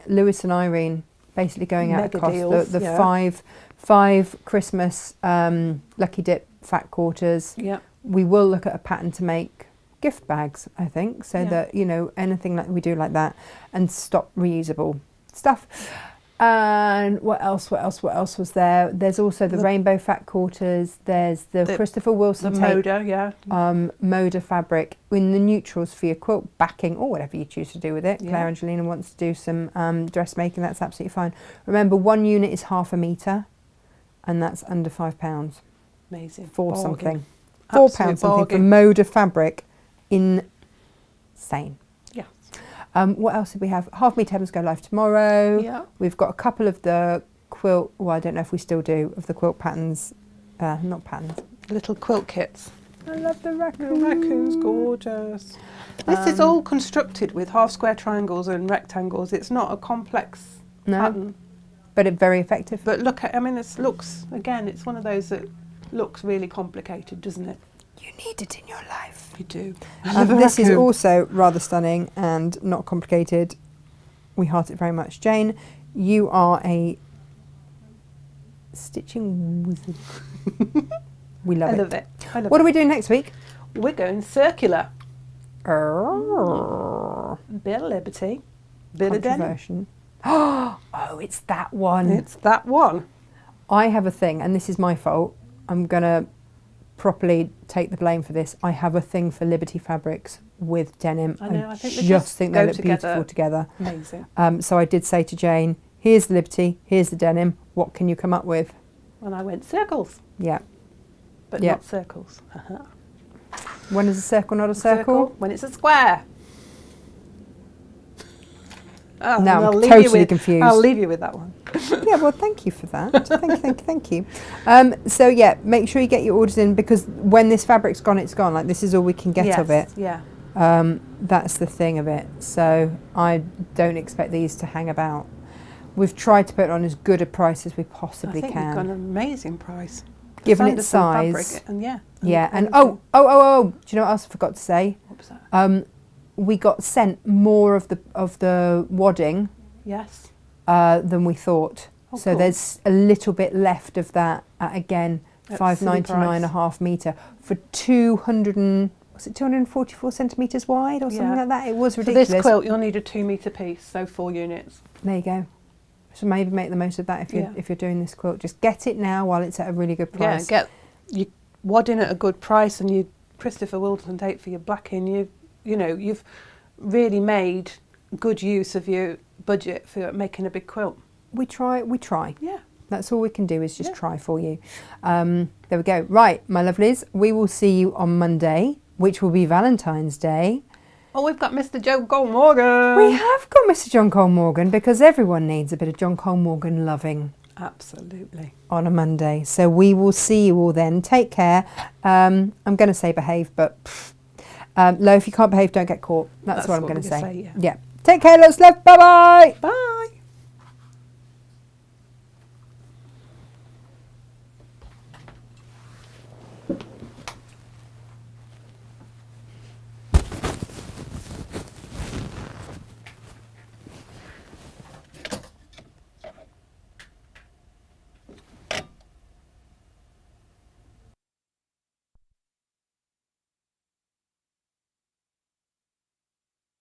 Speaker 1: Lewis and Irene basically going out across the 5 Christmas Lucky Dip fat quarters.
Speaker 2: Yeah.
Speaker 1: We will look at a pattern to make gift bags, I think, so that, you know, anything like we do like that, and stop reusable stuff. And what else was there? There's also the rainbow fat quarters. There's the Christopher Wilson
Speaker 2: The
Speaker 1: tape,
Speaker 2: Moda, yeah.
Speaker 1: Moda fabric in the neutrals for your quilt backing or whatever you choose to do with it.
Speaker 2: Yeah.
Speaker 1: Claire Angelina wants to do some dressmaking. That's absolutely fine. Remember, 1 unit is half a metre, and that's under £5
Speaker 2: Amazing.
Speaker 1: for
Speaker 2: Bargain.
Speaker 1: something.
Speaker 2: Absolute
Speaker 1: £4 something for
Speaker 2: bargain.
Speaker 1: Moda fabric. Insane.
Speaker 2: Yes.
Speaker 1: What else did we have? Half metre heavens go live tomorrow.
Speaker 2: Yeah.
Speaker 1: We've got a couple of the quilt, well, I don't know if we still do, of the quilt patterns, not patterns.
Speaker 2: Little quilt kits.
Speaker 1: I love the
Speaker 2: The
Speaker 1: raccoon.
Speaker 2: raccoon's gorgeous. This is all constructed with half square triangles and rectangles. It's not a complex pattern.
Speaker 1: But it's very effective.
Speaker 2: But look at, I mean, it looks, again, it's one of those that looks really complicated, doesn't it?
Speaker 1: You need it in your life.
Speaker 2: You do.
Speaker 1: This is also rather stunning and not complicated. We heart it very much. Jane, you are a stitching wizard. We love
Speaker 2: I
Speaker 1: it.
Speaker 2: love it. I love
Speaker 1: What
Speaker 2: it.
Speaker 1: are we doing next week?
Speaker 2: We're going circular.
Speaker 1: Oh,
Speaker 2: Bit of liberty. Bit of denim.
Speaker 1: controversial. Oh, it's that one.
Speaker 2: It's that one.
Speaker 1: I have a thing, and this is my fault. I'm going to properly take the blame for this. I have a thing for Liberty fabrics with denim.
Speaker 2: I know, I think they
Speaker 1: just
Speaker 2: just
Speaker 1: think
Speaker 2: go
Speaker 1: they look
Speaker 2: together.
Speaker 1: beautiful together.
Speaker 2: Amazing.
Speaker 1: So I did say to Jane, here's the Liberty, here's the denim. What can you come up with?
Speaker 2: And I went circles,
Speaker 1: Yeah.
Speaker 2: but
Speaker 1: Yeah.
Speaker 2: not circles.
Speaker 1: When is a circle not a circle?
Speaker 2: When it's a square. Oh,
Speaker 1: Now
Speaker 2: and
Speaker 1: I'm
Speaker 2: I'll leave
Speaker 1: totally
Speaker 2: you with,
Speaker 1: confused.
Speaker 2: I'll leave you with that one.
Speaker 1: Yeah, well, thank you for that. Thank you. So yeah, make sure you get your orders in, because when this fabric's gone, it's gone. Like, this is all we can get of it.
Speaker 2: Yeah.
Speaker 1: That's the thing of it. So I don't expect these to hang about. We've tried to put it on as good a price as we possibly
Speaker 2: I think we've got an
Speaker 1: can,
Speaker 2: amazing price.
Speaker 1: given its
Speaker 2: Sanderson
Speaker 1: size.
Speaker 2: fabric, and yeah.
Speaker 1: Yeah, and
Speaker 2: everything.
Speaker 1: oh! Do you know what else I forgot to say?
Speaker 2: What was that?
Speaker 1: We got sent more of the wadding
Speaker 2: Yes.
Speaker 1: than we thought.
Speaker 2: Oh,
Speaker 1: So
Speaker 2: cool.
Speaker 1: there's a little bit left of that at, again,
Speaker 2: At
Speaker 1: £5.99
Speaker 2: silly
Speaker 1: a half metre for 244 centimetres wide or something
Speaker 2: Yeah.
Speaker 1: like that. It was
Speaker 2: For
Speaker 1: ridiculous.
Speaker 2: this quilt, you'll need a 2 metre piece, so 4 units.
Speaker 1: There you go. So maybe make the most of that if you're
Speaker 2: Yeah.
Speaker 1: if you're doing this quilt. Just get it now while it's at a really good price.
Speaker 2: Yeah, get you wadding at a good price, and you Christopher Wilson tape for your blacking. You've really made good use of your budget for making a big quilt.
Speaker 1: We try.
Speaker 2: Yeah.
Speaker 1: That's all we can do, is just
Speaker 2: Yeah.
Speaker 1: try for you. There we go. Right, my lovelies, we will see you on Monday, which will be Valentine's Day.
Speaker 2: Oh, we've got Mr. Joe Cole Morgan.
Speaker 1: We have got Mr. John Cole Morgan, because everyone needs a bit of John Cole Morgan loving
Speaker 2: Absolutely.
Speaker 1: on a Monday. So we will see you all then. Take care. I'm going to say behave, but Lo, if you can't behave, don't get caught. That's what I'm going to say.
Speaker 2: Yeah.
Speaker 1: Yeah. Take care, lots of love. Bye-bye.
Speaker 2: Bye.